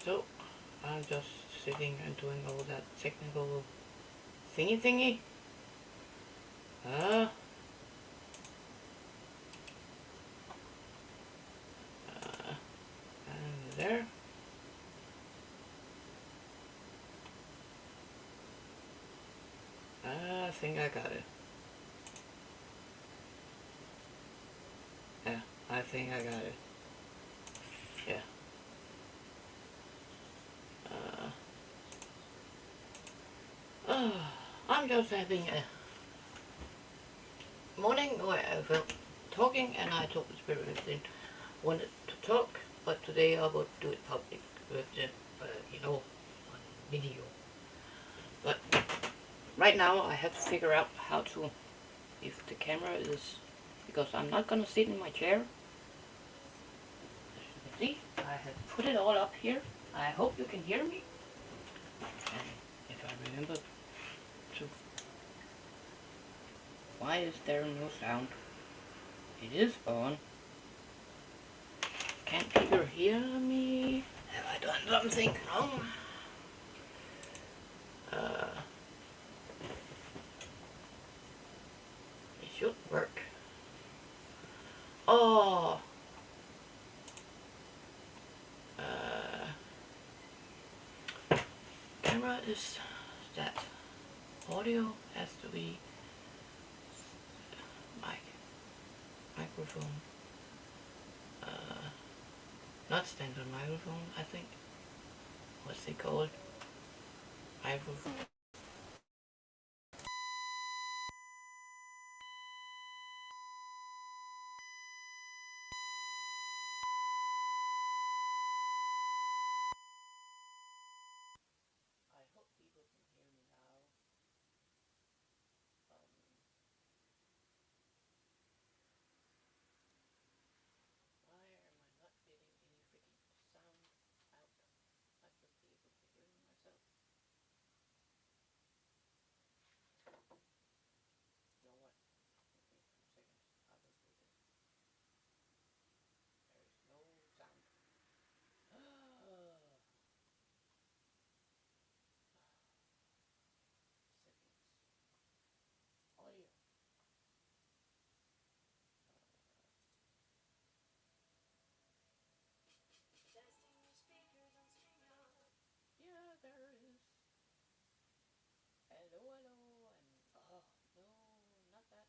So I'm just sitting and doing all that technical thingy. And there. I think I got it. Yeah, I think I got it. Yeah. I'm just having a morning where I felt talking and I told the spirit within wanted to talk, but today I will do it public with the, on video. But right now I have to figure out how to, if the camera is, because I'm not gonna sit in my chair. As you can see, I have put it all up here. I hope you can hear me. And if I remember to, why is there no sound? It is on. Can't people hear me? Have I done something wrong? It should work. Oh! Camera is that. Audio has to be microphone. Not standard microphone, I think. What's it called? Microphone. I hope people can hear me now. Why am I not getting any freaking sound out? I should be able to hear myself. You know what? Give me 2 seconds. I will do this. There is no sound. Settings. Audio. Yeah, there is. Hello, hello, and oh no, not that.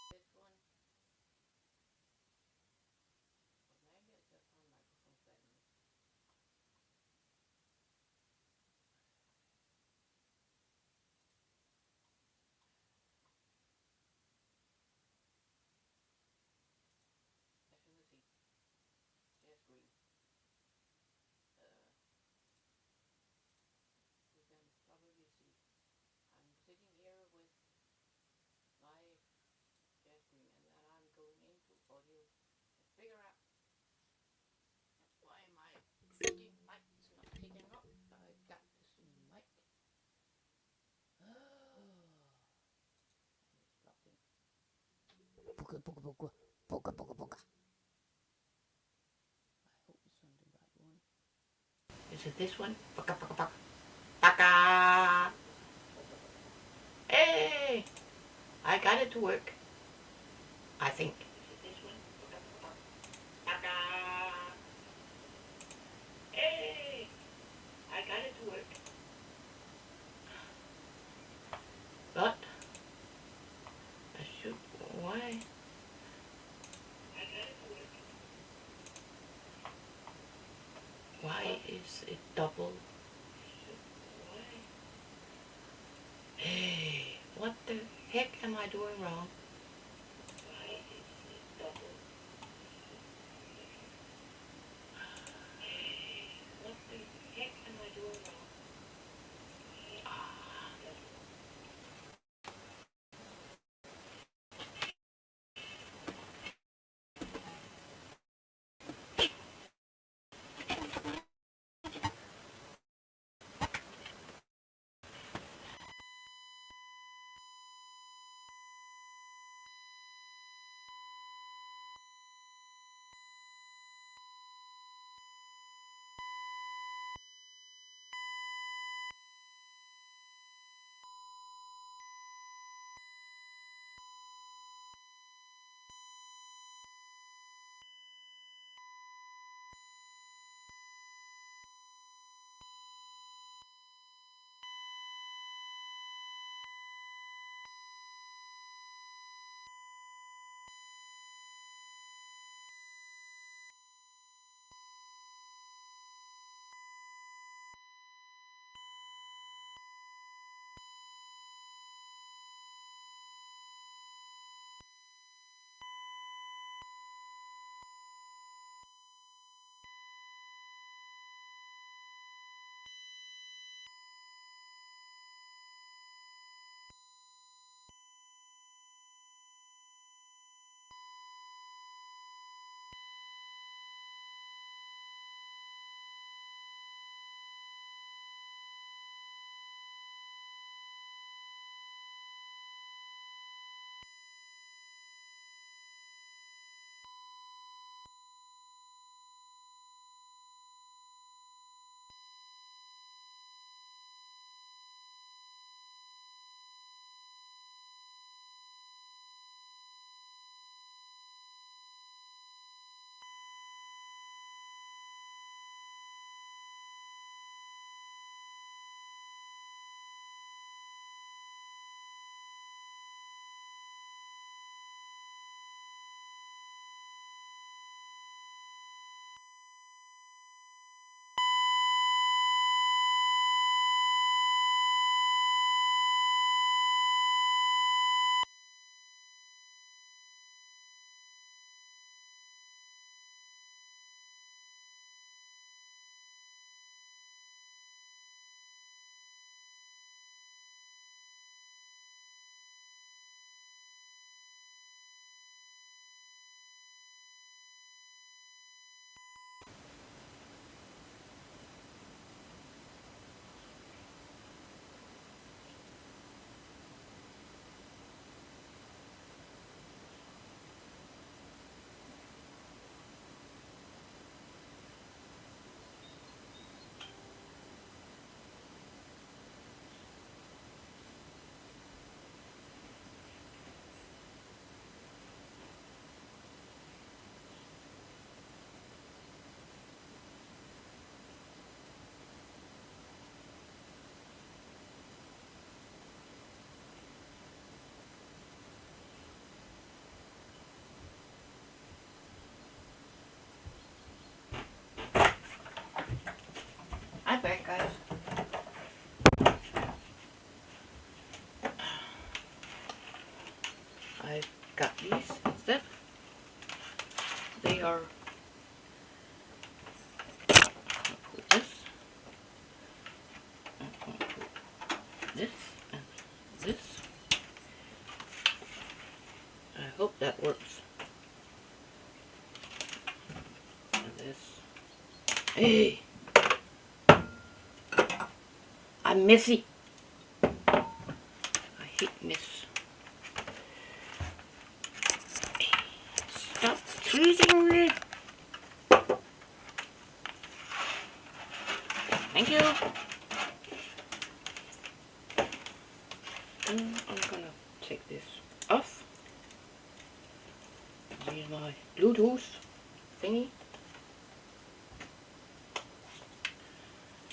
This one. Or maybe I just on microphone settings. As you can see, there's green. You can probably see. I'm sitting here with my jazz green, and then I'm going into audio and figure out why my freaking mic is not picking up. I got this mic. And it's plugged in. Booga booga booga booga booga booga. I hope it's on the right one. Is it this one? Booga booga booga. Baka! Hey! I got it to work. I think. Is it this one? Booga booga booga. Baka! Hey! I got it to work. But I should. Why? I got it to work. Why is it double? Hey, what the heck am I doing wrong? Why is it double? Hey, what the heck am I doing wrong? I'm back, guys. I got these instead. They are put this and this and this. I hope that works. And this. Hey! I'm messy. I hate mess. Stop teasing me. Thank you. And I'm gonna take this off. Use my Bluetooth thingy.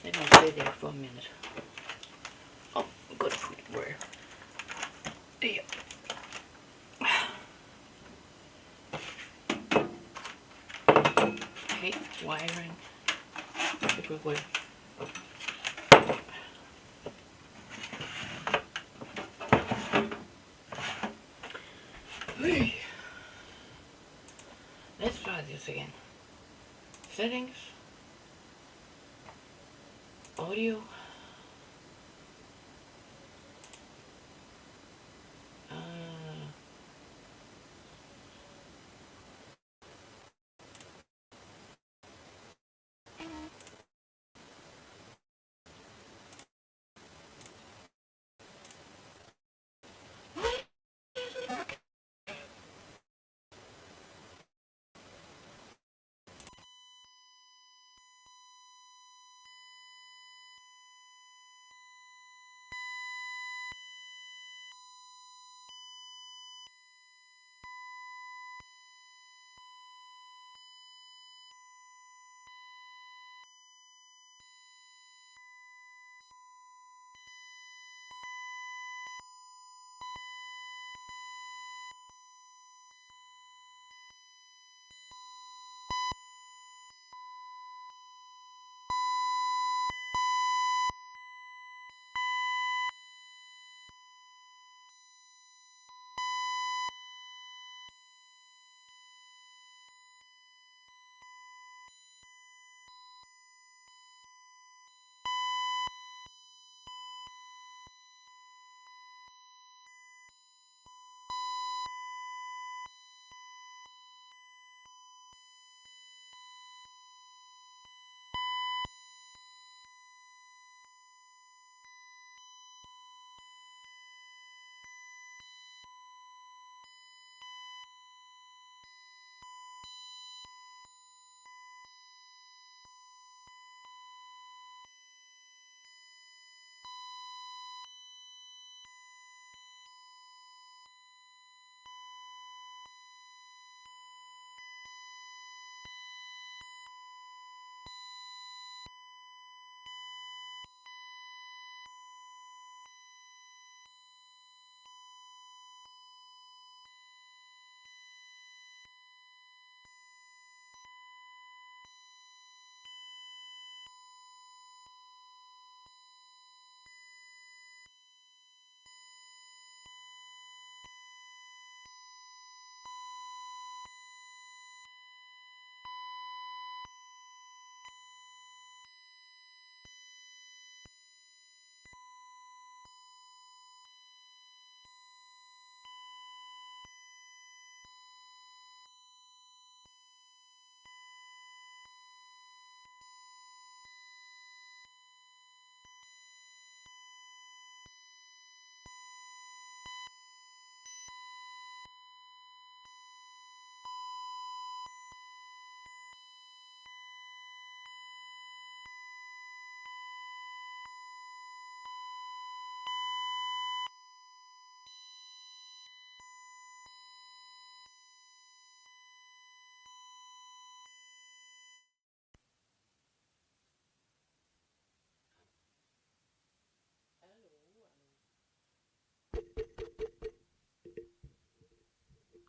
Let me stay there for a minute. Oh, I'm gonna put it where? There. I hate wiring. Super cool. Let's try this again. Settings, audio,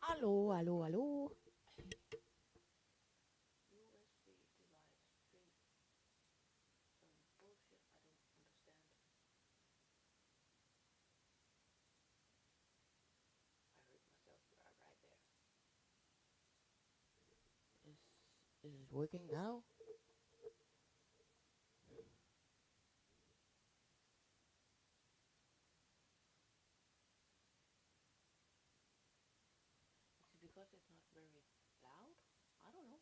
Hallo, hallo, hallo. USB device stream. Some bullshit I don't understand. I heard myself right there. Is it working now? Is it because it's not very loud? I don't know.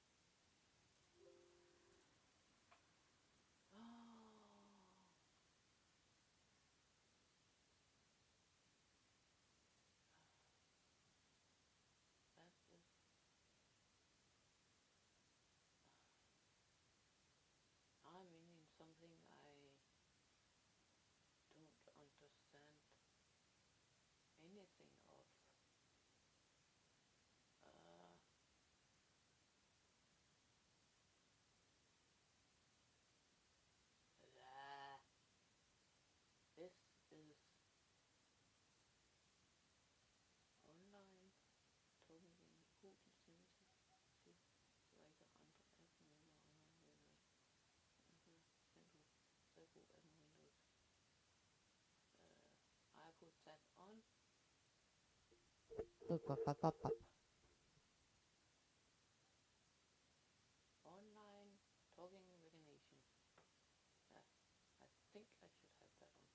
Oh, that's just. I'm in something I don't understand anything of. Uh, Look, pop, pop, pop, pop. Online talking recognition. I think I should have that on.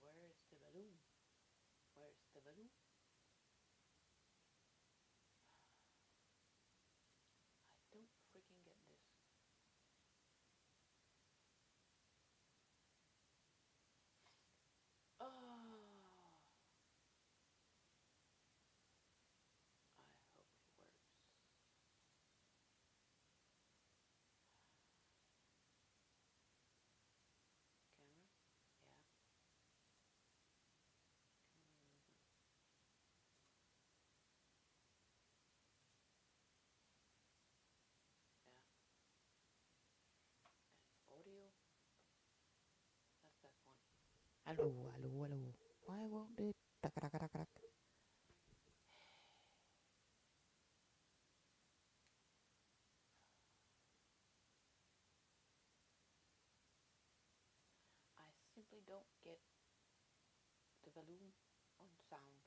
Where is the balloon? Where's the balloon? I don't freaking get this. Oh, I hope it works. Camera? Yeah. Yeah. And audio? That's that one. Hello, hello, hello. Why won't it? Tack, tack, tack, tack. I simply don't get the balloon on sound.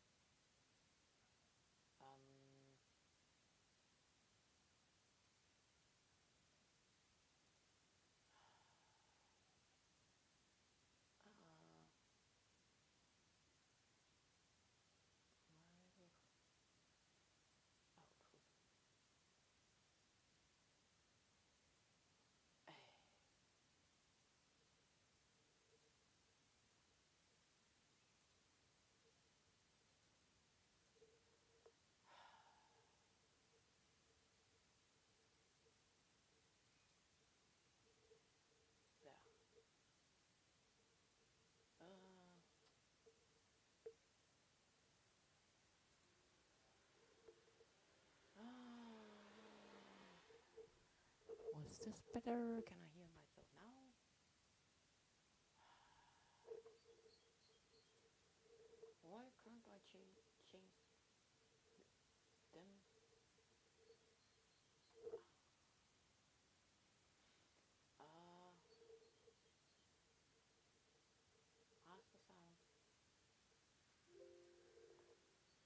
Uh, output. There. Was this better? Can I hear myself now? Why can't I change them? Master sound.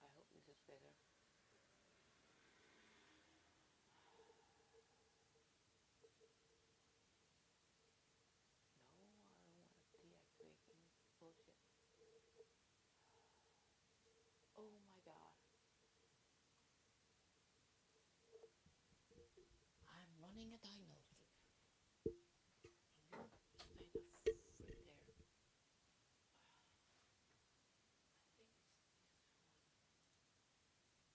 I hope this is better. No, I don't want to deactivate any bullshit. Oh my god. I'm running a diagnostic. And you stay the frick there. I think it's this one.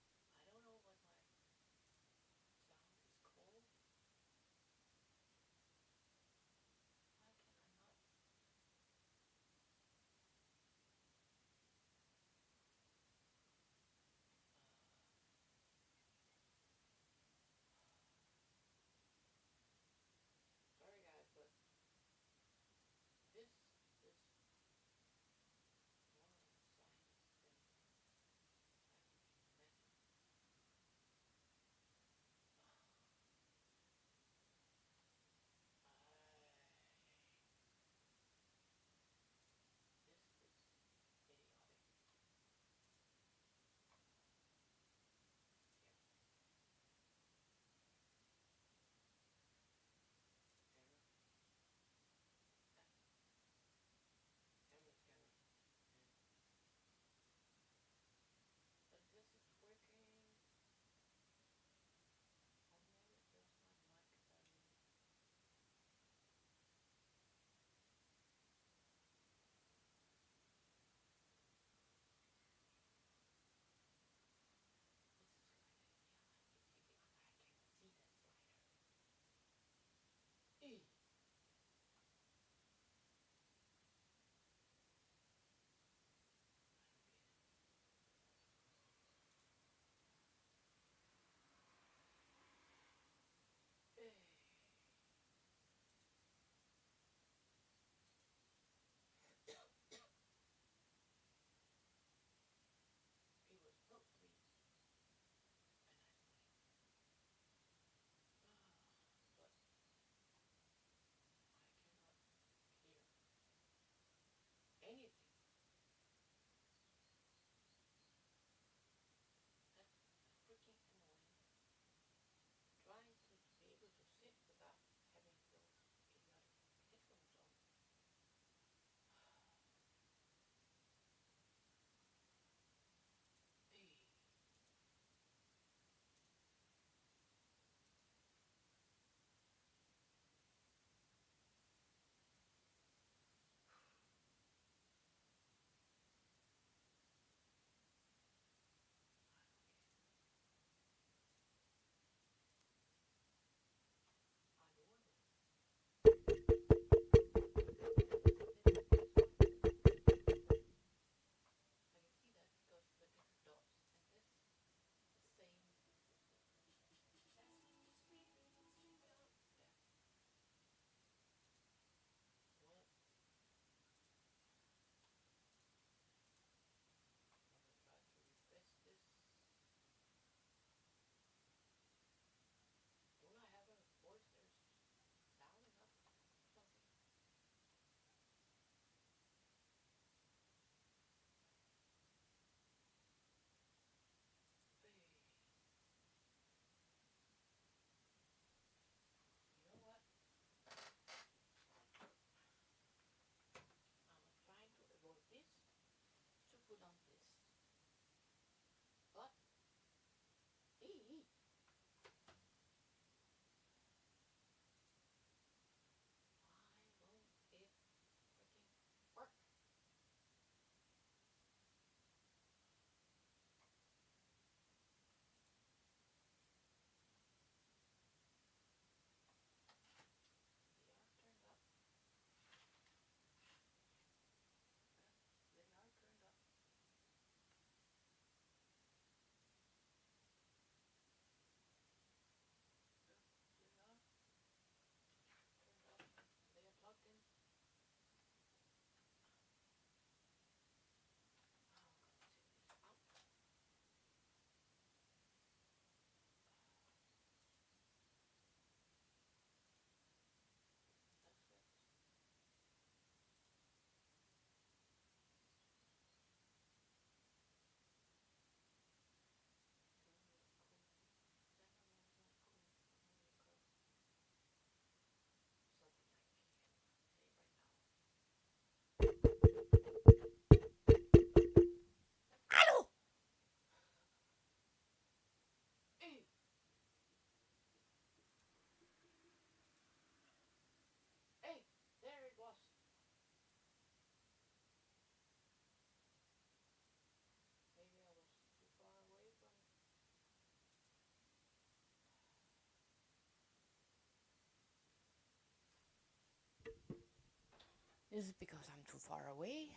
Is it because I'm too far away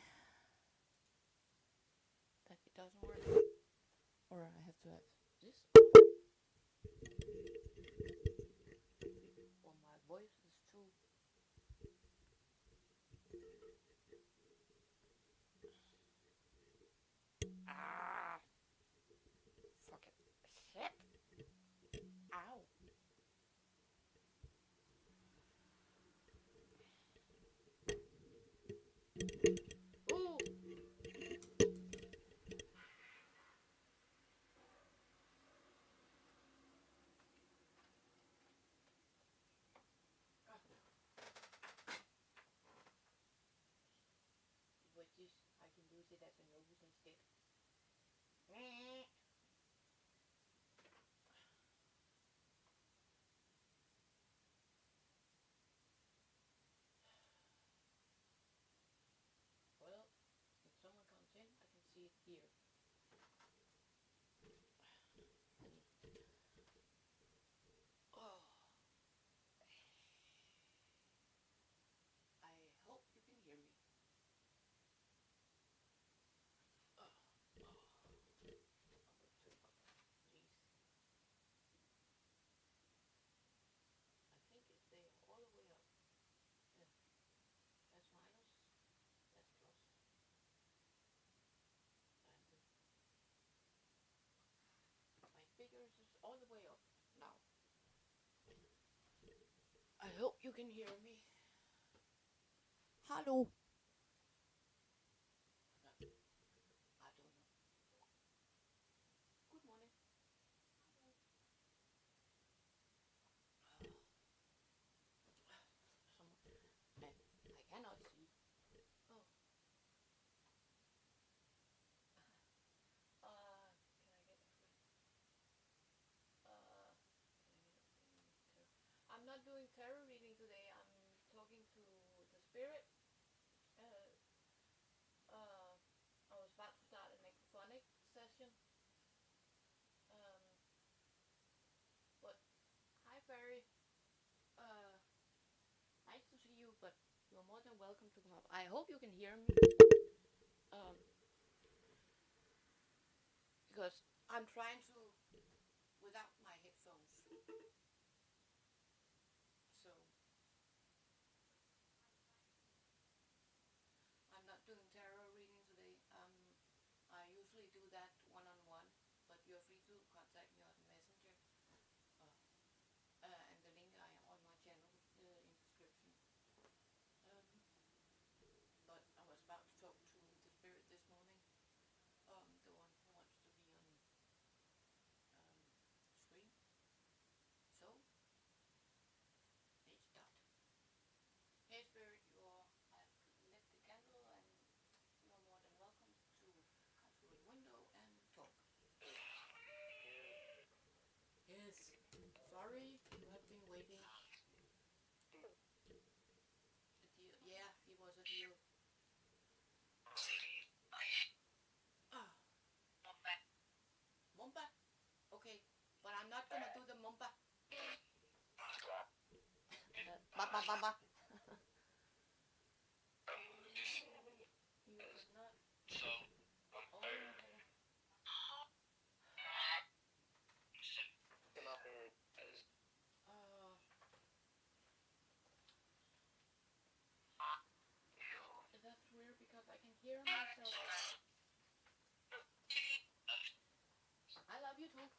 that it doesn't work? Or I have to have this? Or my voice is too... Ah! Fucking shit! Ow! Ooh! With this, I can use it as a nose instead. Well, if someone comes in, I can see it here. Oh, I hope you can hear me. Oh, please. I think it's there all the way up. Yeah, that's minus, that's plus. And my figures is all the way up now. I hope you can hear me. Hello. I don't know. Good morning. Someone, and I cannot see. Oh. Can I get a friend? Can I get a friend? I'm not doing tarot reading today. I'm talking to the spirit. Uh, I was about to start a necrophonic session. But hi Barry. Nice to see you, but you're more than welcome to come up. I hope you can hear me. Because I'm trying to without my headphones. So I'm not doing tarot reading today. I usually do that one-on-one, but you're free to contact me on Messenger. And the link I on my channel in description. But I was about to talk to the spirit this morning, the one who wants to be on screen. So let's start. Hey spirit, I've lit the candle and you're more than welcome to come through the window and talk. Yes, sorry you have been waiting. A deal, yeah, it was a deal. Mumba? Okay, but I'm not gonna do the mumba. Ba ba ba ba. You could not. Oh. That's weird because I can hear myself. I love you too.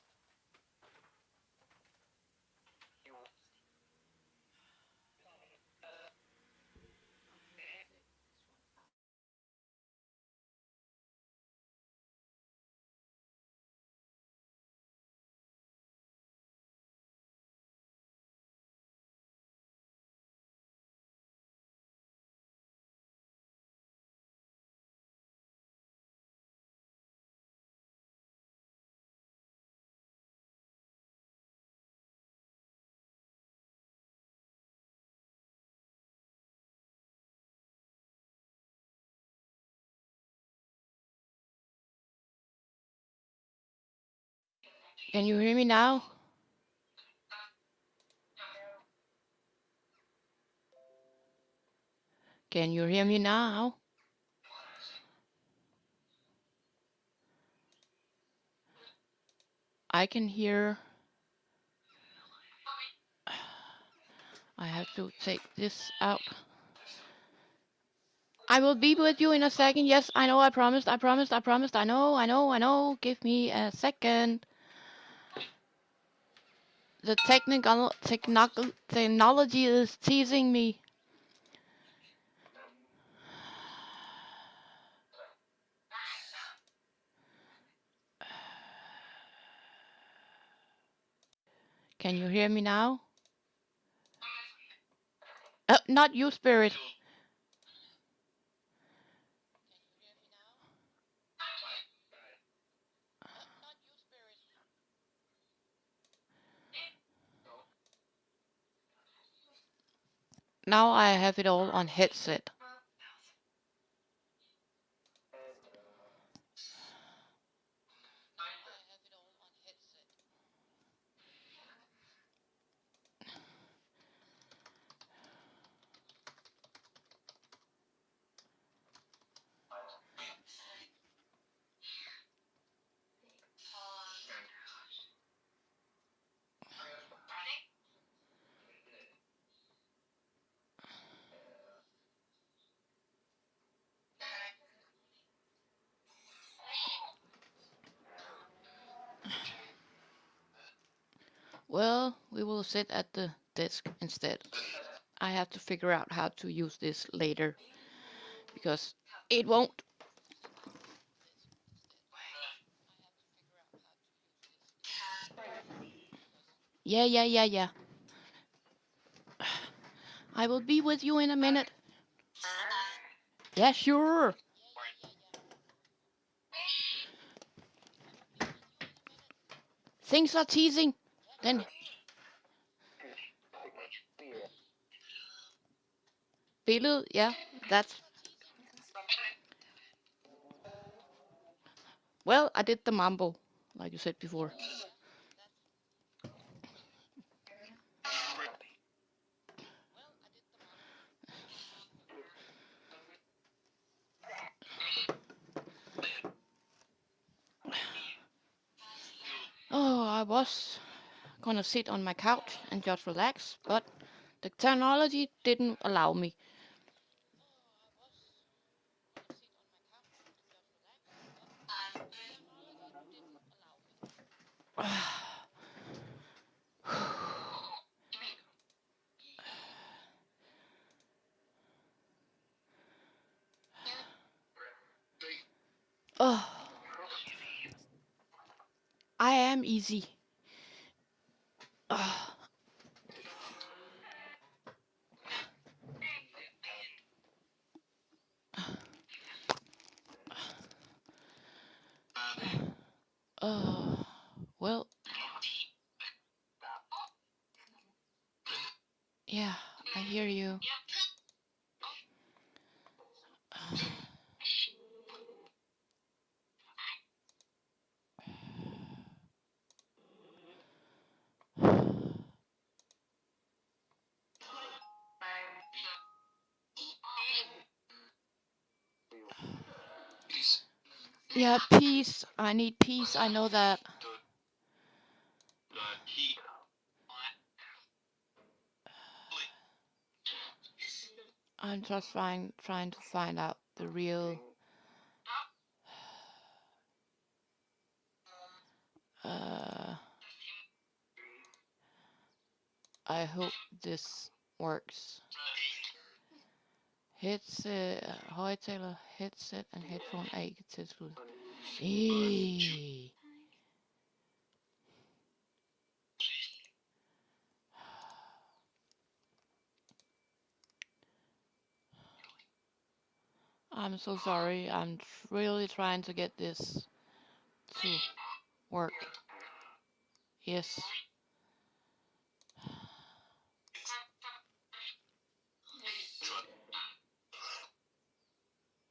Can you hear me now? Can you hear me now? I can hear. I have to take this out. I will be with you in a second. Yes, I know. I promised. I promised. I promised. I know. I know. I know. Give me a second. The technology is teasing me. Can you hear me now? Not you, Spirit. Now I have it all on headset. Well, we will sit at the desk instead. I have to figure out how to use this later because it won't. Yeah. I will be with you in a minute. Yeah, sure. Things are teasing. Then billede, yeah, that's. Well, I did the mambo, like you said before. Oh, I was gonna sit on my couch and just relax, but the technology didn't allow me. Oh, I am easy. Oh. Oh, well, yeah, I hear you. Yeah, peace. I need peace. I know that. I'm just trying to find out the real. I hope this works. Headset, højtaler, headset and headphone er ikke tilsluttet. I'm so sorry. I'm really trying to get this to work. Yes.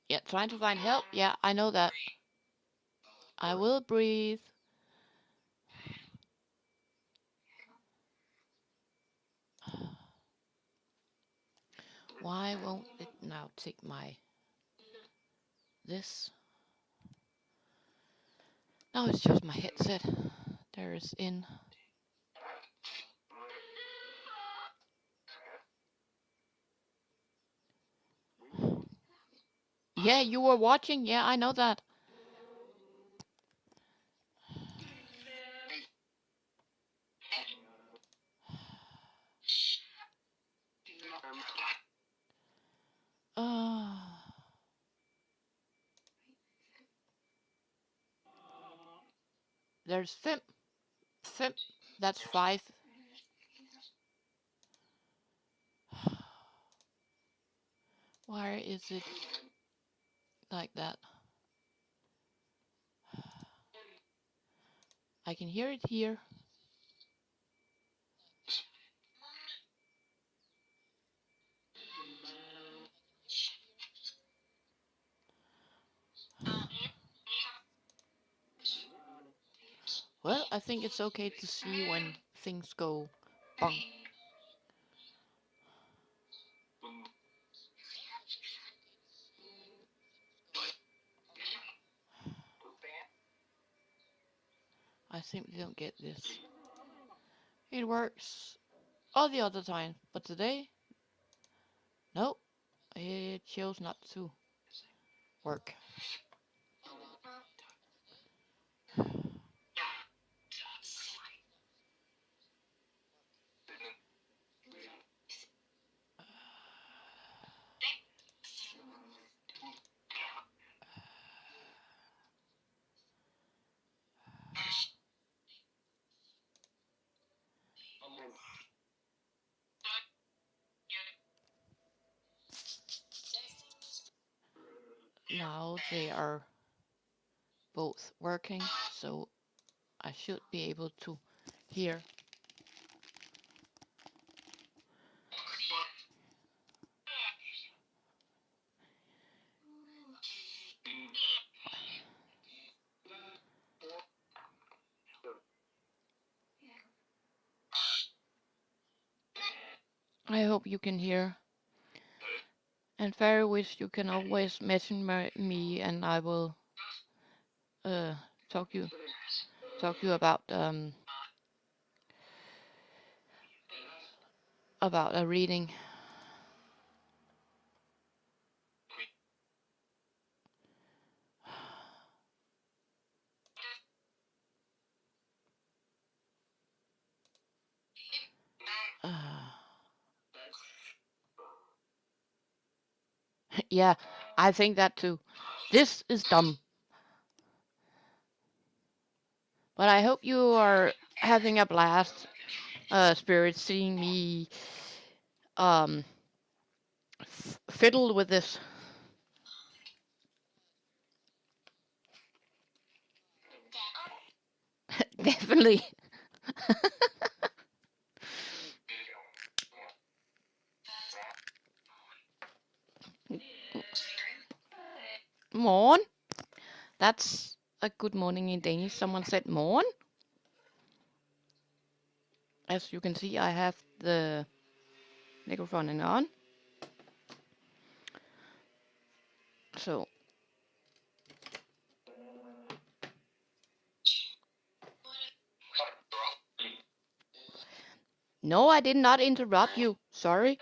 Yeah, trying to find help. Yeah, I know that. I will breathe. Why won't it now take my this? Now it's just my headset. There is in. Yeah, you were watching. Yeah, I know that. Uh, there's Fim. Fim. That's 5. Why is it like that? I can hear it here. Well, I think it's okay to see when things go bunk. I simply don't get this. It works all the other time, but today, nope, it chose not to work. Now they are both working, so I should be able to hear. I hope you can hear. And Fairy Wish, you can always message me, and I will uh, talk you about a reading. Yeah, I think that too. This is dumb. But I hope you are having a blast, Spirit, seeing me fiddle with this. Definitely. Morn. That's a good morning in Danish. Someone said morn. As you can see, I have the microphone on. So. No, I did not interrupt you. Sorry.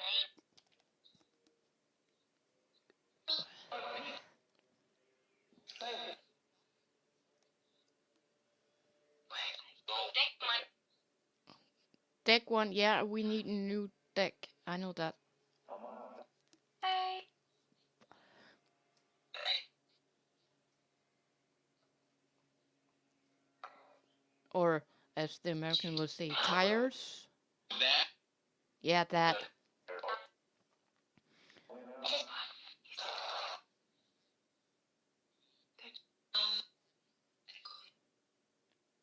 Deck 1, yeah, we need a new deck. I know that. Or, as the American will say, tires. Yeah, that.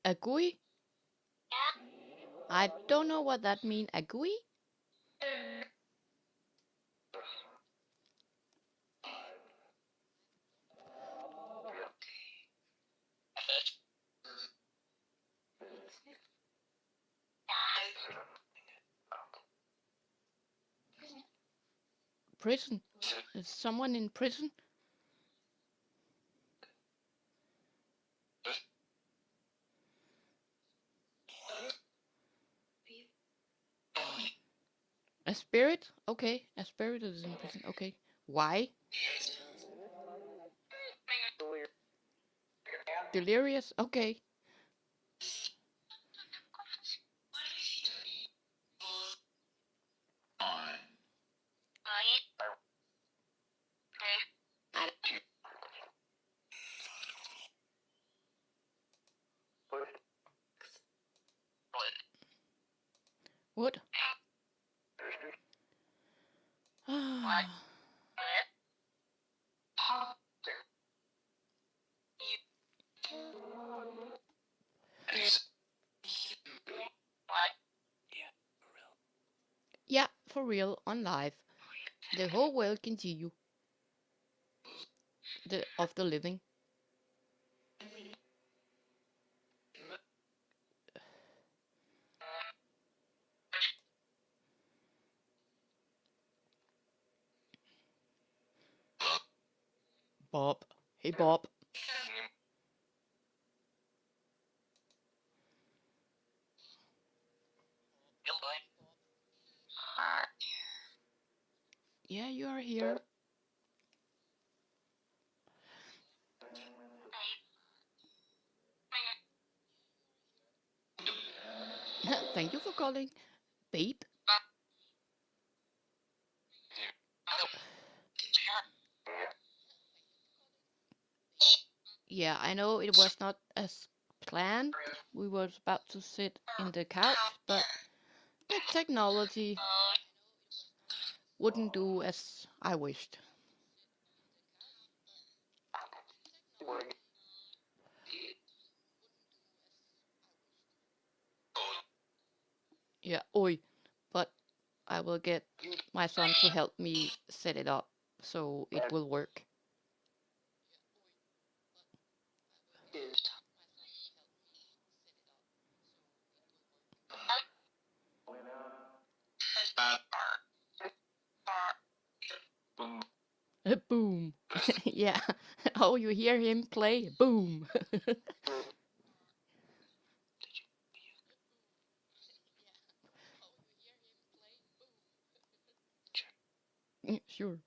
A GUI? I don't know what that means. A GUI? prison. Is someone in prison? A spirit? Okay, a spirit is in prison. Okay. Why? Delirious? Okay. What? Yeah, for real, on live. The whole world can see you. Of the living. Bob. Hey, Bob. Yeah, you are here. Thank you for calling, babe. Yeah, I know it was not as planned. We were about to sit in the couch, but the technology wouldn't do as I wished. Yeah, oi. But I will get my son to help me set it up so it will work. Boom. Yeah. Oh, you hear him play? Boom. Sure.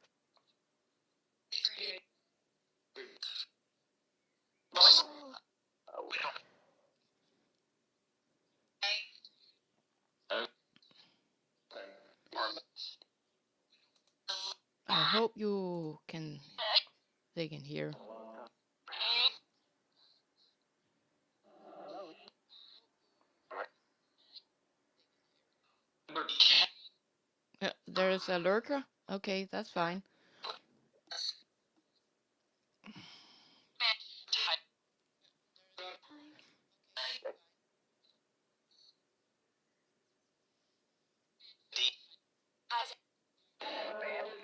I hope they can hear. There's a lurker. Okay, that's fine.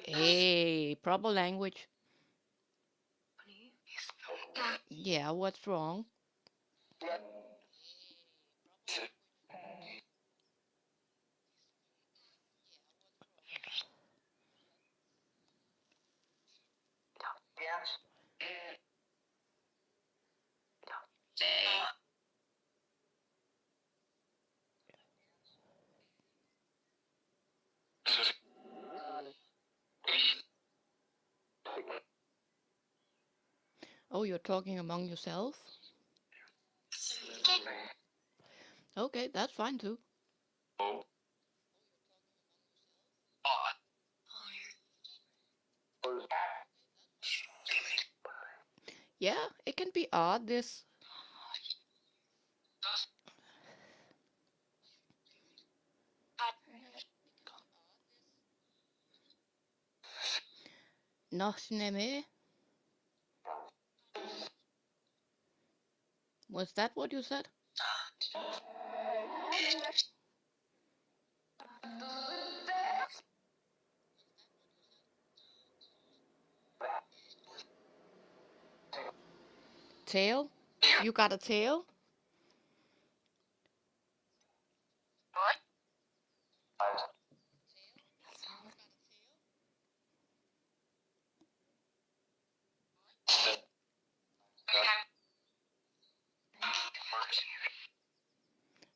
Hey, proper language. Yeah, what's wrong? Oh, you're talking among yourself? Okay, that's fine too. Yeah, it can be odd, this. Nashneme? Was that what you said? Tail? You got a tail?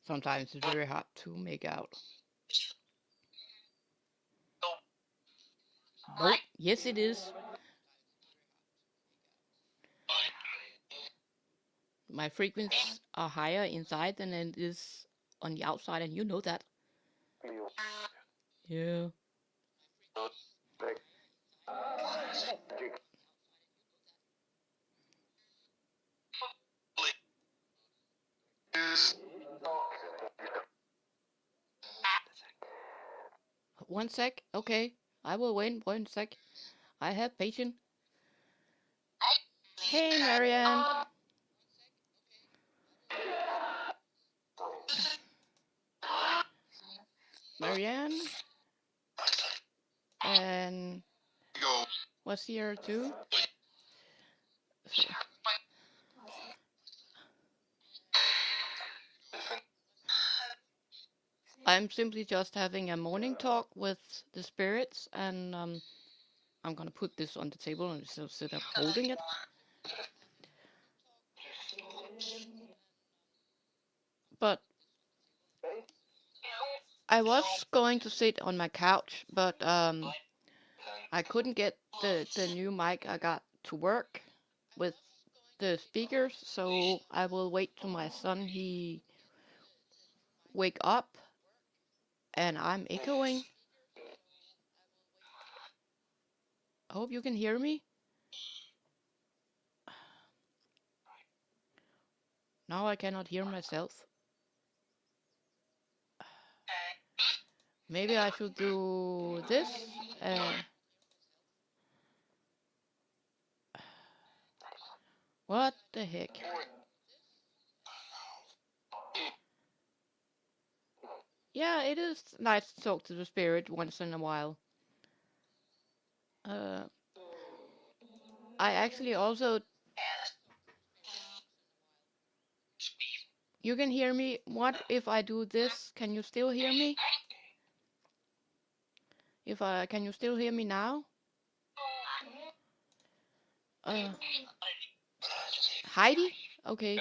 Sometimes it's very hard to make out. Nope. Yes, it is. My frequencies are higher inside than it is on the outside, and you know that. Yeah. One sec. Okay. I will wait 1 sec. I have patience. Hey, Marianne. Marianne. And was here too. So. I'm simply just having a morning talk with the spirits, and I'm gonna put this on the table instead of holding it. But I was going to sit on my couch, but I couldn't get the new mic I got to work with the speakers, so I will wait till my son he wake up, and I'm echoing. I hope you can hear me. Now I cannot hear myself. Maybe I should do this. What the heck? Yeah, it is nice to talk to the spirit once in a while. I actually also... You can hear me? What if I do this? Can you still hear me? Can you still hear me now? Heidi? Okay.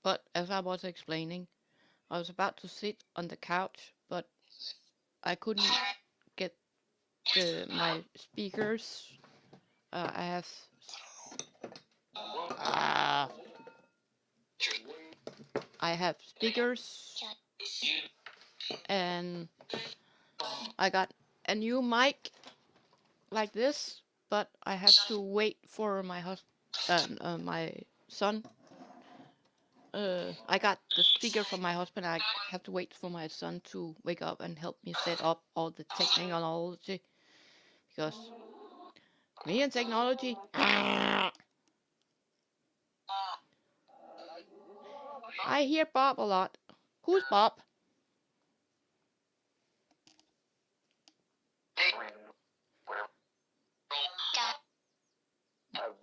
But as I was explaining, I was about to sit on the couch, but I couldn't get my speakers. I have speakers, and I got a new mic like this, but I have to wait for my my son. I got the speaker from my husband. I have to wait for my son to wake up and help me set up all the technology, because me and technology. I hear Bob a lot. Who's Bob?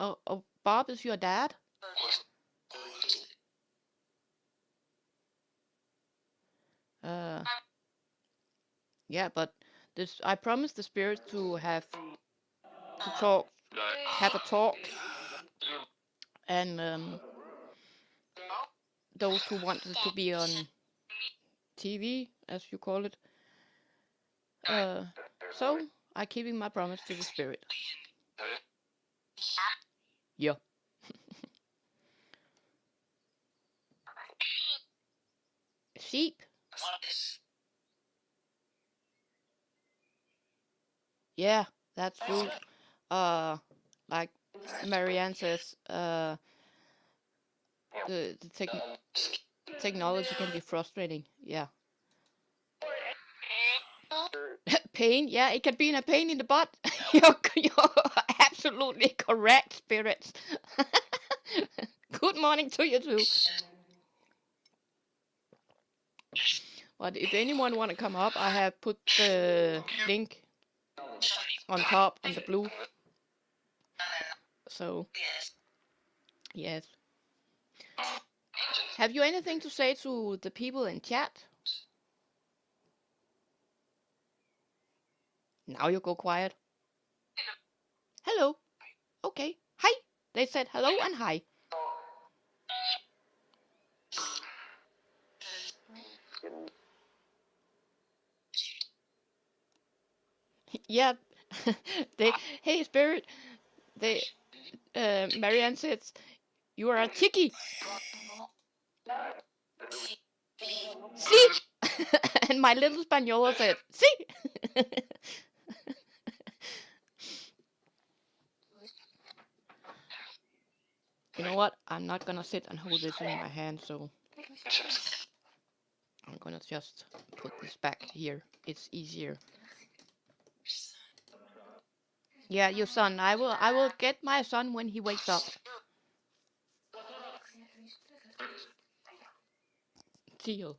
Oh, Bob is your dad? Yeah, but this I promised the spirits to have a talk, and those who wanted to be on TV, as you call it. So I'm keeping my promise to the spirit. Yeah. Sheep. Yeah, that's true. Like Marianne says, the technology can be frustrating. Yeah. Pain, yeah, it can be a pain in the butt. you're absolutely correct, spirits. Good morning to you too. But if anyone want to come up, I have put the link on top on the blue. So, yes. Have you anything to say to the people in chat? Now you go quiet. Hello. Okay. Hi. They said hello and hi. Yeah. Hey, Spirit. They, Marianne says, you are a chicky. See? And my little Spanola said, see? You know what? I'm not gonna sit and hold this in my hand, so I'm gonna just put this back here. It's easier. Yeah, your son. I will get my son when he wakes up. Teal.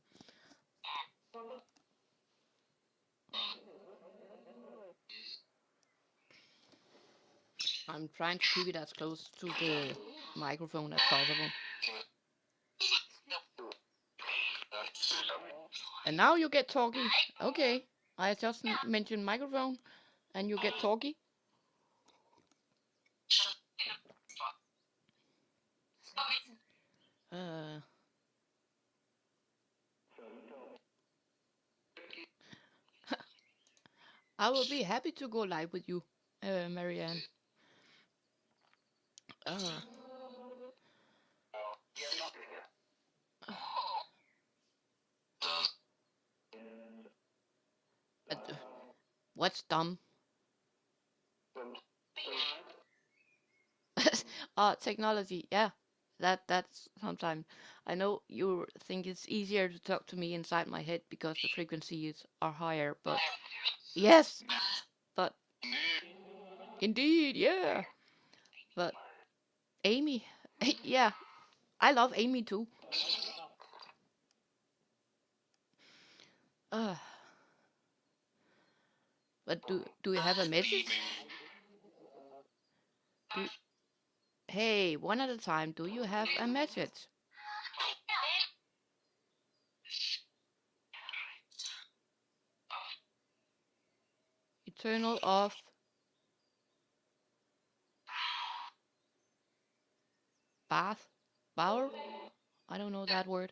I'm trying to keep it as close to the microphone as possible. And now you get talky. Okay. I just mentioned microphone and you get talky. I will be happy to go live with you, Marianne. What's dumb? Technology, yeah. That's sometimes. I know you think it's easier to talk to me inside my head because the frequencies are higher, but yes, but indeed, yeah. But Amy, yeah, I love Amy too. Uh, but do you have a message? Hey, one at a time. Do you have a message? Eternal of Bath? Bower? I don't know that word.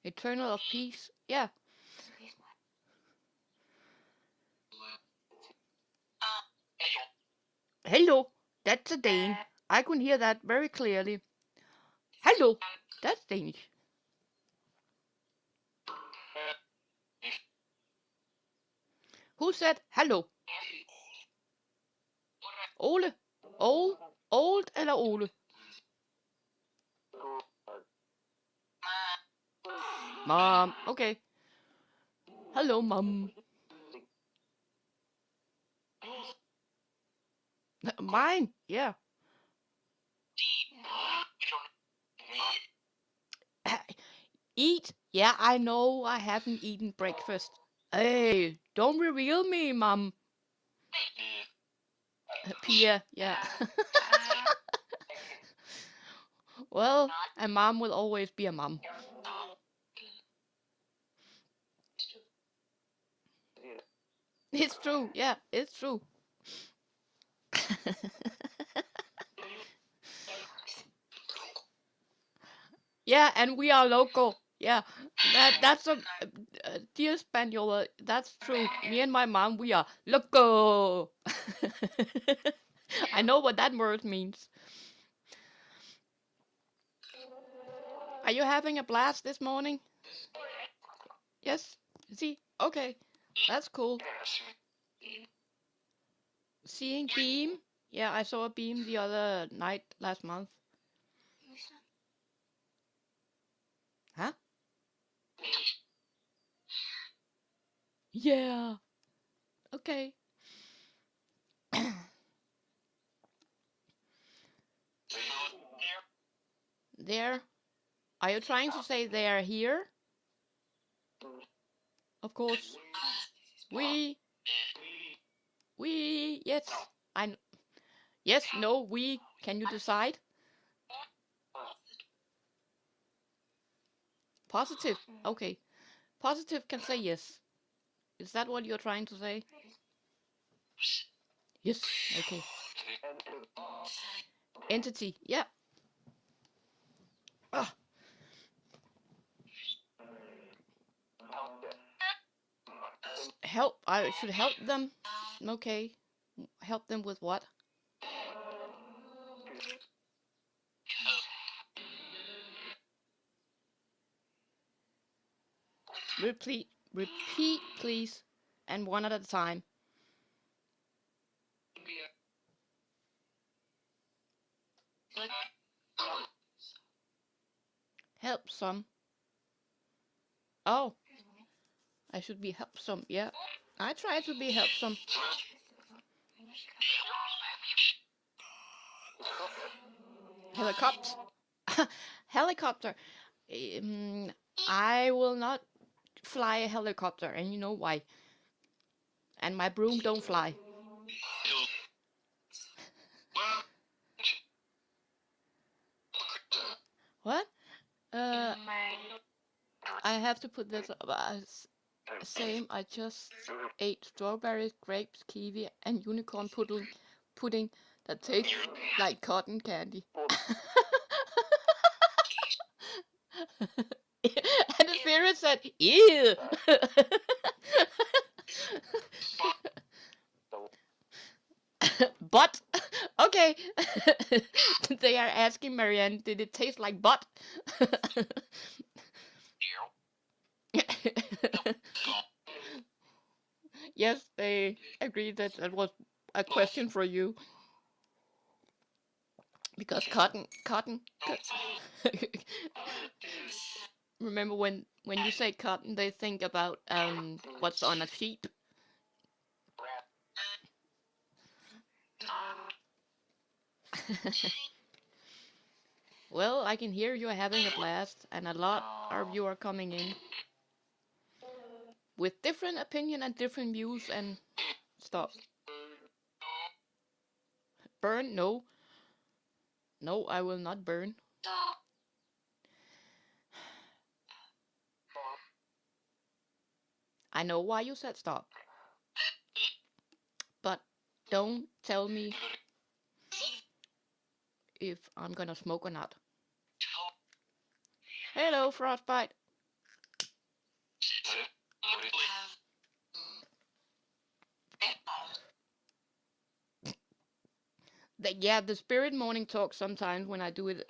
Eternal of peace? Yeah. Hello, that's a Dane. I can hear that very clearly. Hello, that's Danish. Who said hello? Ole. Old eller Ole? Mom. Okay. Hello, Mom. Mine. Yeah. Eat? Yeah, I know I haven't eaten breakfast. Hey, don't reveal me, Mom. Pia, yeah. Well, a mom will always be a mom. It's true, yeah, it's true. Yeah, and we are local. Yeah, that's a dear Spanola. That's true. Me and my mom, we are local. I know what that word means. Are you having a blast this morning? Yes. See, okay, that's cool. Seeing Beam. Yeah, I saw a Beam the other night last month. Huh? Yeah. Okay. There. Are you trying to say they are here? Of course. We. Yes. Yes, no, we. Can you decide? Positive. Okay. Positive can say yes. Is that what you're trying to say? Yes. Okay. Entity. Yeah. Ah. Help. I should help them. Okay. Help them with what? Repeat, please, and one at a time. Help some. Oh, I should be helpsome. Yeah, I try to be helpsome. Helicopter. Helicopter. I will not fly a helicopter, and you know why. And my broom don't fly. What? I have to put this same. I just ate strawberries, grapes, kiwi, and unicorn pudding that tastes like cotton candy. And the spirit said, "Ew." But okay. They are asking Marianne, did it taste like butt? Yes, they agreed that that was a question for you. Because cotton. Remember when you say cotton, they think about what's on a sheep. Well, I can hear you are having a blast, and a lot of you are coming in with different opinion and different views and stuff. Burn? No. No, I will not burn. I know why you said stop. But don't tell me if I'm gonna smoke or not. Hello, Frostbite. Yeah, the spirit morning talk sometimes when I do it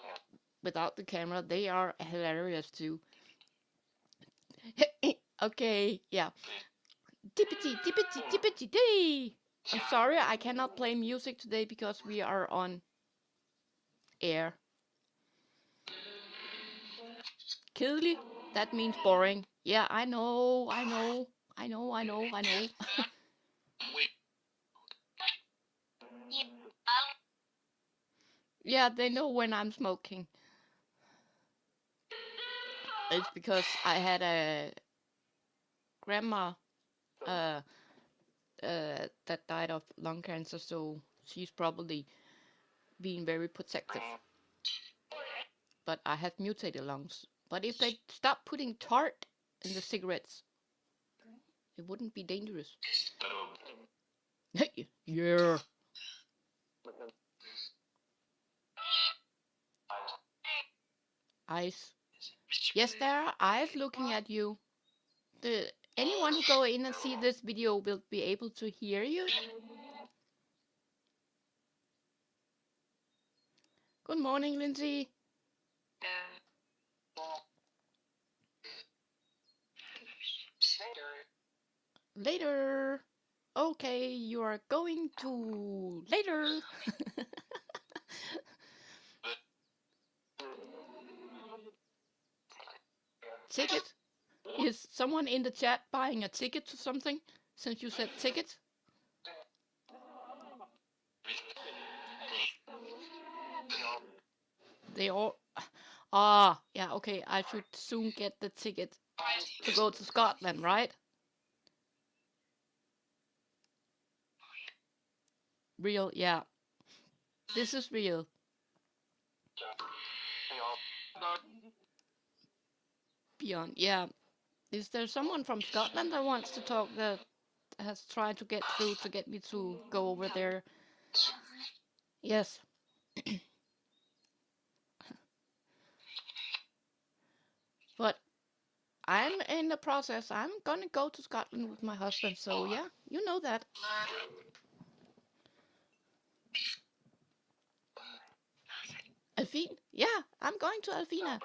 without the camera, they are hilarious too. Okay, yeah. Tippity day. I'm sorry, I cannot play music today because we are on air. Kedelig? That means boring. Yeah, I know. Yeah, they know when I'm smoking. It's because I had a grandma that died of lung cancer, so she's probably being very protective. But I have mutated lungs. But if they stop putting tart in the cigarettes, it wouldn't be dangerous. Yeah. Eyes. Yes, there are eyes looking at you. Anyone who go in and see this video will be able to hear you. Good morning, Lindsay. Later. Okay, you are going to later. Ticket? Is someone in the chat buying a ticket to something? Since you said ticket? They all... Ah, yeah, okay, I should soon get the ticket to go to Scotland, right? Real, yeah. This is real. Beyond, yeah. Is there someone from Scotland that wants to talk that has tried to get through to get me to go over there? Yes. But I'm in the process. I'm gonna go to Scotland with my husband, so yeah, you know that. Alfine? Yeah, I'm going to Alfina.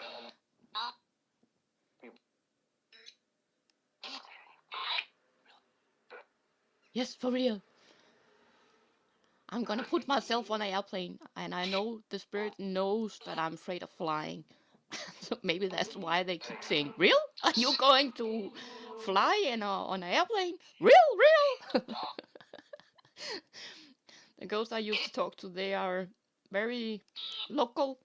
Yes, for real. I'm gonna put myself on an airplane, and I know the spirit knows that I'm afraid of flying. So maybe that's why they keep saying, "Real? Are you going to fly on an airplane? Real, real." The ghosts I used to talk to, they are very local.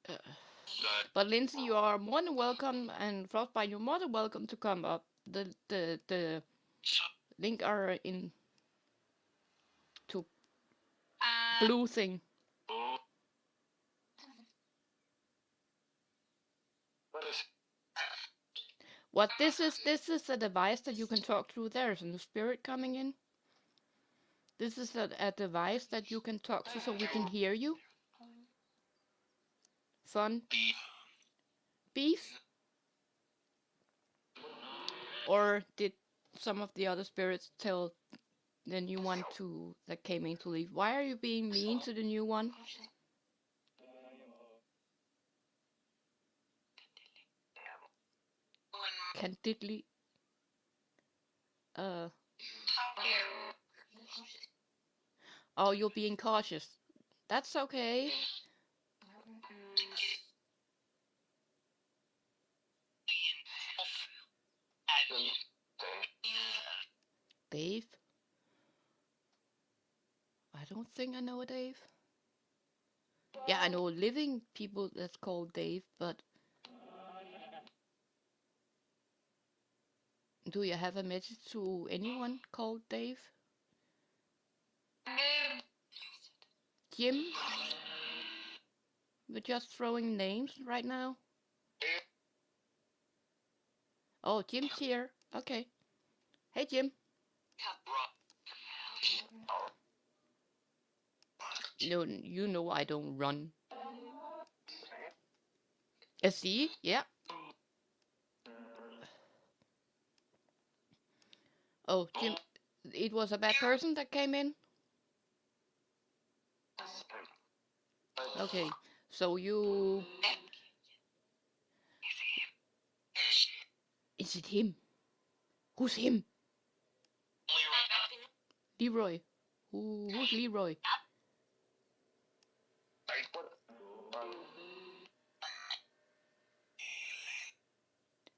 Uh, but Lindsay, you are more than welcome, and Frostbite, you're more than welcome to come up. The link are in to blue thing. What this is a device that you can talk through. There's a new spirit coming in. This is a device that you can talk to so we can hear you. Fun. Beef? Or did some of the other spirits tell the new one to that came in to leave? Why are you being mean to the new one? Candidly. Uh. Oh, you're being cautious. That's okay. Dave? I don't think I know a Dave. Yeah, I know living people that's called Dave, but do you have a message to anyone called Dave? Jim? We're just throwing names right now. Oh, Jim's here. Okay. Hey, Jim. No, you know I don't run. See? Yeah. Oh, Jim. It was a bad person that came in? Okay. So you... Is it him? Who's him? Leroy. Who's Leroy?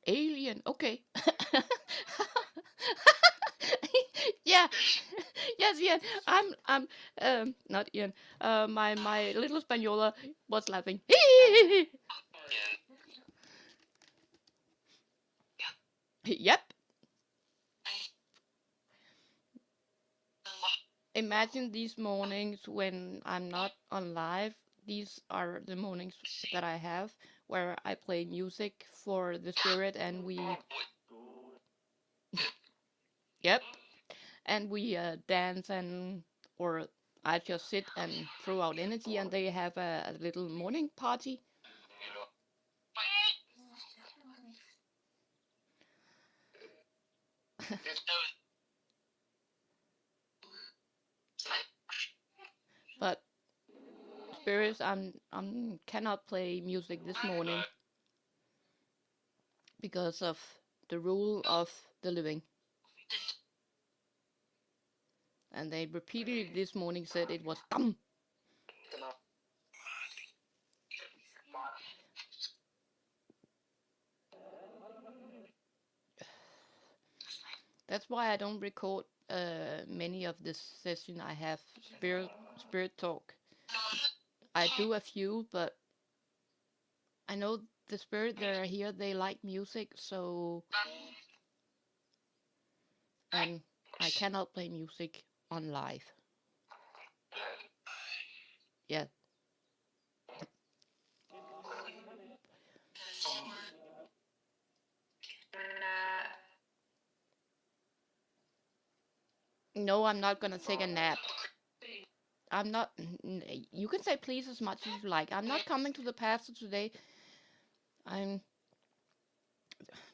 Alien. Okay. Yeah. Yes, Ian. I'm not Ian. My little Spanola was laughing. Yep. Imagine these mornings when I'm not on live. These are the mornings that I have where I play music for the spirit and we yep, and we dance and or I just sit and throw out energy and they have a little morning party. But spirits, I'm cannot play music this morning because of the rule of the living. And they repeatedly this morning said it was dumb. That's why I don't record many of the session I have spirit talk. I do a few, but I know the spirit that are here, they like music, so... And I cannot play music on live. Yeah. No, I'm not gonna take a nap. I'm not... You can say please as much as you like. I'm not coming to the pastor today. I'm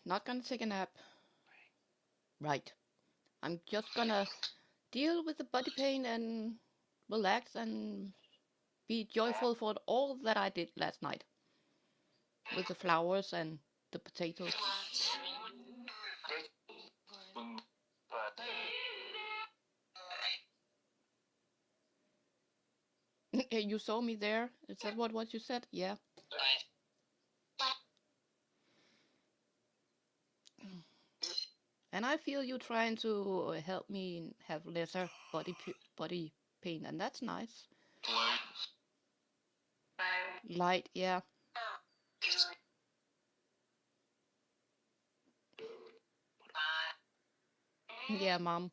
not gonna take a nap. Right. I'm just gonna deal with the body pain and relax and be joyful for all that I did last night. With the flowers and the potatoes. You saw me there? Is that what you said? Yeah. And I feel you trying to help me have lesser body pain, and that's nice. Light, yeah. Yeah, Mom.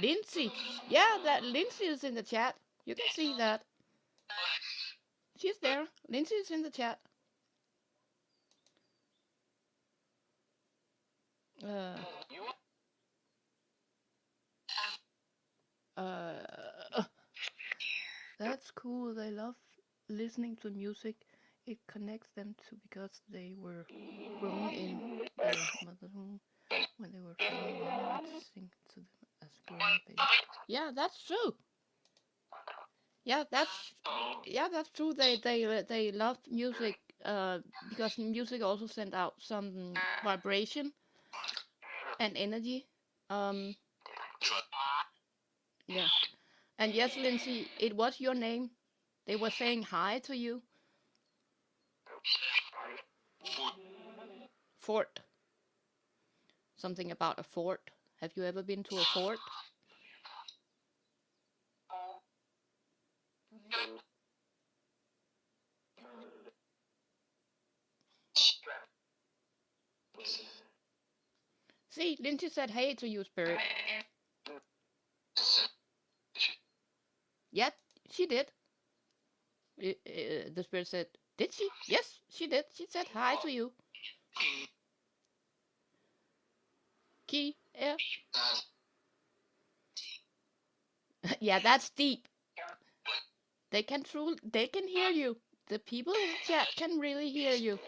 Lindsay. Yeah, that Lindsay is in the chat. You can see that. She's there. Lindsay is in the chat. Uh, that's cool. They love listening to music. It connects them to because they were grown in their mother's home when they were playing. Mama would sing to them as growing baby. Yeah, that's true. Yeah, that's true. They love music because music also send out some vibration and energy. Um, yeah. And yes, Lindsay, it was your name. They were saying hi to you. Fort. Something about a fort. Have you ever been to a fort? See, Lindsay said hey to you, Spirit. Yeah, she did. The Spirit said, did she? Yes, she did. She said hi to you. Key, yeah. Yeah, that's deep. They can hear you. The people in the chat can really hear you.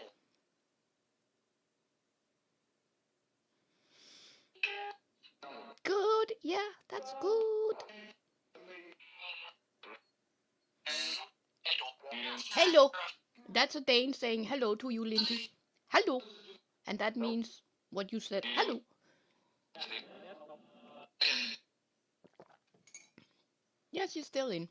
Good, yeah, that's good. Hello. That's a Dane saying hello to you, Lindsay. Hello. And that means what you said. Hello. Yeah, she's still in.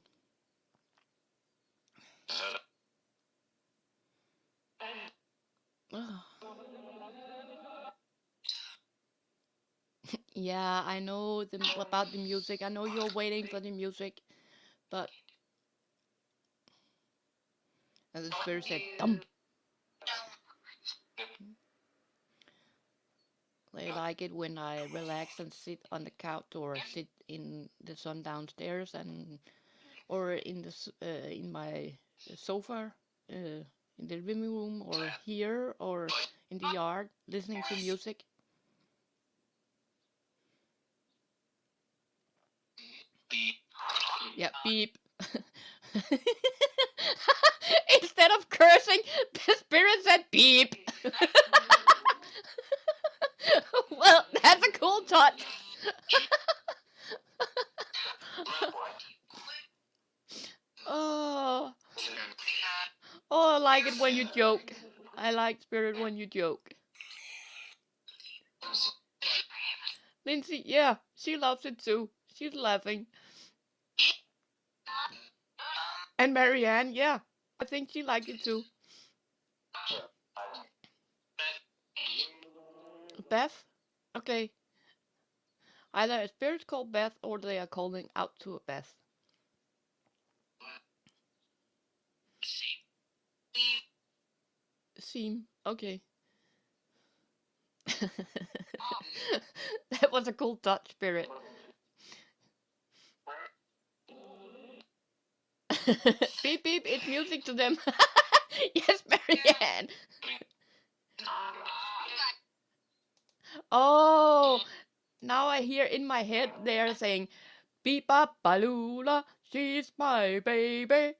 Yeah, I know about the music. I know you're waiting for the music, but... And the Spirit said, dumb. They like it when I relax and sit on the couch or sit in the sun downstairs or in my sofa in the living room or here or in the yard listening to music. Yeah, beep. Instead of cursing, the Spirit said beep. Well, that's a cool touch. Oh, I like it when you joke. I like Spirit when you joke. Lindsay, yeah, she loves it too. She's laughing. And Marianne, yeah, I think she liked it too. Beth? Okay. Either a spirit called Beth or they are calling out to a Beth. seem. Okay. That was a cool touch, Spirit. Beep beep, it's music to them. Yes, Marianne. Oh, now I hear in my head they are saying, beep up balula, she's my baby.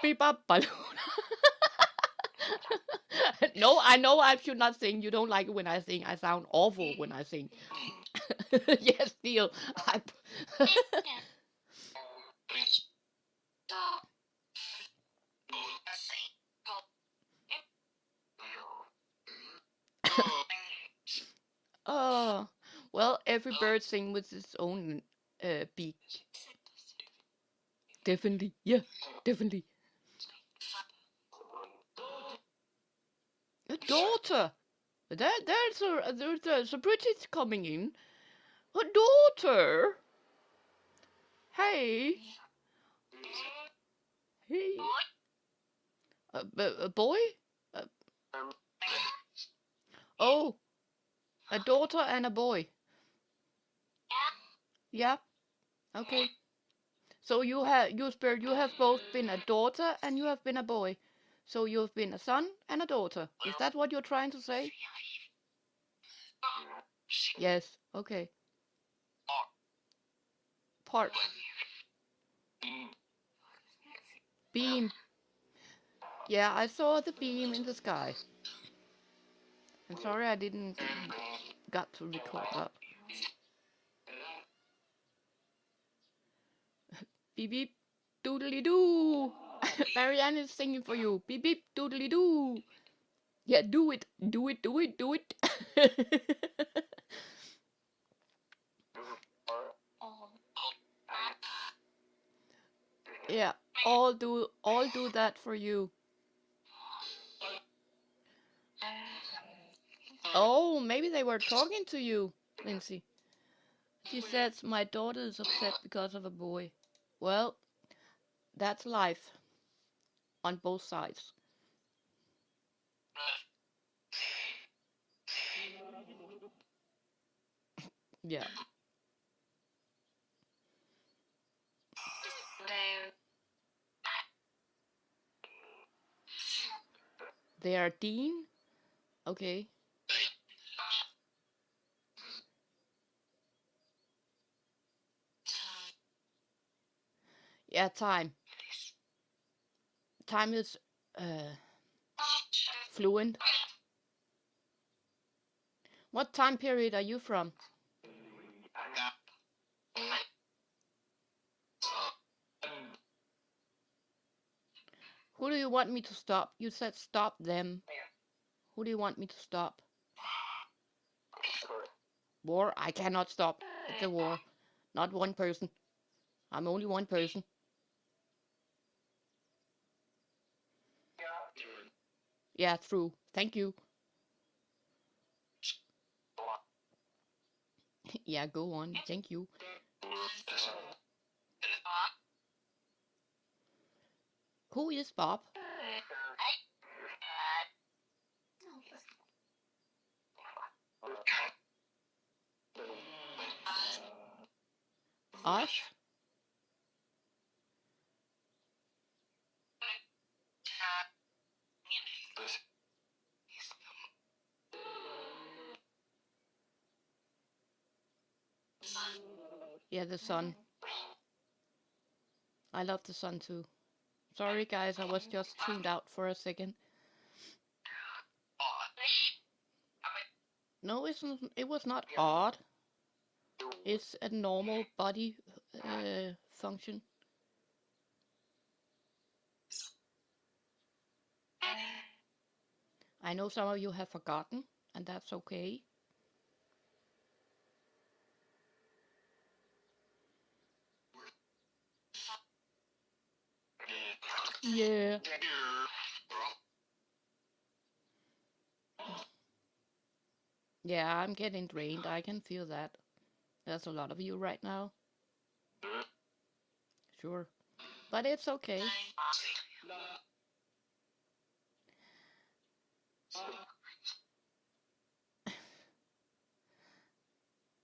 Beep up balula. No, I know I should not sing. You don't like it when I sing. I sound awful when I sing. Yes, Neil. Oh, well, every bird sings with its own beak. Definitely, yeah, definitely. A daughter. There's a British coming in. A daughter. Hey, hey. A boy? Uh, oh, a daughter and a boy. Yeah. Okay. So you Spirit, you have both been a daughter and you have been a boy. So you've been a son and a daughter. Is that what you're trying to say? Yes. Okay. Part. Beam. Yeah, I saw the beam in the sky. I'm sorry I didn't got to record that. Beep beep doodly doo. Marianne is singing for you. Beep beep doodly doo. Yeah, do it. Do it, do it, do it. Yeah, all do that for you. Oh, maybe they were talking to you, Lindsay. She says my daughter is upset because of a boy. Well, that's life on both sides. Yeah. They are Dean? Okay. Yeah, time. Time is fluent. What time period are you from? Who do you want me to stop? You said stop them. Who do you want me to stop? War? I cannot stop. It's a war. Not one person. I'm only one person. Yeah, true. Thank you. Yeah, go on. Thank you. Who is Bob? Us? Yeah, the sun. I love the sun too. Sorry guys, I was just tuned out for a second. No, it was not odd. It's a normal body function. I know some of you have forgotten, and that's okay. Yeah. Yeah, I'm getting drained. I can feel that. There's a lot of you right now. Sure. But it's okay.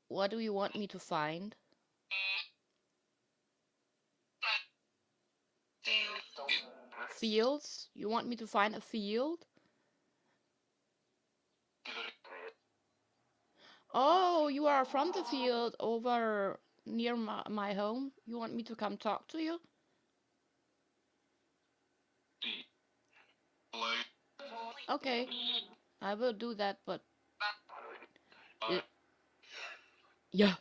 What do you want me to find? Fields? You want me to find a field? Oh, you are from the field over near my home. You want me to come talk to you? Okay, I will do that, but yes,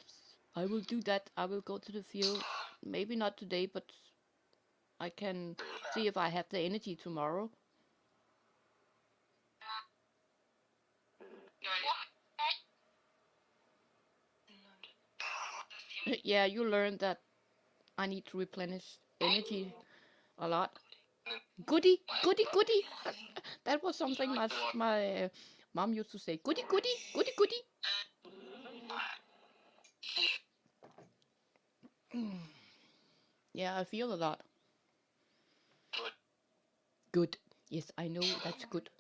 I will do that. I will go to the field. Maybe not today, but I can see if I have the energy tomorrow. Yeah, you learned that I need to replenish energy a lot. Goody, goody, goody. That was something my mom used to say. Goody, goody, goody, goody. Yeah, I feel a lot. Good. Yes, I know that's good.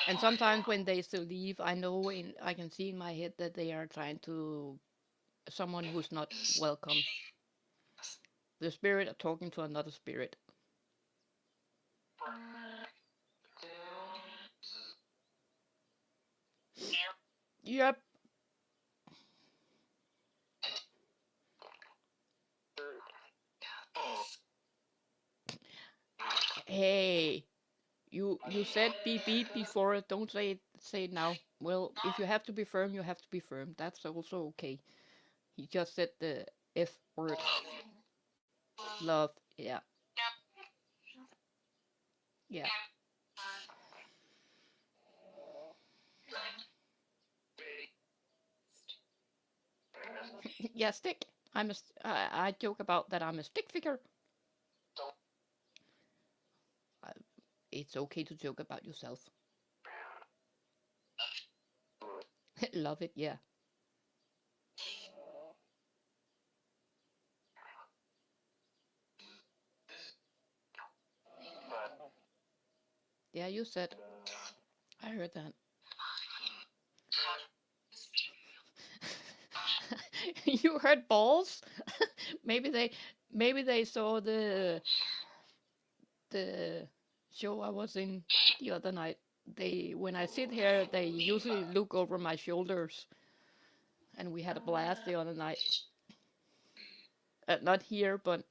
And sometimes when they still leave, I know I can see in my head that they are trying to someone who's not welcome. The spirit are talking to another spirit. Yep. Hey, you said beep beep before. Don't say it now. Well, if you have to be firm, you have to be firm. That's also okay. He just said the F word. Love. Yeah. Yeah. Yeah. Stick. I joke about that. I'm a stick figure. It's okay to joke about yourself. Love it. Yeah. Yeah. You said. I heard that. You heard balls? maybe they saw the show I was in the other night. They when I sit here, they usually look over my shoulders, and we had a blast the other night. Not here, but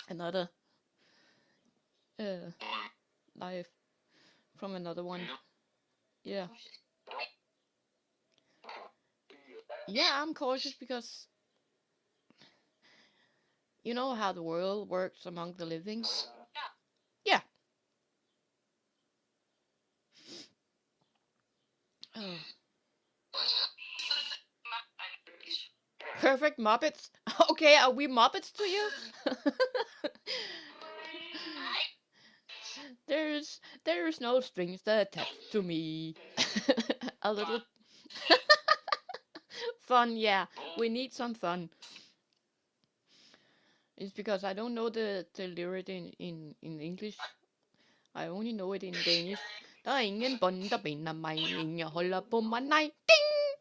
another uh, live from another one. Yeah, yeah. I'm cautious because you know how the world works among the living. Yeah. Oh. Perfect Muppets. Okay, are we Muppets to you? there's no strings that attached to me. A little fun, yeah. We need some fun. It's because I don't know the lyric in English. I only know it in Danish. Der er ingen bånd, der binder mig. Ingen holder på mig, nej. Ding!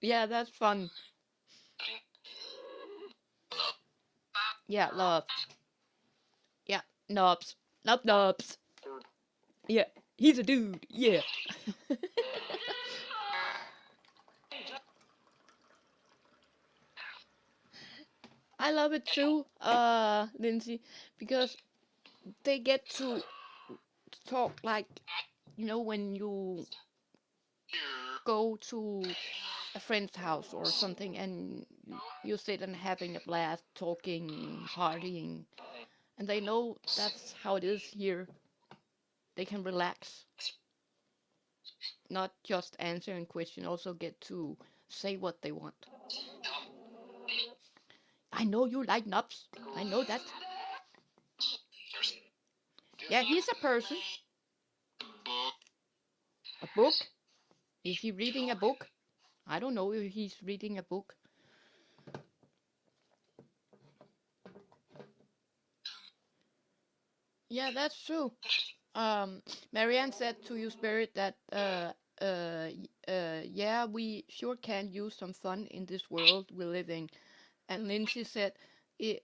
Yeah, that's fun. Yeah, love. Yeah, nubz. Nubs. Yeah, he's a dude. Yeah. I love it too, Lindsay, because they get to talk like, when you go to a friend's house or something and you sit and having a blast, talking, partying, and they know that's how it is here. They can relax, not just answering question, also get to say what they want. I know you like nubs. I know that. Yeah, he's a person. A book? Is he reading a book? I don't know if he's reading a book. Yeah, that's true. Marianne said to you, Spirit, that yeah, we sure can use some fun in this world we live in. And Lindsay said, it,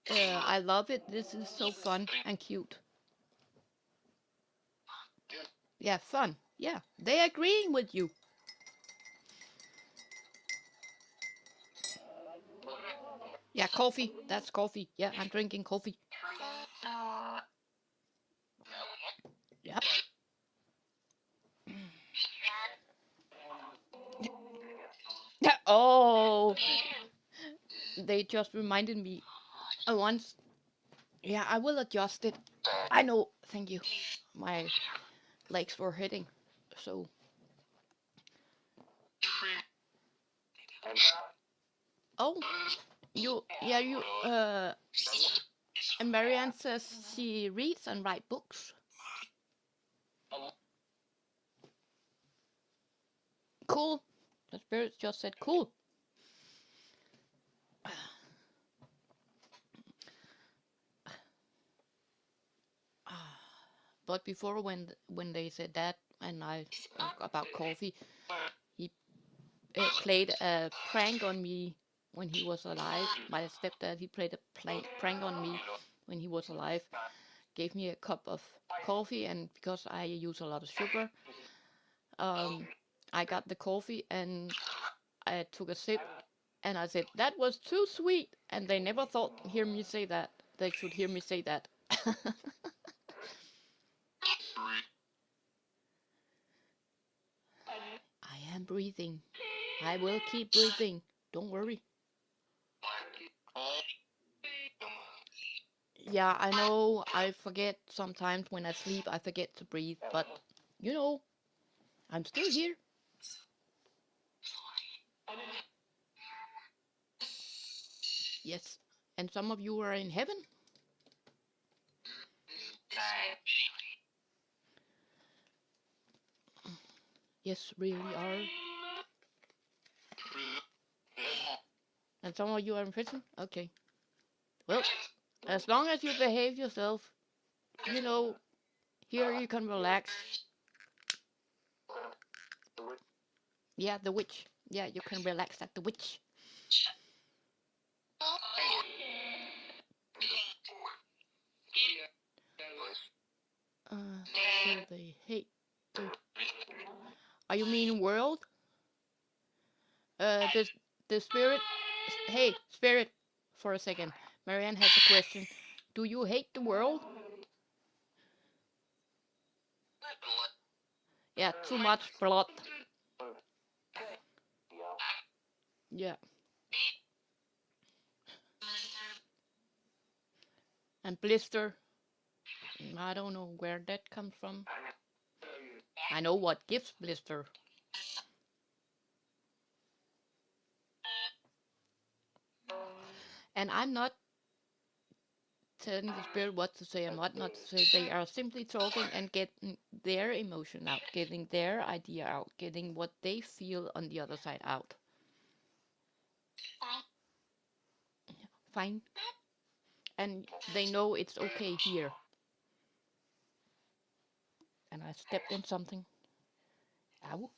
I love it. This is so fun and cute. Yeah, fun. Yeah, they agreeing with you. Yeah, coffee. That's coffee. Yeah, I'm drinking coffee. Yep. Oh, they just reminded me once. Yeah, I will adjust it. I know. Thank you. My legs were hitting. So. Oh, you. And Marianne says she reads and writes books. Cool. The spirit just said cool. But before, when they said that, and I about coffee, he played a prank on me when he was alive. My stepdad, he played a prank on me when he was alive. Gave me a cup of coffee, and because I use a lot of sugar, I got the coffee and I took a sip, and I said that was too sweet. And they never thought hear me say that. They should hear me say that. I am breathing. I will keep breathing. Don't worry. Yeah, I know I forget sometimes when I sleep, I forget to breathe, but you know, I'm still here. Yes, and some of you are in heaven. Yes, really are. And some of you are in prison? Okay. Well, as long as you behave yourself, you know, here you can relax. Yeah, the witch. Yeah, you can relax at the witch. So they hate the... Are you meaning world? The spirit... Hey, spirit, for a second. Marianne has a question. Do you hate the world? Yeah, too much blood. Yeah. And blister. I don't know where that comes from. I know what gives blister. And I'm not telling the spirit what to say and what not to say. They are simply talking and getting their emotion out, getting their idea out, getting what they feel on the other side out. Fine. And they know it's okay here. And I stepped in something. Ow.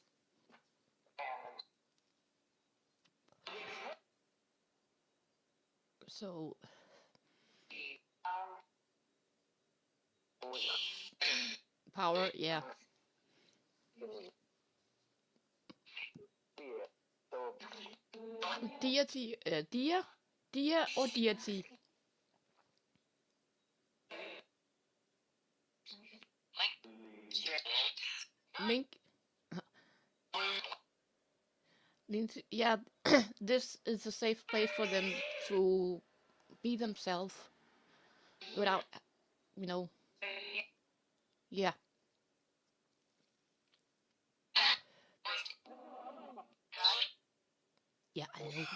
So... Power, yeah. Deity, dear or deity? Link, yeah, this is a safe place for them to be themselves without, you know, yeah. Yeah, I know.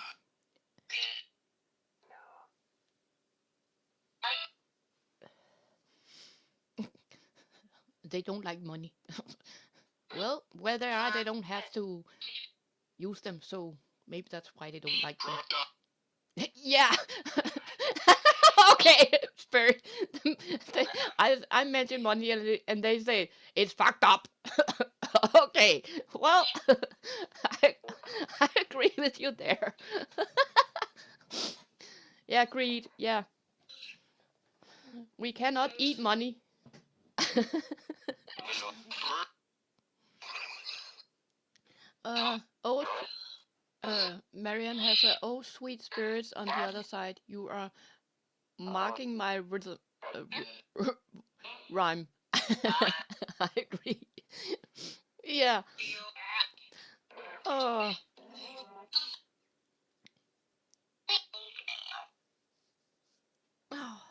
They don't like money. Well, where they are, they don't have to use them, so maybe that's why they don't like them. Yeah. Okay, spirit. I mentioned money and they say it's fucked up. Okay, well, I, I agree with you there. Yeah, agreed. Yeah, we cannot eat money. Oh, Marianne has a oh sweet spirits on the other side. You are marking my rhythm, rhyme. I agree. Yeah. Oh. Oh.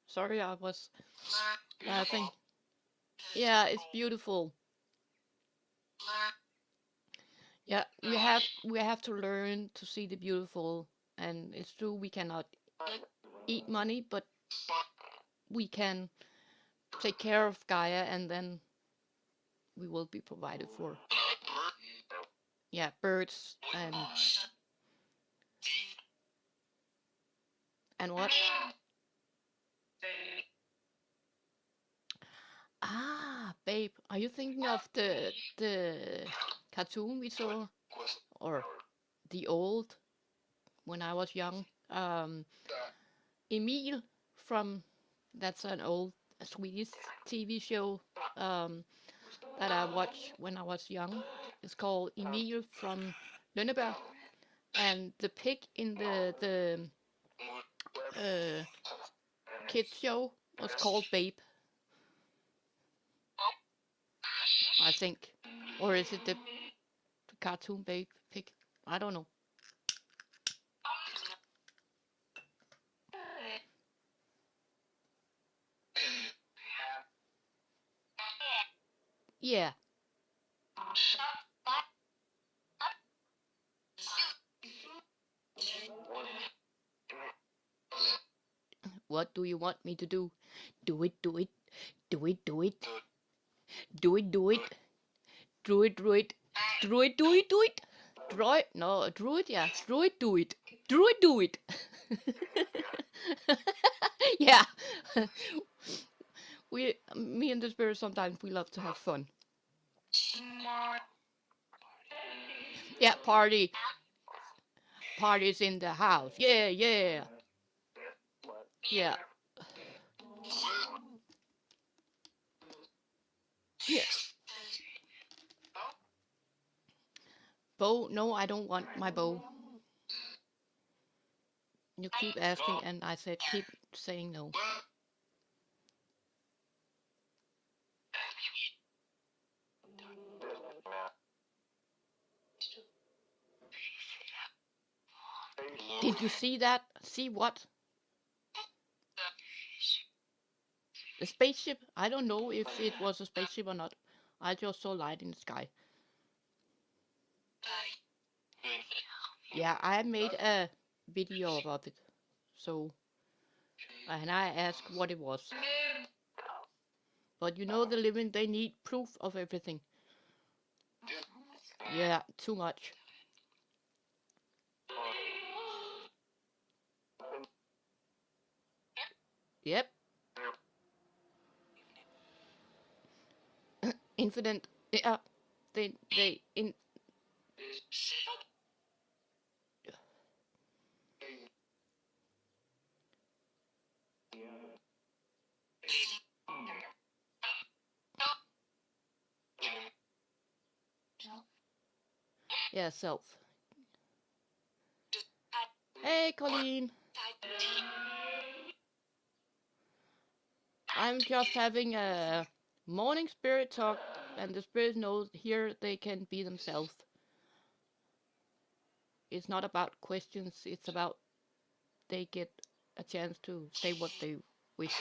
Sorry, I was laughing. Yeah, it's beautiful. Yeah, we have to learn to see the beautiful, and it's true we cannot eat money, but we can take care of Gaia, and then we will be provided for. Yeah, birds and what? Ah, babe, are you thinking of the cartoon we saw, or the old when I was young? Emil from that's an old Swedish TV show that I watched when I was young. It's called Emil from Lönneberg, and the pig in the uh, kid show was called Babe, I think, or is it the cartoon Babe pig? I don't know. Yeah. What do you want me to do? Do it, do it, do it, do it, do it, do it, do it, do it, do it, do it, do it. Druid, no, druid, yeah, druid, do it, druid, do it. Yeah, me and the spirit, sometimes we love to have fun. Yeah, parties in the house. Yeah, yeah, yeah, yeah. Bow? No, I don't want my bow. You keep asking, and I said keep saying no. Did you see that? See what? The spaceship? I don't know if it was a spaceship or not. I just saw light in the sky. Yeah, I made a video about it. So, and I asked what it was. But you know the living, they need proof of everything. Yeah, too much. Yep. Infinite. Yeah. They in. Yeah, self. Hey, Colleen. I'm just having a morning spirit talk, and the spirit knows here they can be themselves. It's not about questions, it's about they get a chance to say what they wish.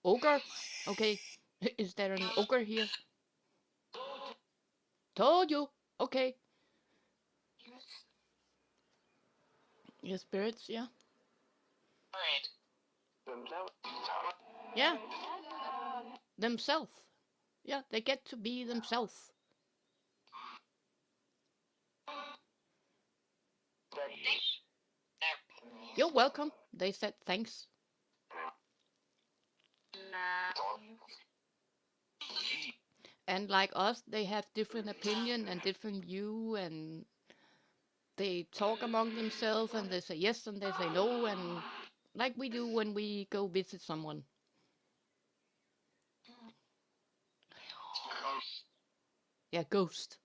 Ogre? Okay. Is there an ogre here? Told you. Okay. Your spirits, yeah. Yeah, themselves. Yeah, they get to be themselves. You're welcome. They said thanks. And like us, they have different opinion and different view, and they talk among themselves, and they say yes and they say no, and like we do when we go visit someone. Yeah, ghost.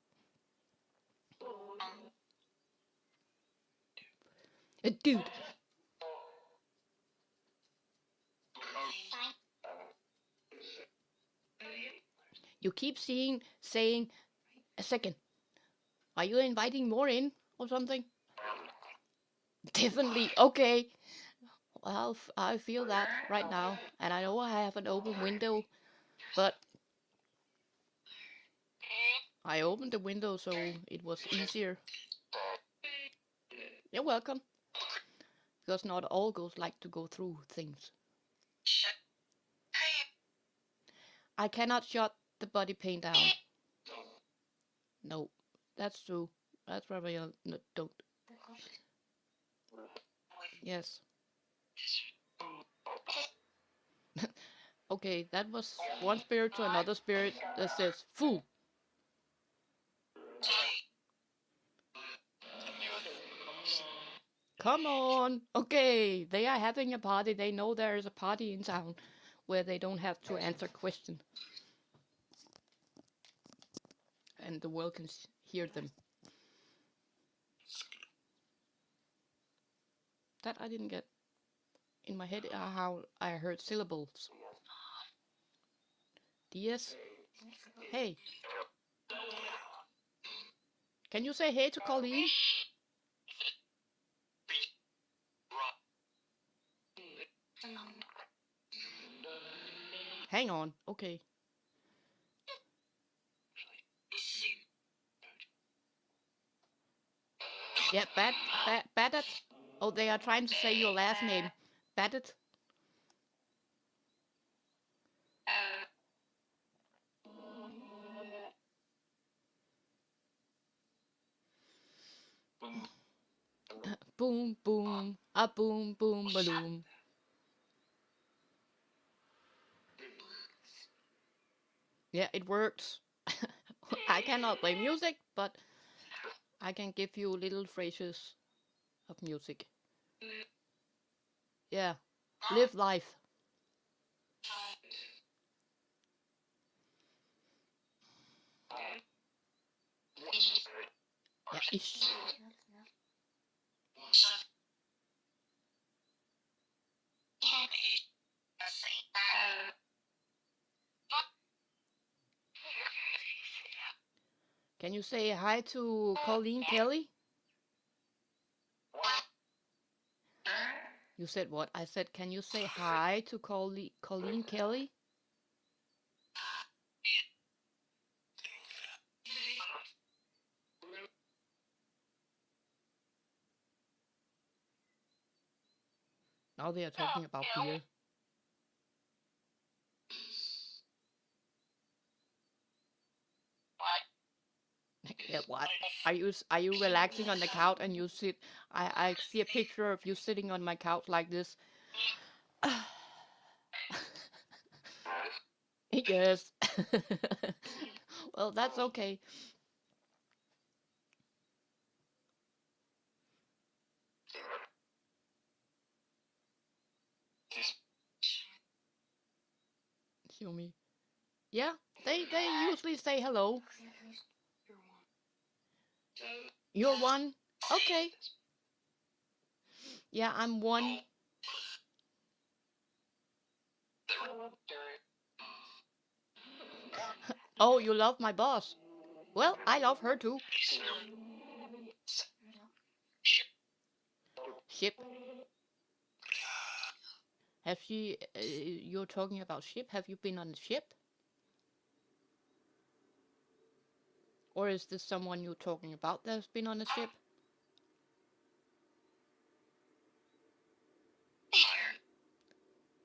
Dude, you keep saying a second. Are you inviting more in or something? Definitely. Okay. Well, I feel that right now, and I know I have an open window, but I opened the window so it was easier. You're welcome. Because not all ghosts like to go through things. I cannot shut the body paint down. No, that's true. That's probably no, don't. Yes. Okay, that was one spirit to another spirit that says "Foo." Come on. Okay, they are having a party. They know there is a party in town where they don't have to answer questions, and the world can hear them. That I didn't get in my head how I heard syllables. DS. Hey. Can you say hey to Colleen? Hang on. Okay. Yeah, Baddet. Oh, they are trying to say your last name. Baddet. Boom, boom. A boom, boom, balloon. Yeah, it works. I cannot play music, but I can give you little phrases of music. Yeah. Live life. Yeah, ish. Can you say hi to Colleen Kelly? You said what? I said, can you say hi to Colleen Kelly? Now they are talking about beer. Yeah, what? Are you relaxing on the couch and you sit? I see a picture of you sitting on my couch like this. Yes. Well, that's okay. Show me. Yeah, they usually say hello. You're one. Okay. Yeah, I'm one. Oh, you love my boss. Well, I love her too. Ship. Have she? You're talking about ship. Have you been on a ship? Or is this someone you're talking about that's been on a ship?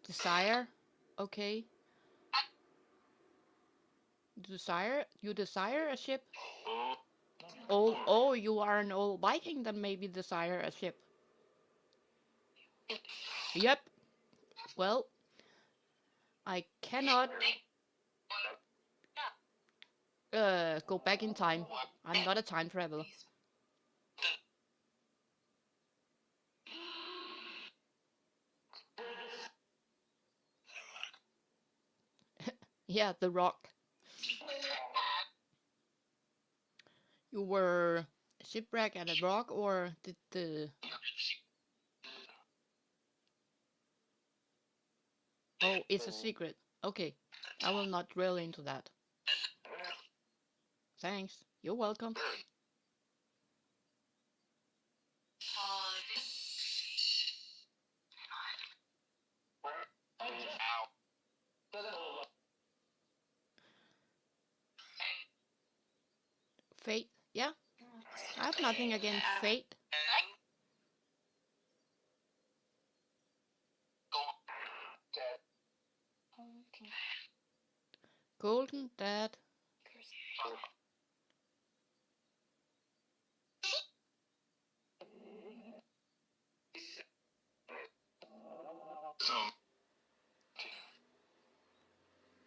Desire? Okay. You desire a ship? Oh, you are an old Viking that maybe desire a ship. Yep. Well, I cannot go back in time. I'm not a time traveler. Yeah, the rock. You were shipwrecked at a rock, or did the... Oh, it's a secret. Okay, I will not drill into that. Thanks. You're welcome. Fate. Yeah, I have nothing against fate. Golden Dad.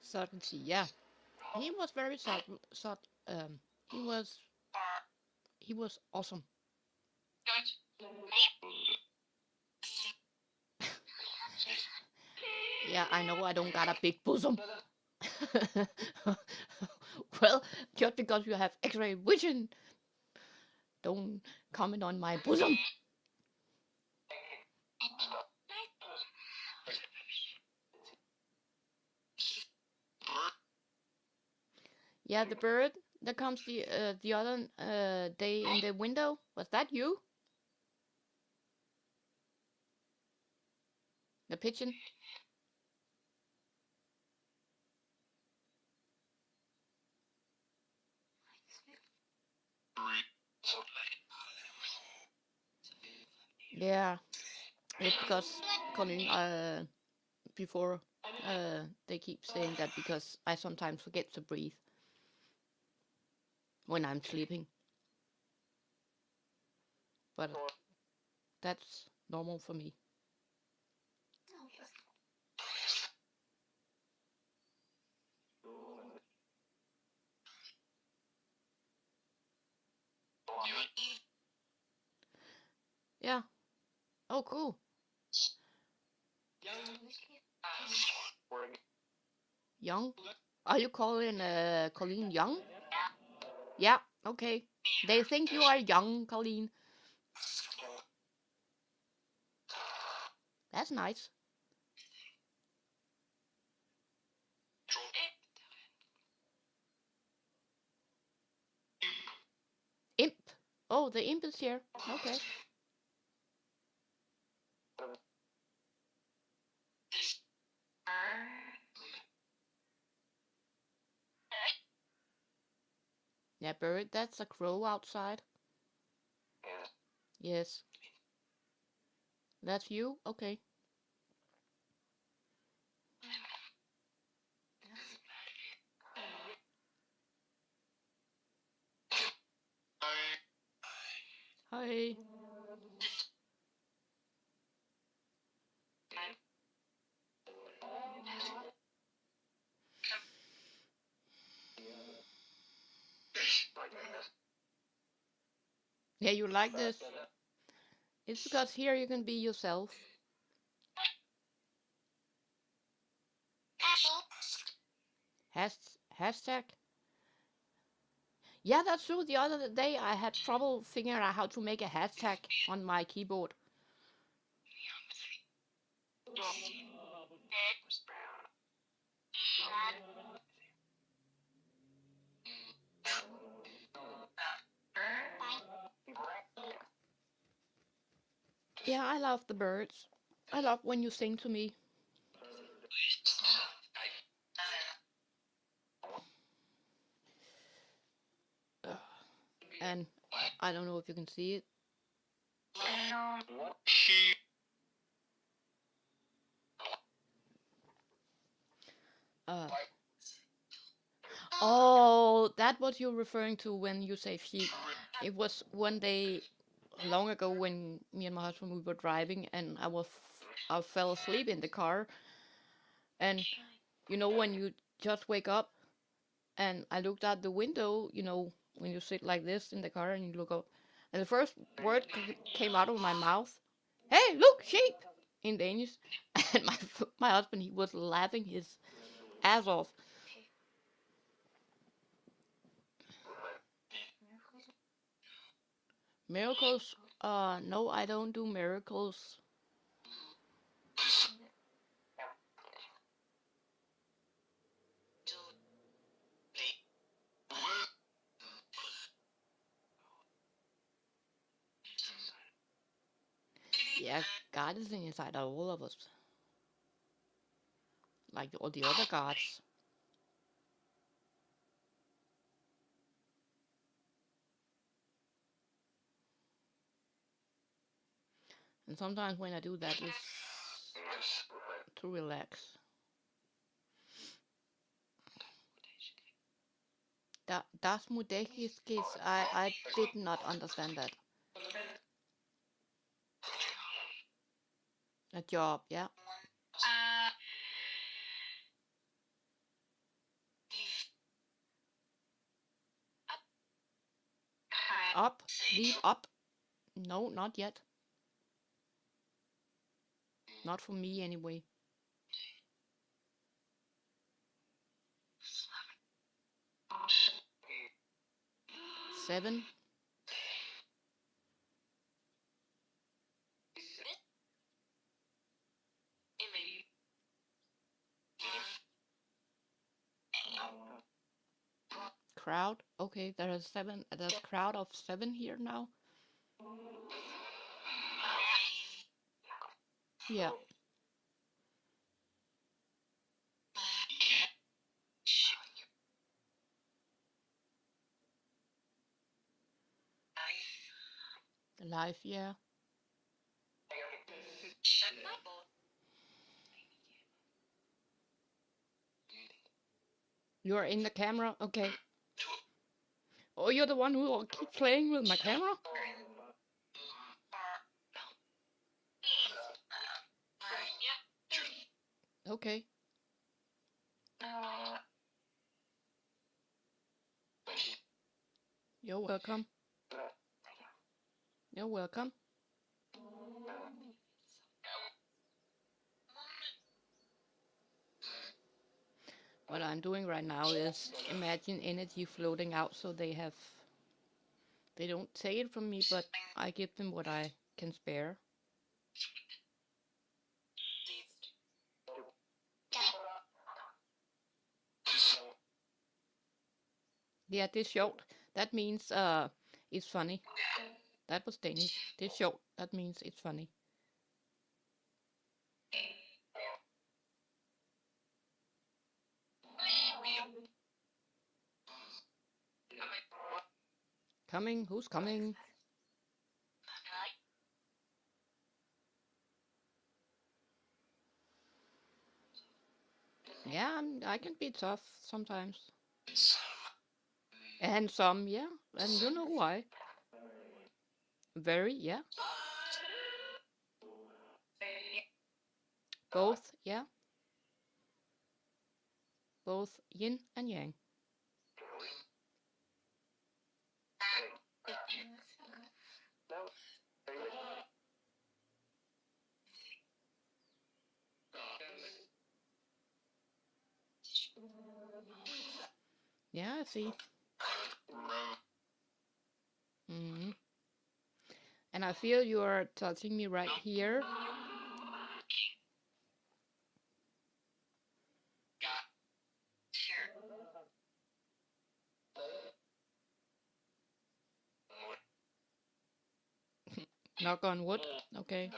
Certainty. Yeah, he was very subtle. He was awesome. Yeah, I know I don't got a big bosom. Well, just because you have X-ray vision, don't comment on my bosom. Yeah, the bird that comes the other day in the window. Was that you? The pigeon? Yeah, it's because Colin before they keep saying that because I sometimes forget to breathe when I'm sleeping. But that's normal for me. Yeah. Oh, cool. Young? Are you calling Colleen young? Yeah, okay. They think you are young, Colleen. That's nice. Imp. Oh, the imp is here. Okay. Yeah, bird, that's a crow outside. Yes. That's you? Okay. Hi. Yeah, you like this? It's because here you can be yourself. Hashtag. Yeah, that's true. The other day I had trouble figuring out how to make a hashtag on my keyboard. Yeah, I love the birds. I love when you sing to me. And I don't know if you can see it. Uh, oh, that what you're referring to when you say sheep. It was one day long ago when me and my husband we were driving and I fell asleep in the car, and you know when you just wake up and I looked out the window, you know, when you sit like this in the car and you look up, and the first word came out of my mouth, "Hey, look, sheep!" in Danish, and my husband he was laughing his ass off. Miracles? No, I don't do miracles. Yeah, God is inside all of us, like all the other gods. And sometimes when I do that, it's to relax. Das Mudekis, I did not understand that. A job, yeah. Up, leave up. No, not yet. Not for me anyway. 7. Crowd. Okay, there is 7. There's a crowd of 7 here now. Yeah. Live, yeah. You're in the camera? Okay. Oh, you're the one who will keep playing with my camera? Okay. You're welcome. You're welcome. What I'm doing right now is imagine energy floating out so they don't take it from me, but I give them what I can spare. Yeah, det er sjovt. That means it's funny. That was Danish. Det er sjovt. That means it's funny. Coming? Who's coming? Yeah, I can be tough sometimes. And some, yeah. And you know why. Very, yeah. Both, yeah. Both yin and yang. Yeah, I see. Mm-hmm. And I feel you are touching me right here. Knock on wood. Okay.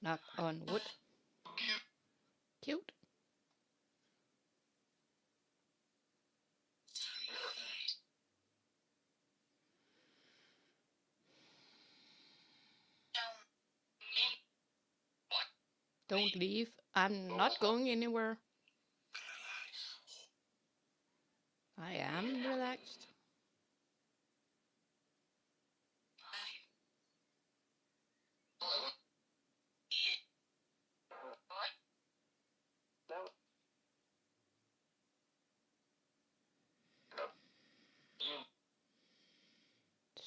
Knock on wood. Cute. Don't leave. I'm not going anywhere. I am relaxed.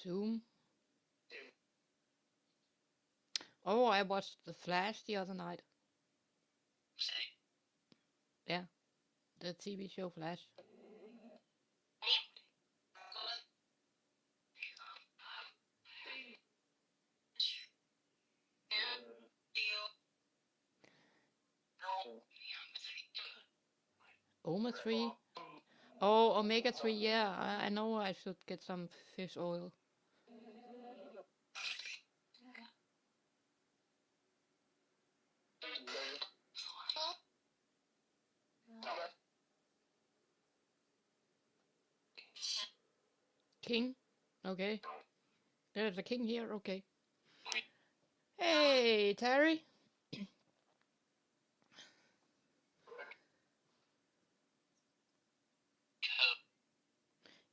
Zoom. Oh, I watched The Flash the other night. Yeah, the TV show Flash. Omega 3. Oh, omega 3. Yeah, I know I should get some fish oil. King? Okay. There's a king here, okay. Hey, Terry.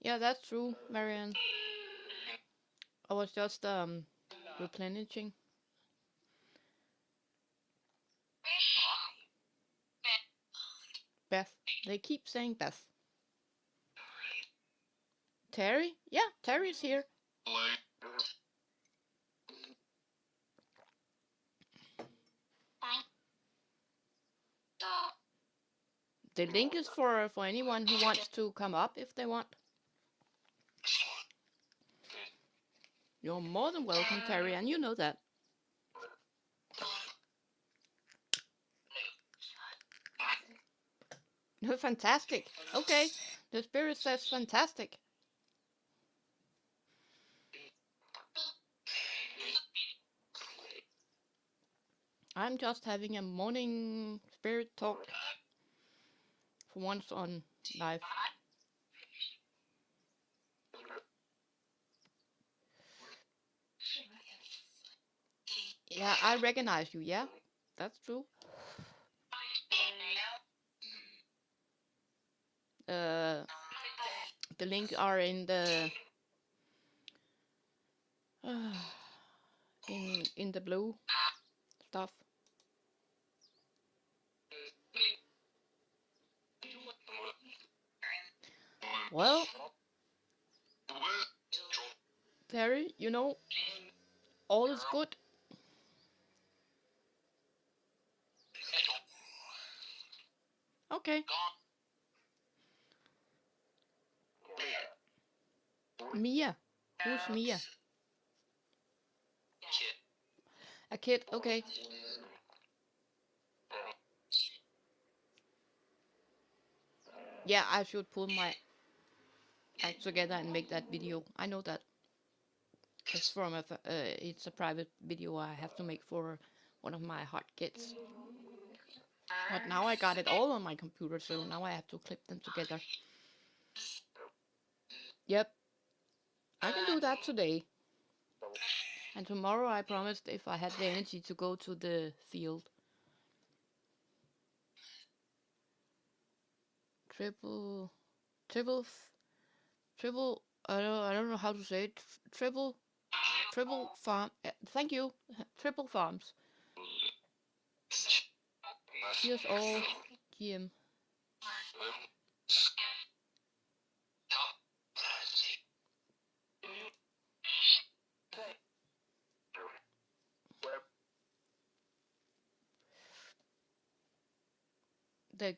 Yeah, that's true, Marianne. I was just replenishing. Beth. They keep saying Beth. Terry? Yeah, Terry's here. The link is for anyone who wants to come up if they want. You're more than welcome, Terry, and you know that. Fantastic. Okay, the spirit says fantastic. I'm just having a morning spirit talk for once on live. Yeah, I recognize you, yeah? That's true. The links are in the in the blue stuff. Well, Terry, you know, all is good. Okay. Mia. Who's Mia? A kid, okay. Yeah, I should pull my act together and make that video. I know that. It's from it's a private video I have to make for one of my hot kids. But now I got it all on my computer, so now I have to clip them together. Yep. I can do that today. And tomorrow I promised if I had the energy to go to the field. Triple, I don't know how to say it. Triple farm. Thank you. Triple farms. Here's all GM.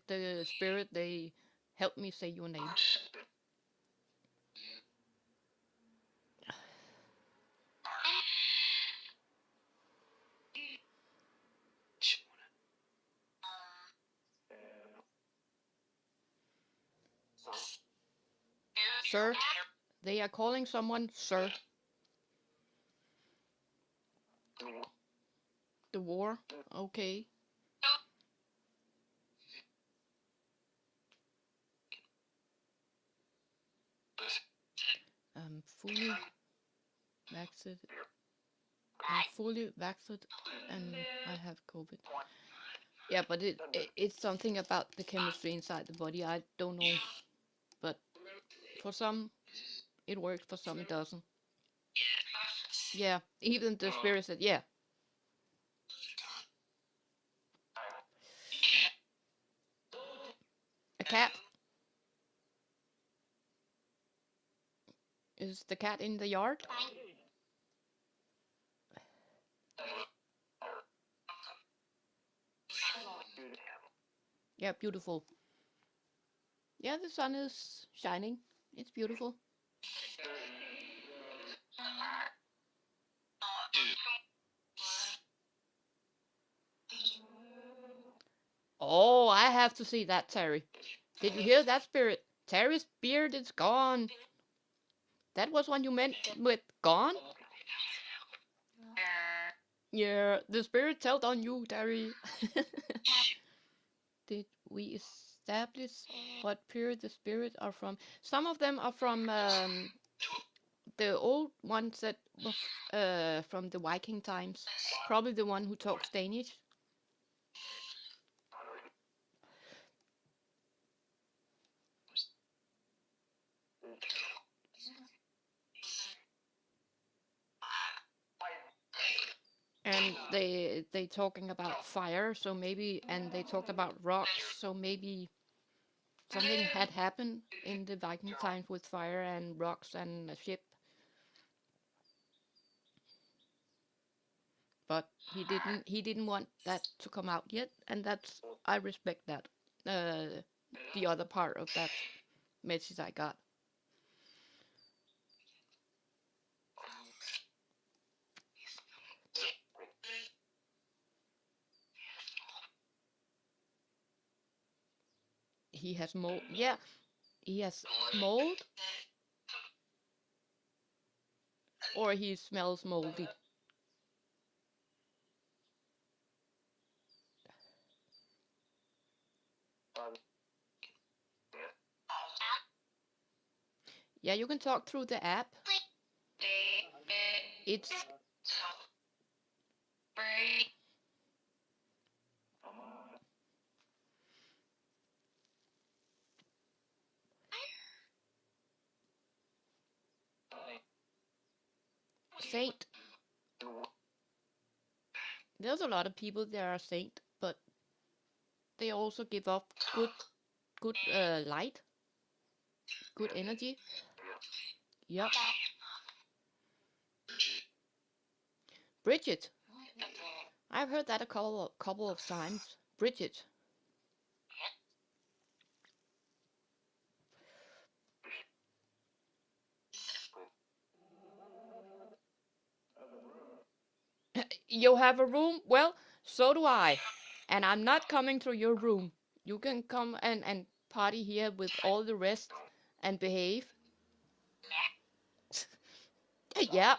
The spirit, they help me say your name. Sir, they are calling someone sir. The war, okay. I'm fully vaccinated. I'm fully vaccinated and I have COVID. Yeah, but it's something about the chemistry inside the body. I don't know, but for some it works, for some it doesn't. Yeah, even the spirit said, yeah. A cat. Is the cat in the yard? Yeah, beautiful. Yeah, the sun is shining. It's beautiful. Oh, I have to see that, Terry. Did you hear that, spirit? Terry's beard is gone. That was what you meant with gone? Yeah, the spirit told on you, Terry. Did we establish what period the spirits are from? Some of them are from the old ones that were from the Viking times. Probably the one who talks Danish. And they talking about fire, so maybe, and they talked about rocks, so maybe something had happened in the Viking times with fire and rocks and a ship. But he didn't want that to come out yet, and that's, I respect that. The other part of that message I got. He has mold. Yeah, he has mold, or he smells moldy. Yeah, you can talk through the app. It's saint. There's a lot of people that are saint, but they also give off good light, good energy. Yep. Bridget. I've heard that a couple of times. Bridget. You have a room? Well, so do I. And I'm not coming to your room. You can come and party here with all the rest and behave. Yeah.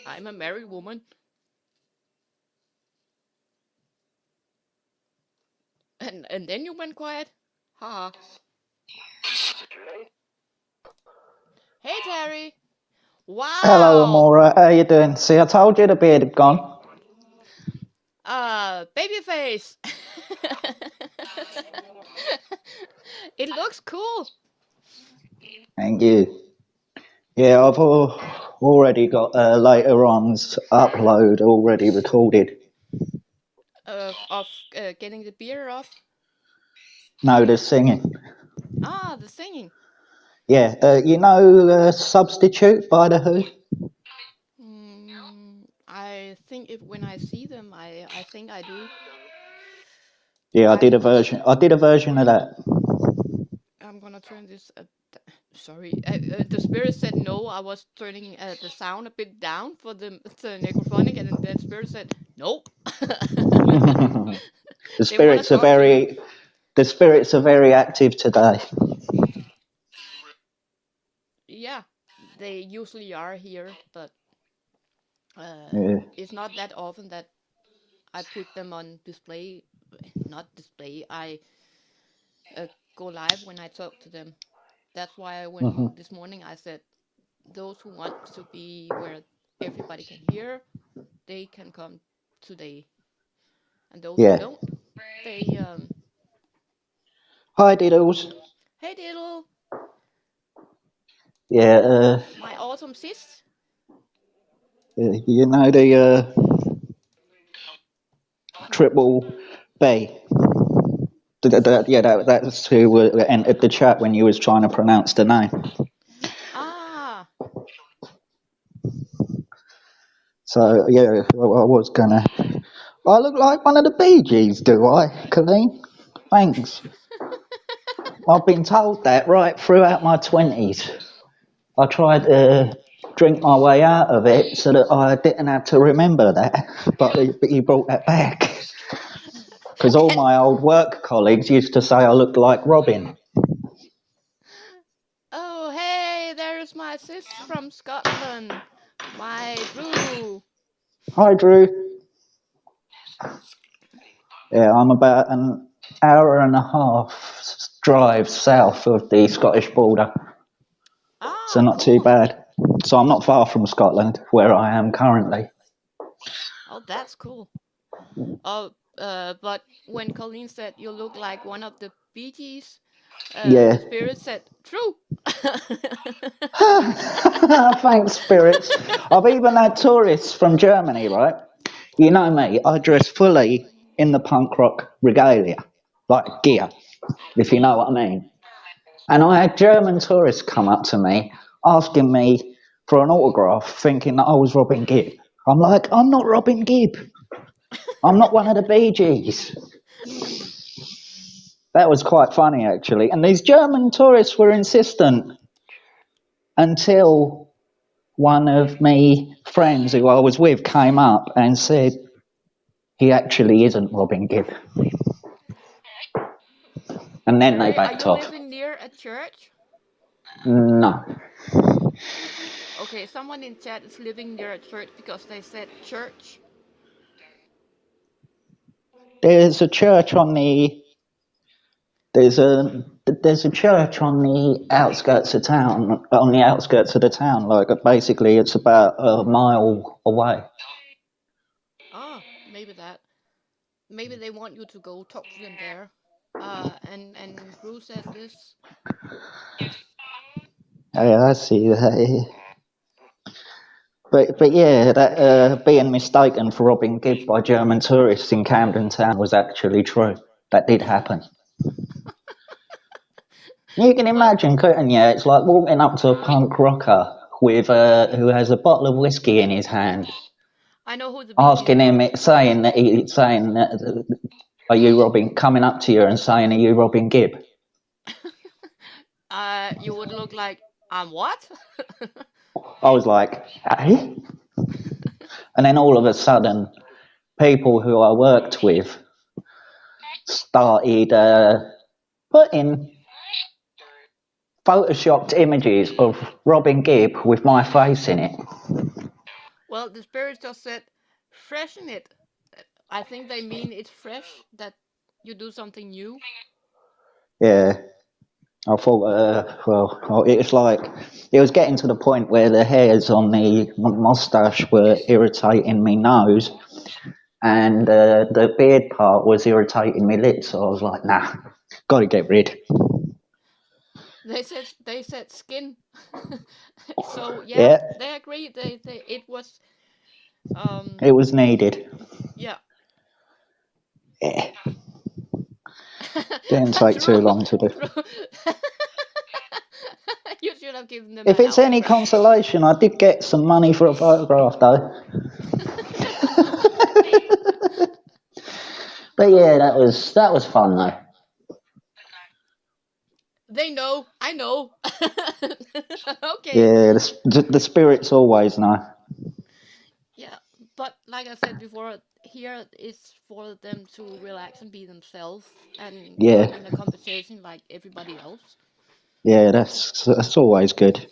I'm a married woman. And then you went quiet? Ha. Hey, Terry. Hello, Wow. Amora. How you doing? See, I told you the beard had gone. Baby face. It looks cool. Thank you. Yeah, I've already got later on's upload already recorded. Of getting the beer off. No, the singing. Ah, the singing. Yeah, you know Substitute by The Who? I think if when I see them, I think I do. Yeah, I did a I'm version. I did a version of that. I'm gonna turn this. Sorry, the spirit said no. I was turning the sound a bit down for the necrophonic, and then spirit said nope. the They want to spirits are talk to you. very. The spirits are very active today. Yeah, they usually are here, but Yeah. it's not that often that I put them on display. Not display. I go live when I talk to them. That's why when hmm this morning I said those who want to be where everybody can hear, they can come today. And those who Yeah. don't, they Hi, Diddles. hey diddle, Yeah, my awesome sis. you know the triple B. That's who entered the chat when you was trying to pronounce the name. Ah, So yeah, I was gonna. I look like one of the Bee Gees, do I, Colleen? Thanks. I've been told that right throughout my 20s. I tried to drink my way out of it so that I didn't have to remember that, but you brought that back. Because all and my old work colleagues used to say I looked like Robin. oh hey, there's my sis from Scotland, my Drew. Hi, Drew. Yeah, I'm about an hour and a half drive south of the Scottish border, so Ah, not too cool. bad. So I'm not far from Scotland, where I am currently. Oh, that's cool. Oh, but when Colleen said you look like one of the Bee Gees, Yeah. the spirit said, "True." Thanks, spirits. I've even had tourists from Germany, right? You know me, I dress fully in the punk rock regalia, like gear, if you know what I mean. And I had German tourists come up to me asking me for an autograph, thinking that I was Robin Gibb. I'm like, I'm not Robin Gibb. I'm not one of the Bee Gees. That was quite funny, actually. And these German tourists were insistent until one of me friends who I was with came up and said, he actually isn't Robin Gibb. And then they Are backed you off. living near a church? No. Okay, someone in chat is living near a church because they said church. There's a church on the there's a church on the outskirts of town, on the outskirts of the town. Like basically, it's about a mile away. Ah, maybe that. Maybe they want you to go talk to them there. And Drew says this. Yeah, I see that. But yeah, that being mistaken for Robin Gibb by German tourists in Camden Town was actually true. That did happen. You can Well, imagine, couldn't you? It's like walking up to a punk rocker with who has a bottle of whiskey in his hand, I know who the Bee Gees asking are. him, saying that, are you Robin? Coming up to you and saying, are you Robin Gibb? You would look like I'm what? I was like, eh? And then all of a sudden, people who I worked with started putting photoshopped images of Robin Gibb with my face in it. Well, the spirit just said, freshen it. I think they mean it's fresh, that you do something new. Yeah, I thought, it's like, it was getting to the point where the hairs on the moustache were irritating me nose, and the beard part was irritating me lips, so I was like, nah, gotta get rid. They said skin. So yeah, Yeah, they agree. They it was it was needed. yeah. Yeah, didn't take too Drew, long to do. Drew. You should have given them If an it's any autograph. consolation, I did get some money for a photograph though. But yeah, that was fun though. They know. I know. Okay. Yeah, the spirits always know. Yeah, but like I said before, here is for them to relax and be themselves and Yeah, come in a conversation like everybody else. yeah, that's always good.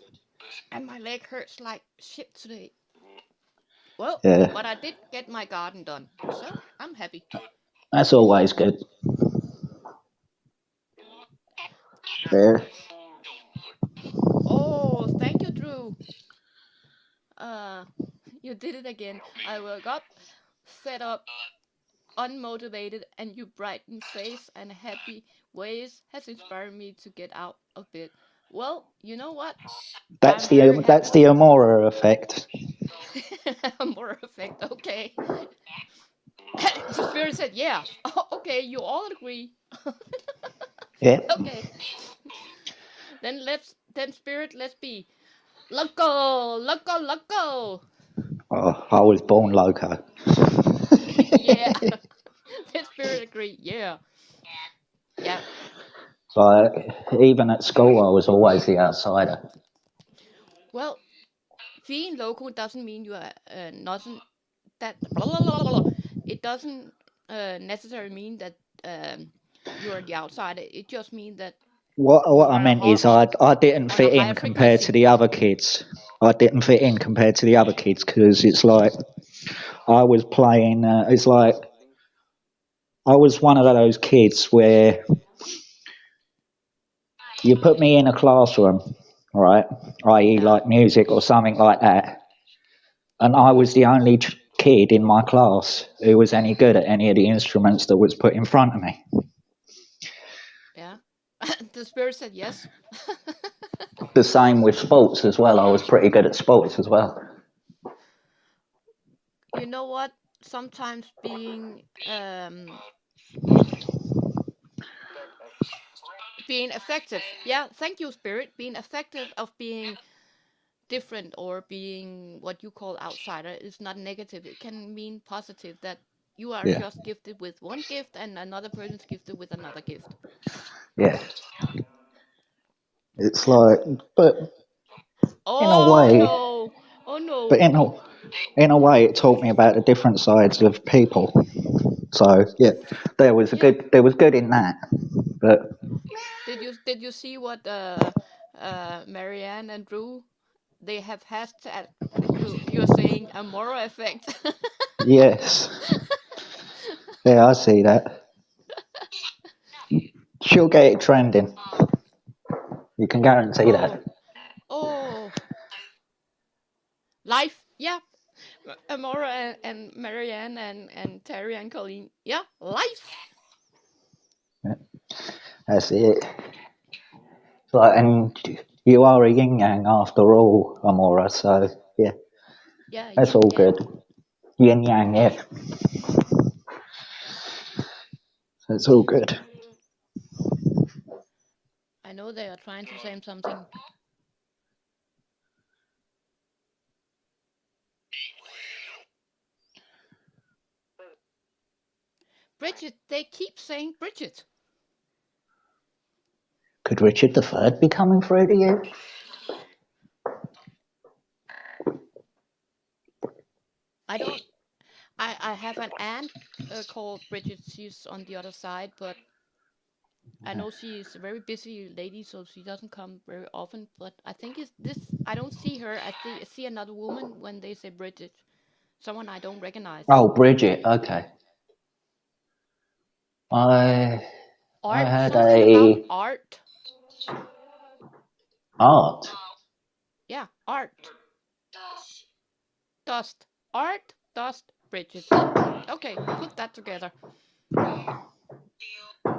And my leg hurts like shit today. Well, Yeah, but I did get my garden done, so I'm happy. that's always good. Yeah, Oh, thank you, Drew. did it again. I woke up, fed up, unmotivated, and your brightened face and happy ways has inspired me to get out of bed. Well, you know what? I'm very That's happy. the Amora effect. More effect, okay. The spirit said, yeah. Okay, you all agree. Yeah. Okay. Then spirit, let's be loco, loco, loco. Oh, I was born loco. Yeah. Then spirit agree, yeah. Yeah. Like, even at school, I was always the outsider. Well, being local doesn't mean you are nothing that blah, blah, blah, blah, blah. It doesn't necessarily mean that you are the outsider. It just means that What you I are meant is I didn't on a fit higher in compared frequency. to the other kids. I didn't fit in compared to the other kids because it's like I was playing. It's like I was one of those kids where you put me in a classroom, right? I.e., Yeah. like music or something like that, and I was the only kid in my class who was any good at any of the instruments that was put in front of me. Yeah. The spirit said yes. The same with sports as well. I was pretty good at sports as well. You know what? Sometimes being effective. Yeah, thank you, spirit. Being effective of being different or being what you call outsider is not negative. It can mean positive that you are Yeah, just gifted with one gift and another person's gifted with another gift. yeah. It's like, but in a Oh way, no. Oh but no. in a way, it taught me about the different sides of people. So yeah, Yeah. there was good in that. But Did you see what Marianne and Drew they have hashtag you're saying a moral effect. yes, yeah, I see that. She'll get it trending. You can guarantee Oh. that. Oh. Life. Yeah. Amora and Marianne and Terry and Colleen. Yeah. Life. Yeah, that's it. Like, and you are a yin yang after all, Amora. So yeah, Yeah. that's Yin all yang. good. Yin yang, yeah, that's all good. I know they are trying to say something. Bridget. They keep saying Bridget. Could Richard the Third be coming through to you? I don't. I have an aunt called Bridget. She's on the other side, but I know she is a very busy lady, so she doesn't come very often. But I think it's this. I don't see her. I see another woman when they say Bridget, someone I don't recognize. Oh, Bridget. Okay. I Art, had something about a art. art. Yeah, art, dust, art, dust, Bridget. Okay, put that together.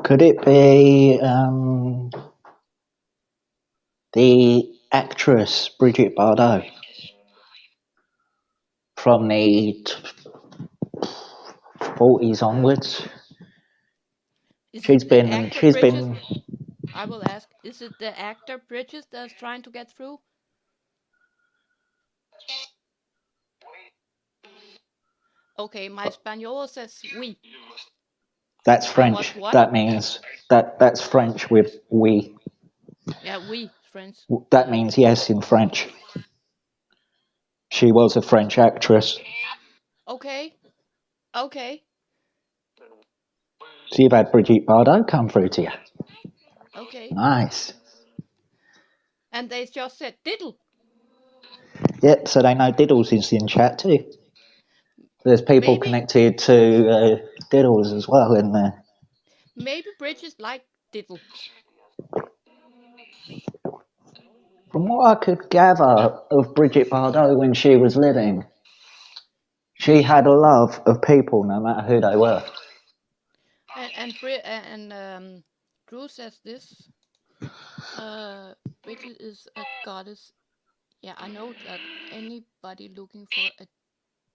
Could it be the actress Bridget Bardot from the 40s onwards? Is it the actor She's Bridget? been. I will ask. Is it the actor Bridget that's trying to get through? Okay, my Spanish says oui. That's I was French. what? That means that's French with oui. Yeah, oui, French. That means yes in French. She was a French actress. Okay, okay, So you've had Brigitte Bardot come through to you. okay. Nice. And they just said diddle. Yep, so they know Diddles is in chat too. There's people Maybe, connected to Diddles as well in there. maybe Bridget like diddle. From what I could gather of Brigitte Bardot when she was living, She had a love of people, no matter who they were. And Drew says this. Bridget is a goddess. Yeah, I know that anybody looking for a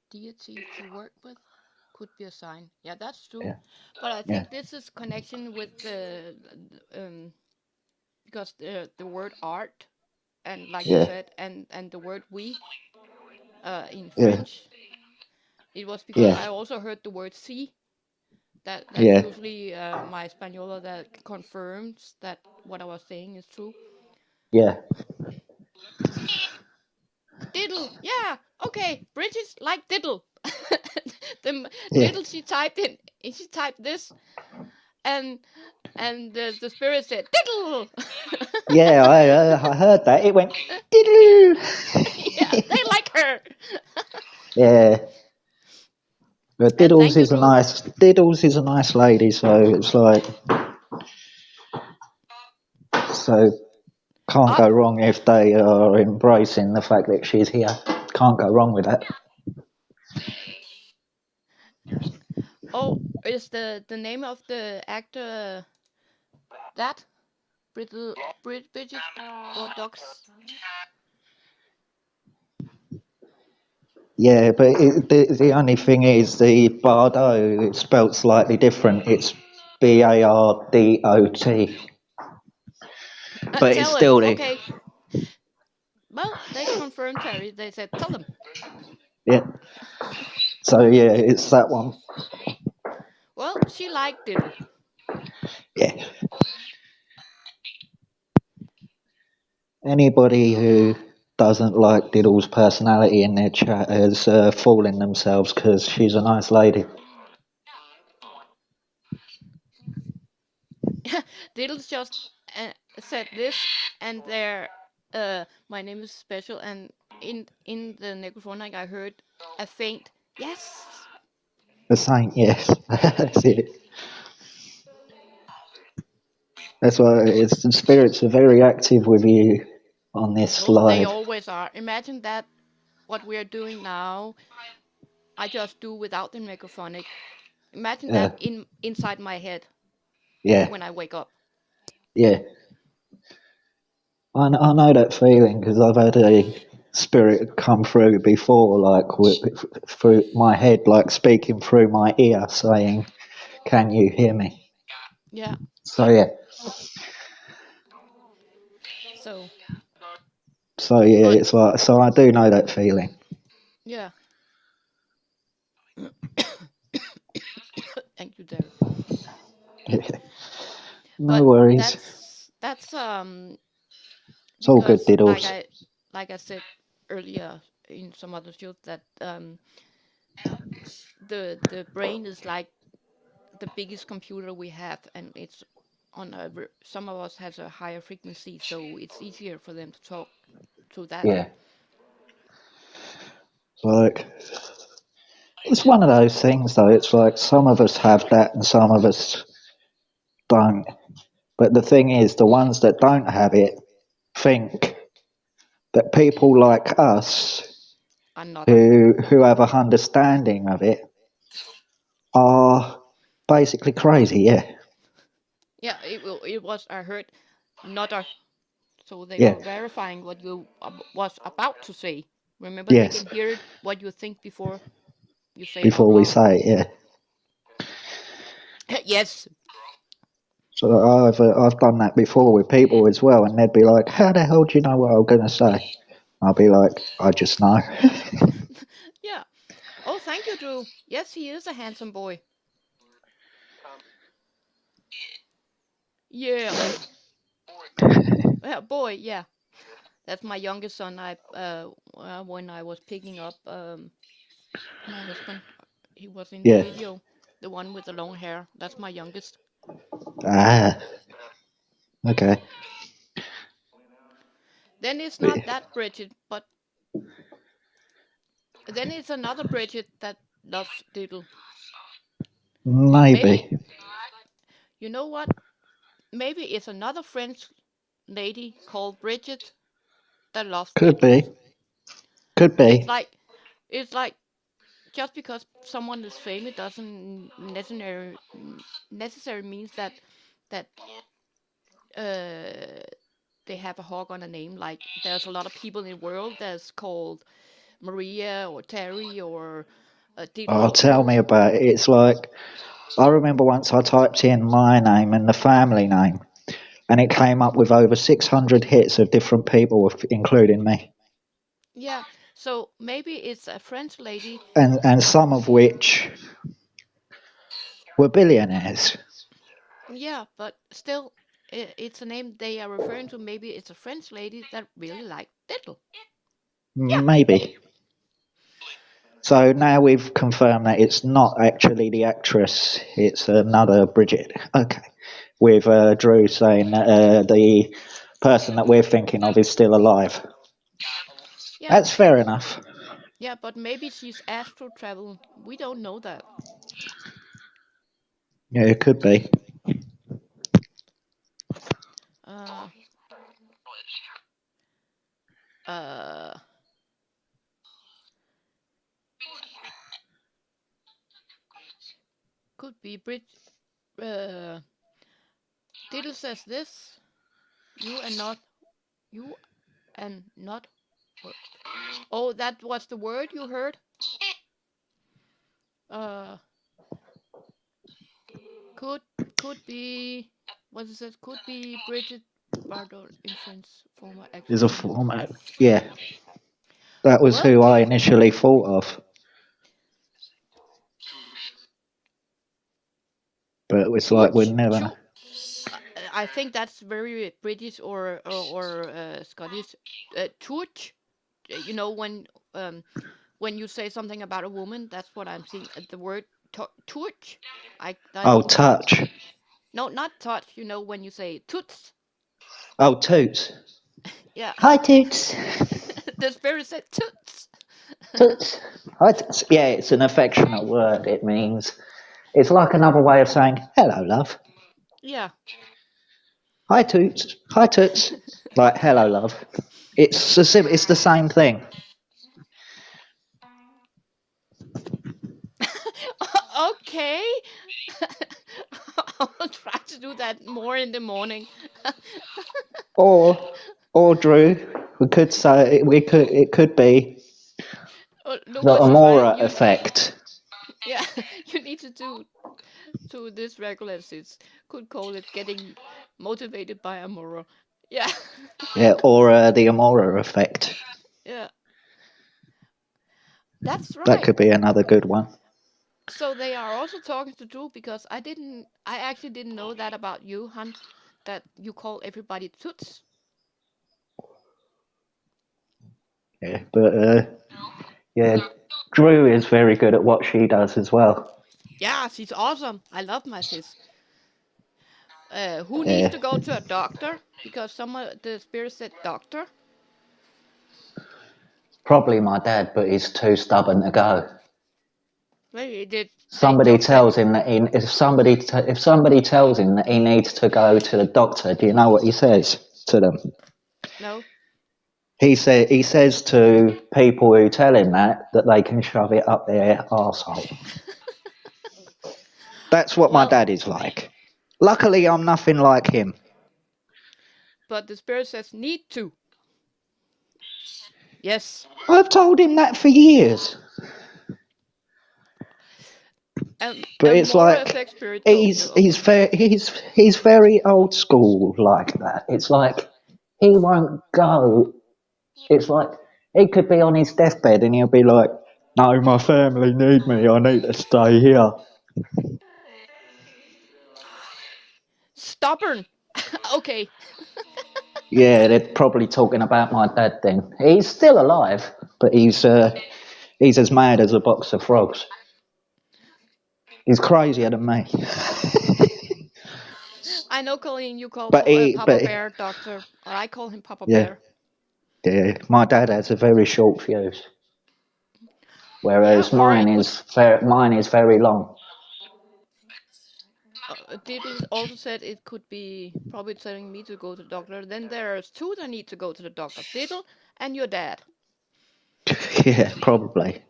deity to work with could be a sign. Yeah, that's true. Yeah, But I yeah, think this is connection with the because the word art and like you yeah, said and the word we in yeah, French. It was because yeah, I also heard the word see. That's yeah, usually my Spaniolo that confirms that what I was saying is true. yeah, Diddle, yeah, okay. British like diddle. yeah, Diddle she typed this and the spirit said diddle. yeah. I heard that. It went diddle. Yeah, they like her. Yeah, but And thank you, Drew. Diddles is a nice lady. So it's like so can't Up. go wrong if they are embracing the fact that she's here. Can't go wrong with that. Oh, is the name of the actor that Bridget or Docs? Yeah, but the only thing is the Bardot it's spelt slightly different. It's Bardot, but it's Tell him. still the Okay. Well, they confirmed Terry. They said tell them. yeah. So yeah, it's that one. Well, she liked diddle. Yeah. Anybody who doesn't like Diddle's personality in their chat is fooling themselves because she's a nice lady. Diddle's just said this, and there, my name is special, and in the necrophonic I heard a faint yes. The saint, yes, that's it. That's why the spirits are very active with you on this Oh, they live. always are. Imagine that what we are doing now, I just do without the necrophonic. Imagine Uh, that inside my head yeah, when I wake up. yeah. I know that feeling because I've had a spirit come through before, like through my head, like speaking through my ear, saying, "Can you hear me?" Yeah. So yeah, So, but it's like I do know that feeling. yeah. Thank you, Derek. No But worries. that's It's all good, because Diddles. like I said earlier in some other shows that the brain is like the biggest computer we have, and it's on some of us has a higher frequency, so it's easier for them to talk through that. Yeah, like it's one of those things, though. It's like some of us have that and some of us don't. But the thing is, the ones that don't have it think that people like us Another. who have a understanding of it are basically crazy. Yeah, Yeah, it was I heard another, so they yeah, were verifying what you was about to say. Remember, they yes. can hear what you think before you say it out Before we loud. say it, yeah. Yes. So I've done that before with people as well, and they'd be like, "How the hell do you know what I'm gonna say?" I'll be like, "I just know." Yeah. Oh, thank you, Drew. Yes, he is a handsome boy. Yeah. Boy, yeah. That's my youngest son. When I was picking up my husband, he was in the Yeah. video, the one with the long hair. That's my youngest. Ah. Okay. Then it's not that Bridget, but then it's another Bridget that loves Diddle. Maybe, Maybe. you know what? Maybe it's another French lady called Bridget that loves Could Diddle. be. Could It's be. like it's like just because someone is famous doesn't necessarily means that uh they have a hog on a name. Like there's a lot of people in the world that's called Maria or Terry or Oh, Diddle. tell me about it. It's like, I remember once I typed in my name and the family name, and it came up with over 600 hits of different people, including me, Yeah, so maybe it's a French lady. and some of which were billionaires. Yeah, but still, it's a name they are referring to. Maybe it's a French lady that really liked Diddle. Yeah. Maybe. So now we've confirmed that it's not actually the actress, it's another Bridget. Okay. With Drew saying that the person that we're thinking of is still alive. Yeah. That's fair enough. Yeah, but maybe she's astral travel. We don't know that. Yeah, it could be. Uh, uh, could be Brit. Uh, Diddle says this. You and not you and not. What? Oh, that was the word you heard. Uh, could be. What is it? Could be Bridget Bardot in French former actress. There's a format. Yeah. That was Well, who I initially thought of. But it was like we're never. I think that's very British or Scottish. Torch. You know when you say something about a woman, that's what I'm seeing. The word torch. I Oh, don't. touch. No, not touch. You know when you say toots. Oh, Toots. Yeah. Hi, Toots. The spirit said toots. Toots. Hi, Toots. Yeah, it's an affectionate word. It means. It's like another way of saying hello, love. Yeah. Hi, Toots. Hi, Toots. Like hello, love. It's the same thing. Okay. I'll try to do that more in the morning. Or Drew, we could say it could be Look the what she's Amora writing. effect. Yeah, you need to do to this regular sits. Could call it getting motivated by Amora. Yeah. Yeah, or the Amora effect. Yeah. That's That right. could be another good one. So they are also talking to Drew because I actually didn't know that about you, Han, that you call everybody toots. Yeah, but yeah, Drew is very good at what she does as well. Yeah, she's awesome. I love my sis. Who needs Yeah, to go to a doctor? Because the spirit said doctor. probably my dad, but he's too stubborn to go. Maybe they Somebody just said tells him that if somebody tells him that he needs to go to the doctor, do you know what he says to them? no. He says to people who tell him that they can shove it up their arsehole. That's what my Well, dad is like. Luckily, I'm nothing like him. but the spirit says need to. Yes. I've told him that for years. But it's More like effect spirit told you. Okay. he's very old school like that. It's like he won't go. It's like he could be on his deathbed and he'll be like, "No, my family need me. I need to stay here." Stubborn. Okay. Yeah, they're probably talking about my dad then. He's still alive, but he's as mad as a box of frogs. He's crazier than me. I know, Colleen, you call But Papa Bear doctor, or I call him Papa yeah, Bear. yeah. My dad has a very short fuse, Yeah, whereas or it could. mine is very long. Diddle also said it could be probably telling me to go to the doctor. Then there's two that need to go to the doctor: Diddle and your dad. Yeah, probably.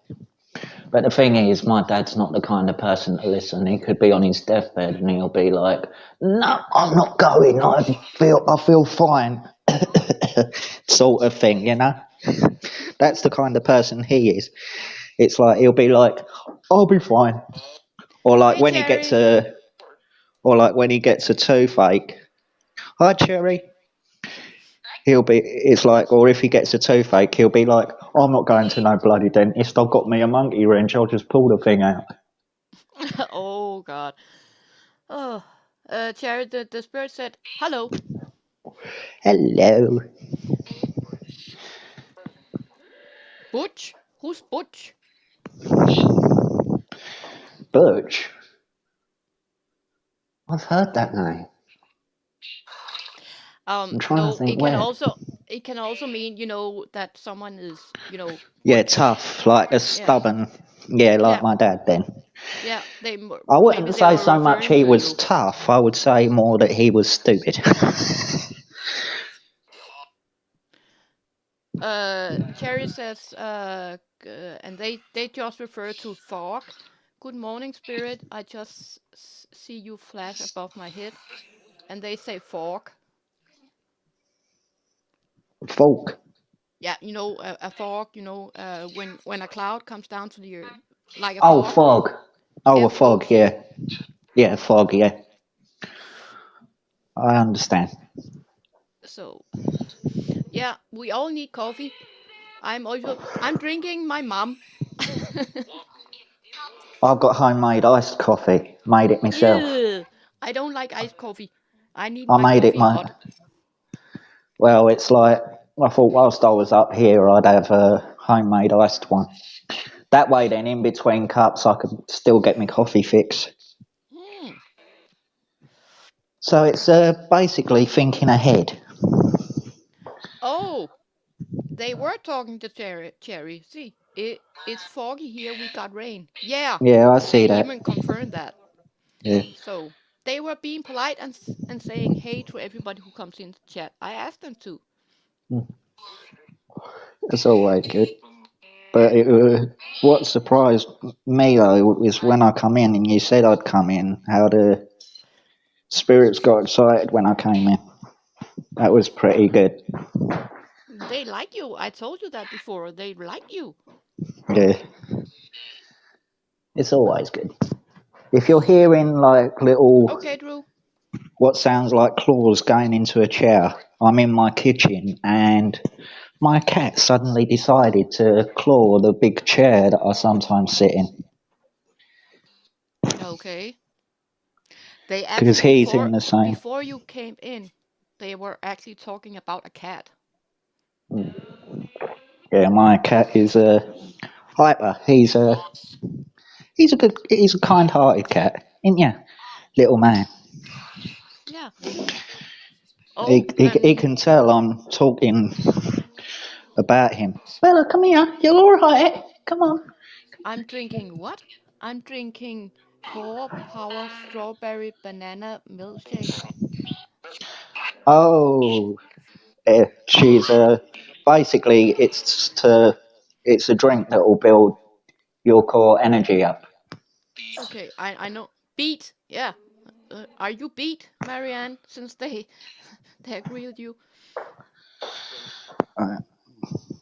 But the thing is, my dad's not the kind of person to listen. He could be on his deathbed and he'll be like, "No, I'm not going. I feel fine," sort of thing, you know. That's the kind of person he is. It's like he'll be like, "I'll be fine," or like Hey, when he gets Cherry. a toothache. Hi, Cherry. It's like, or if he gets a toothache, he'll be like, "I'm not going to no bloody dentist. I've got me a monkey wrench. I'll just pull the thing out." Oh God. Oh, Cherry. The spirit said hello. Hello, Butch. Who's Butch? Butch. I've heard that name. I'm trying to No, think where. it can also mean that someone is Yeah, butch. tough, like a Yeah, stubborn. Yeah, like yeah, my dad. Then yeah. I Maybe wouldn't they say were so much referring he to was you. tough. I would say more that he was stupid. Cherry says, and they just refer to fog. Good morning, spirit. I just see you flash above my head, and they say fog. Folk. Yeah, a fog. When a cloud comes down to the earth, like a Oh, fog. fog. Oh, a fog. FOG. Yeah, yeah, fog. Yeah, I understand. So yeah, we all need coffee. I'm drinking my mom. I've got homemade iced coffee. Made it myself. Ew, I don't like iced coffee. I need I my made it coffee my. hot. Well, it's like I thought whilst I was up here, I'd have a homemade iced one. That way, then in between cups, I could still get my coffee fix. Hmm. So it's basically thinking ahead. Oh, they were talking to Cherry. See, it's foggy here. We got rain. Yeah, Yeah, I they see that. even confirmed that. Yeah. So they were being polite and saying hey to everybody who comes in the chat. I asked them to. It's always good. But what surprised me though is when I come in and you said I'd come in, how the spirits got excited when I came in. That was pretty good. They like you. I told you that before. They like you. Yeah, it's always good. If you're hearing like little, Okay, Drew. what sounds like claws going into a chair, I'm in my kitchen and my cat suddenly decided to claw the big chair that I sometimes sit in Okay. They because actually he's in the same. before you came in, they were actually talking about a cat. Yeah, my cat is hyper. He's a kind-hearted cat, isn't ya, little man? Yeah. He, Oh, he, he and can tell I'm talking about him. Bella, come here. You're all right. Come on. I'm drinking what? I'm drinking Core Power Strawberry Banana Milkshake. Oh, she's basically it's a drink that will build your core energy up. Okay, I know. Beat. Yeah. Are you beat, Marianne? Since they agree with you.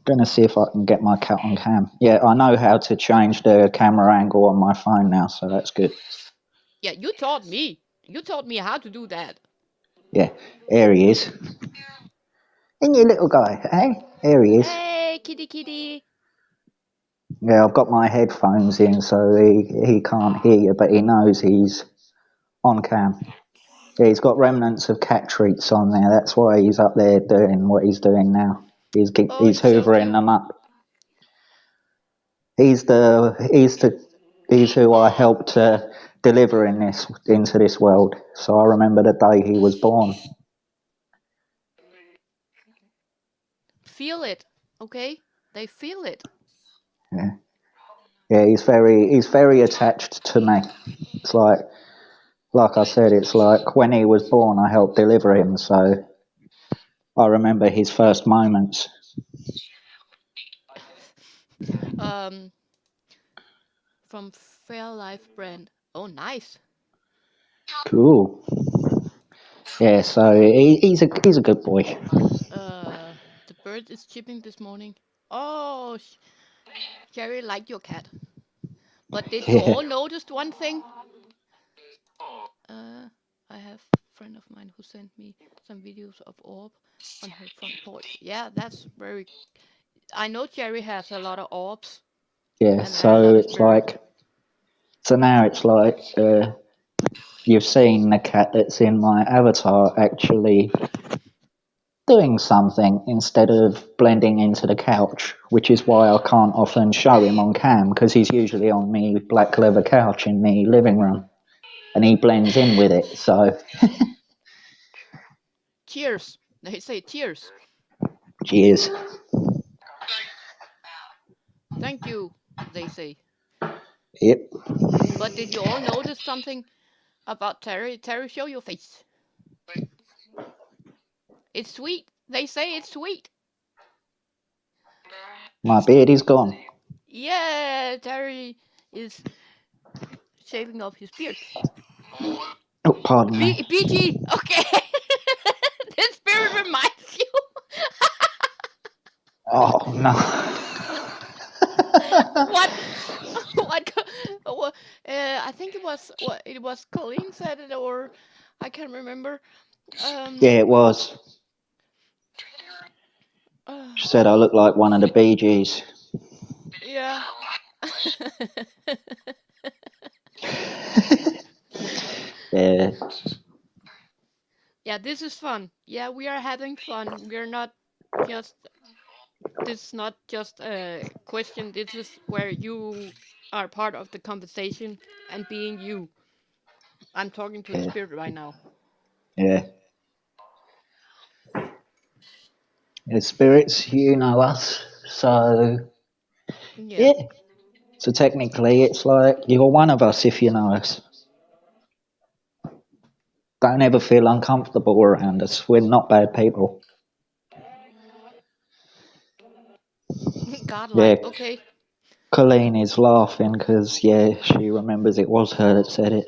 Gonna see if I can get my cat on cam. Yeah, I know how to change the camera angle on my phone now, so that's good. Yeah, you taught me. You taught me how to do that. Yeah, there he is. And you little guy, hey? There he is. Hey, kitty kitty. Yeah, I've got my headphones in, so he can't hear you, but he knows he's on cam. Yeah, he's got remnants of cat treats on there. That's why he's up there doing what he's doing now. Oh, He's he's so hoovering cute. them up. He's who I helped deliver into this world. So I remember the day he was born. Feel it, okay? They feel it. Yeah, yeah. He's very attached to me. It's like I said, it's like when he was born, I helped deliver him. So I remember his first moments. Um, from Fairlife brand. Oh, nice. Cool. Yeah, so he's a good boy. The bird is chipping this morning. Oh, Jerry liked your cat. But did you all notice one thing? I have a friend of mine who sent me some videos of orb on her front porch. Yeah, that's very. I know Jerry has a lot of orbs. Yeah, And a so lot of it's spirit. like, so now it's like you've seen the cat that's in my avatar actually doing something instead of blending into the couch, which is why I can't often show him on cam, because he's usually on the black leather couch in the living room, and he blends in with it, so... Cheers. They say cheers. Cheers. Thank you, they say. Yep. But did you all notice something about Terry? Terry, show your face. It's sweet. They say it's sweet. My beard is gone. Yeah, Terry is shaving off his beard. Oh, pardon me. BG, okay. The spirit reminds you. Oh, no. What? What? I think it was Colleen said it, or I can't remember. Yeah, it was. She said I look like one of the Bee Gees. Yeah. Yeah. Yeah, this is fun. Yeah, we are having fun. We're not just. This is not just a question. This is where you are part of the conversation and being you. I'm talking to the spirit right now. Yeah. The spirits, you know us, so yeah. So technically, it's like you're one of us if you know us. Don't ever feel uncomfortable around us. We're not bad people. Godlike, Yeah. okay. Colleen is laughing because, yeah, she remembers it was her that said it.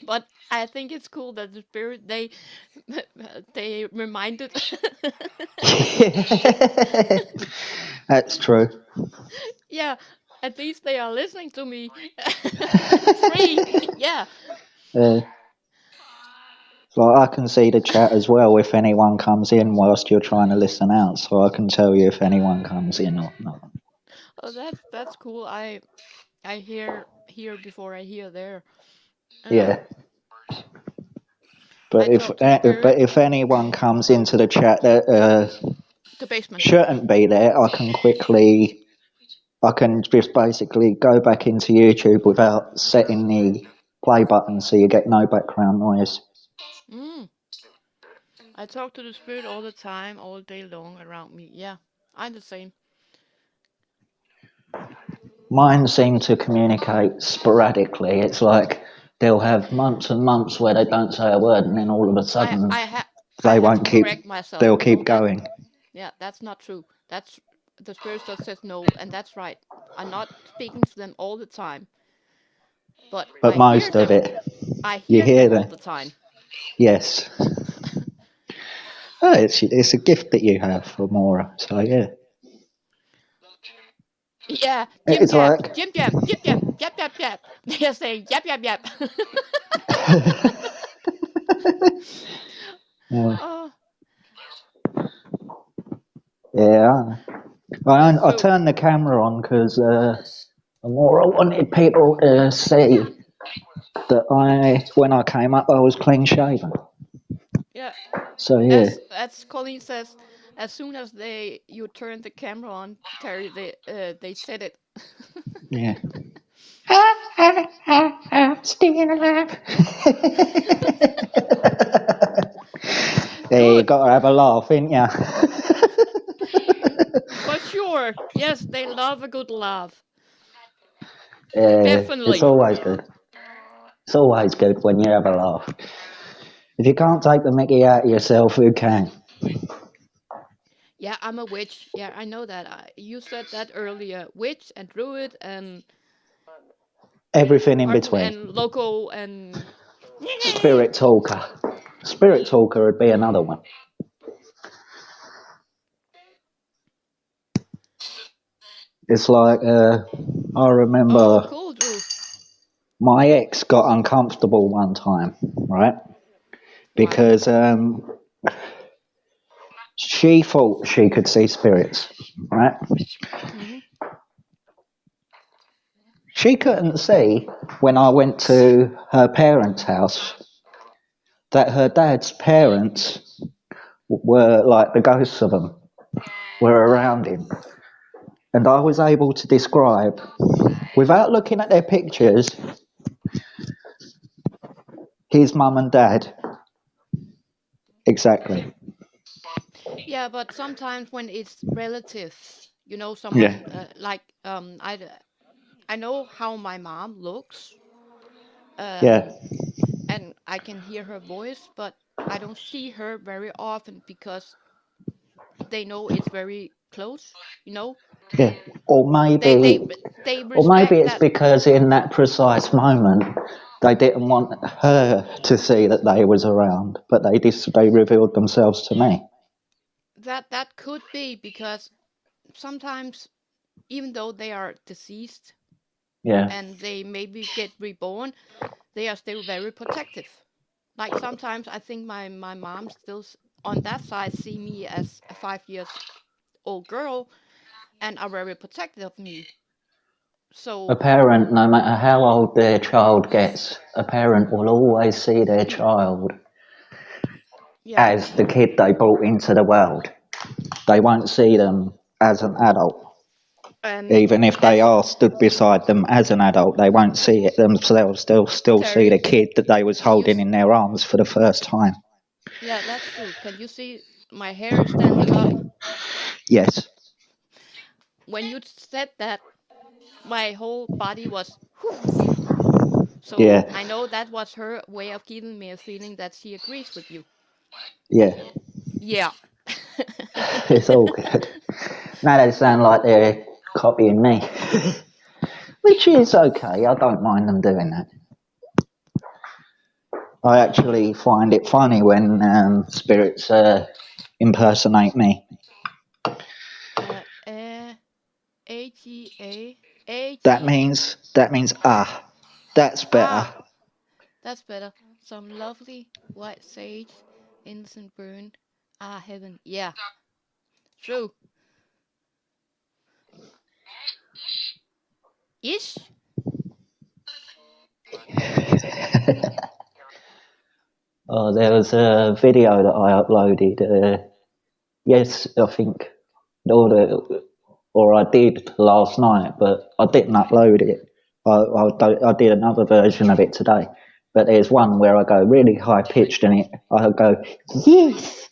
But I think it's cool that the spirit, they reminded. That's true. Yeah, at least they are listening to me. 3, yeah. So I can see the chat as well if anyone comes in whilst you're trying to listen out, so I can tell you if anyone comes in or not. Oh, that's cool. I hear here before I hear there. Yeah. But if anyone comes into the chat that the basement shouldn't be there, I can just basically go back into YouTube without setting the play button, so you get no background noise. I talk to the spirit all the time, all day long around me. Yeah, I'm the same. Mine seem to communicate sporadically. It's like they'll have months and months where they don't say a word, and then all of a sudden they won't keep. They'll keep going. Yeah, that's not true. That's the spirit that says no, and that's right. I'm not speaking to them all the time, but most of it, I hear them all the time. Yes. Oh, it's a gift that you have for Mora. So yeah. Yeah, Jim Jam. They're saying yap yap yap. Yeah. I turned the camera on because Mora wanted people to see that when I came up, I was clean shaven. Yeah. So yeah. As Colleen says, as soon as you turn the camera on, Terry, they said it. Yeah. Still alive. Yeah, you gotta have a laugh, ain't ya? For sure. Yes, they love a good laugh. Definitely. It's always good. It's always good when you have a laugh. If you can't take the mickey out of yourself, who can? Yeah, I'm a witch. Yeah, I know that. You said that earlier. Witch and druid and Everything in Arden between. and local and Spirit talker. Spirit talker would be another one. It's like, I remember oh, cool, Drew. my ex got uncomfortable one time, right? Why? Because she thought she could see spirits, right? Hmm. She couldn't see when I went to her parents' house that her dad's parents were like the ghosts of them were around him. And I was able to describe, without looking at their pictures, his mum and dad exactly. Yeah, but sometimes when it's relatives, Yeah, someone I know how my mom looks, yeah, um, and I can hear her voice, but I don't see her very often because they know it's very close. You know, yeah. Or they maybe, they they or maybe respect it's that. because in that precise moment they didn't want her to see that they was around, but they revealed themselves to me. That could be because sometimes, even though they are deceased Yeah, and they maybe get reborn, they are still very protective. Like sometimes I think my mom still on that side see me as a 5 years old girl and are very protective of me. a So parent, no matter how old their child gets, a parent will always see their child yeah, as the kid they brought into the world. They won't see them as an adult. and Even if they that's are stood beside them as an adult, they won't see it themselves. They'll still see the Terry. kid that they was Can you? holding in their arms for the first time. Yeah, that's true. Can you see my hair is standing up? Yes. When you said that, my whole body was. So Yeah. I know that was her way of giving me a feeling that she agrees with you. Yeah. Yeah. It's all good. Now they sound like they're copying me, which is okay. I don't mind them doing that. I actually find it funny when spirits impersonate me. uh, uh, AGA. That AG. means that's better. Ah, that's better. Some lovely white sage, innocent burn. Ah, heaven. Yeah, true. Ish. Oh, there was a video that I uploaded. Yes, I think, or I did last night, but I didn't upload it. I did another version of it today. But there's one where I go really high pitched and I go yes,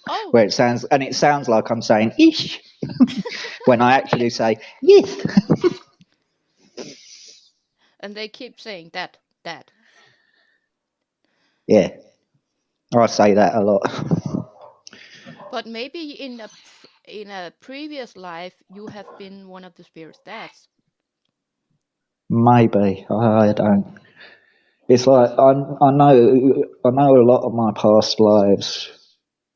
Oh, where it sounds like I'm saying ish when I actually say yes. and they keep saying that, that. Yeah, I say that a lot. But maybe in a previous life you have been one of the spirit's dads. Maybe I don't. It's like I know a lot of my past lives.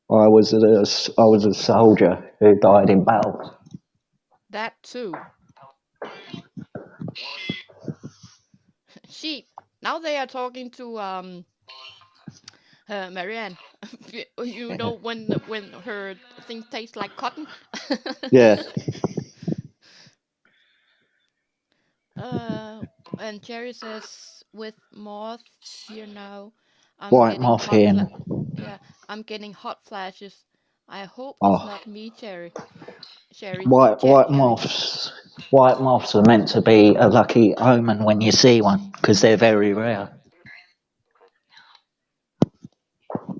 I was a soldier who died in battle. That too. Sheep. Now they are talking to Marianne. You know when her thing tastes like cotton. Yeah, uh, and Jerry says with moth here now, I'm white getting moth hot here. yeah, I'm getting hot flashes. I hope it's Oh, not me, Jerry. Sherry, white Cherry. moths. White moths are meant to be a lucky omen when you see one because they're very rare.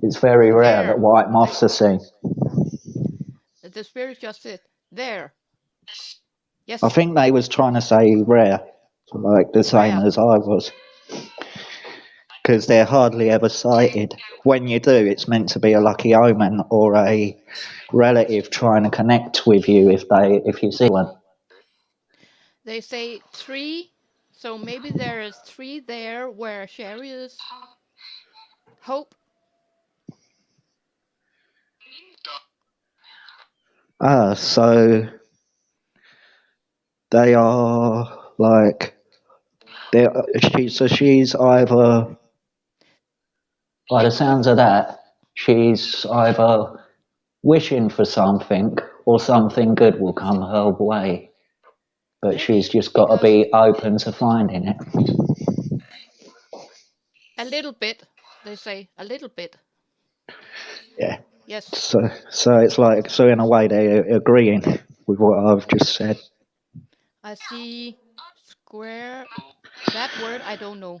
It's very rare that There. white moths are seen. The spirit just said, there. I Yes, think they was trying to say rare, like the same rare. as I was, because they're hardly ever sighted. When you do, it's meant to be a lucky omen or a relative trying to connect with you if you see one. They say 3 So maybe there is 3 there where Sherry is. Hope. So they are like she's either, by the sounds of that, she's either wishing for something or something good will come her way. But Maybe she's just got to because be open to finding it. a little bit, they say. A little bit. Yeah. Yes. So it's like, so in a way they're agreeing with what I've just said. I see square. That word I don't know.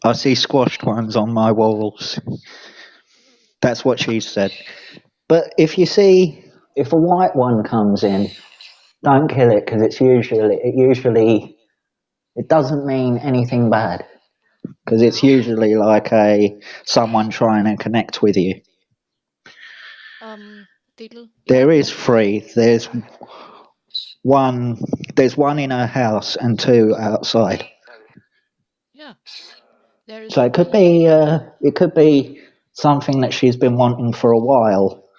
I see squashed ones on my walls. That's what she said. But if a white one comes in, don't kill it, because it doesn't mean anything bad, because it's usually like someone trying to connect with you. Diddle. Yeah. There is 3. There's one in her house and 2 outside. Yeah. There is So it could be something that she's been wanting for a while.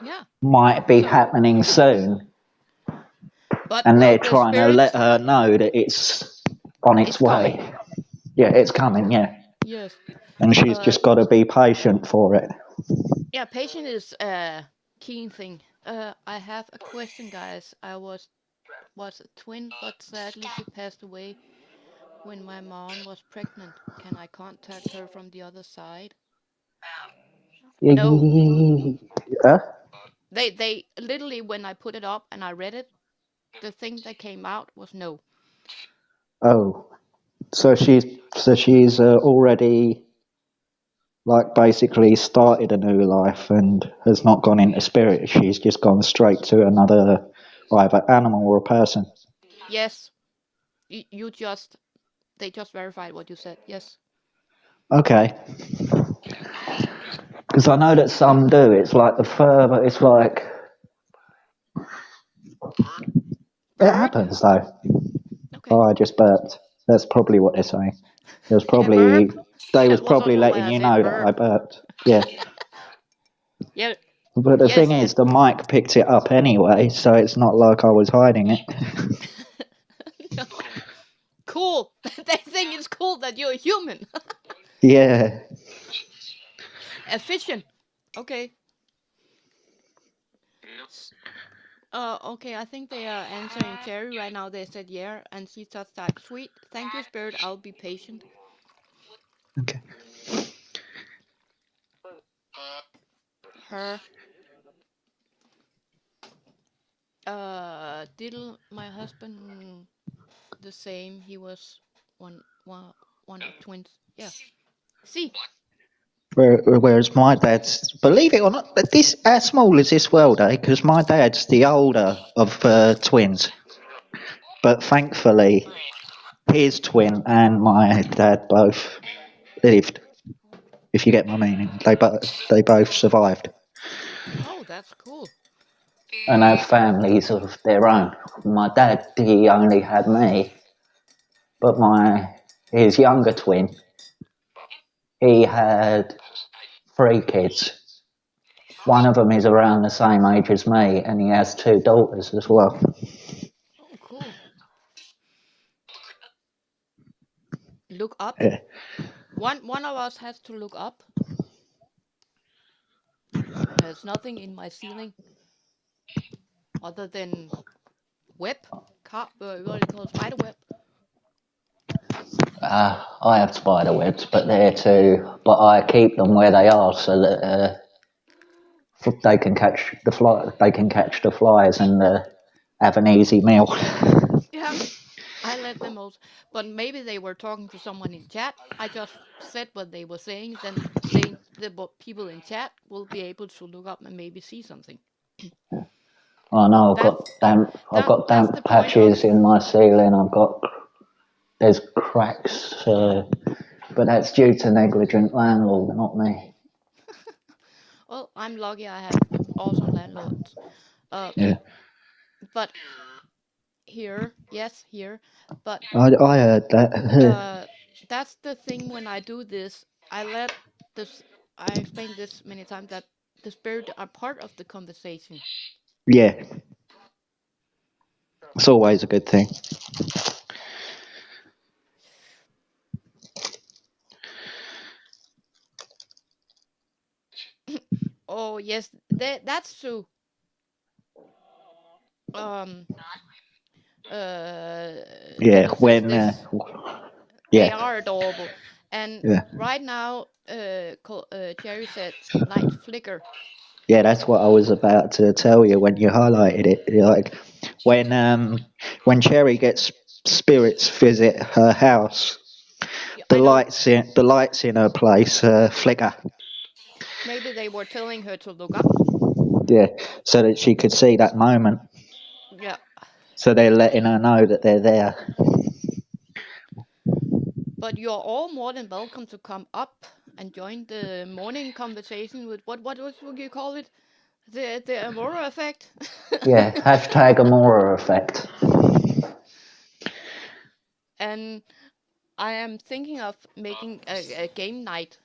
Yeah. Might be So, happening soon, but and they're the trying to let spirits, her know that it's on its it's coming. way. Yeah, it's coming. Yeah, Yes. and she's just got to be patient for it. Yeah, patient is a key thing. I have a question, guys. I was a twin, but sadly she passed away when my mom was pregnant. Can I contact her from the other side? No. Huh? They literally, when I put it up and I read it, the thing that came out was no. Oh, so she's already, like, basically started a new life and has not gone into spirit. She's just gone straight to another, either animal or a person. Yes. You just, they just verified what you said. Yes. Okay. Because I know that some do. It's like the further, it's like, it Bird? happens though. Okay. Oh, I just burped. That's probably what they're saying. It was A burp? they was That was probably also why letting I you said know that I burp. burped. Yeah. Yeah. But the thing Yes. is, the mic picked it up anyway, so it's not like I was hiding it. No. Cool. They think it's cool that you're a human. Yeah. Efficient. Okay. Okay, I think they are answering Cherry right now. They said yeah, and she just typed, sweet. Thank you, Spirit. I'll be patient. Okay. Her. Diddle, my husband, the same. He was one of twins. Yeah. See. Whereas my dad's, believe it or not, how small is this world, eh? Because my dad's the older of twins. But thankfully, his twin and my dad both lived. If you get my meaning, they both survived Oh, that's cool. and have families of their own. My dad, he only had me, but his younger twin, he had 3 kids. One of them is around the same age as me, and he has 2 daughters as well. Oh, cool. Look up. Yeah. One of us has to look up. There's nothing in my ceiling other than web. What do you call it? Spider web. I have spider webs, but they're too. But I keep them where they are so that they can catch the fly. They can catch the flies and have an easy meal. Yeah. I let them also, but maybe they were talking to someone in chat. I just said what they were saying, then saying the people in chat will be able to look up and maybe see something. I know I've That's got damp. I've got that's the damp point of. patches in my ceiling. There's cracks, but that's due to negligent landlord, not me. Well, I'm lucky. I have awesome landlords. Yeah. But here. Yes, here. But I heard that. that's the thing when I do this. I let this. I explained this many times that the spirit are part of the conversation. Yeah, it's always a good thing. Oh yes, that's true. Um. Yeah, Tobben says when this. They yeah, are adorable, and yeah, right now, Jerry said light flicker. yeah. That's what I was about to tell you when you highlighted it. Like when Cherry gets spirits visit her house, Yeah, I know. the lights in her place flicker. Maybe they were telling her to look up. Yeah, so that she could see that moment. Yeah, So they're letting her know that they're there. but you're all more than welcome to come up and join the morning conversation with what would you call it? The Aurora effect. Yeah, hashtag Amora effect. And I am thinking of making a game night.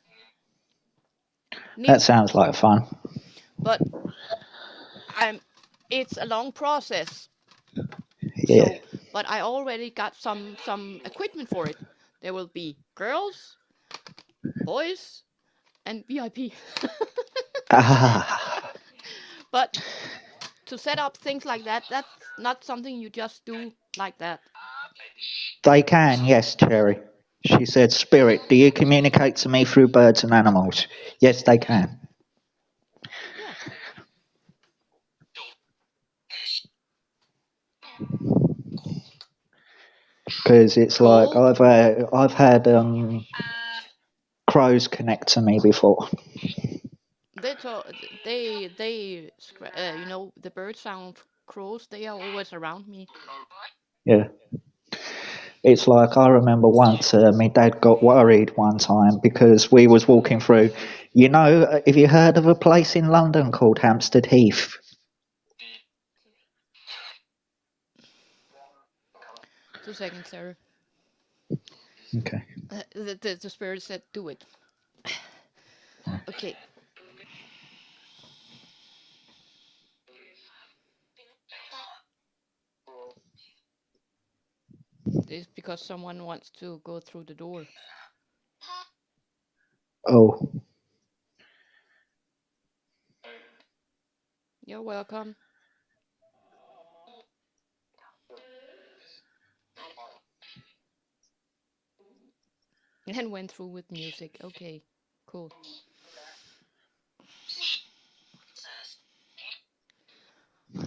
That sounds like fun. But it's a long process. Yeah. So, but I already got some equipment for it. There will be girls, boys, and VIP. Ah, But to set up things like that, that's not something you just do like that. they can, yes, Cherry. She said, Spirit, do you communicate to me through birds and animals? Yes, they can. Yeah. Because it's like Cold. I've had crows connect to me before. They to, you know, the bird sound crows. They are always around me. Yeah. It's like I remember once my dad got worried one time because we was walking through. You know, have you heard of a place in London called Hampstead Heath? 2 seconds, Sarah. Okay. The spirit said, "Do it." Okay. This is because someone wants to go through the door. Oh, You're welcome. And went through with music. Okay, cool.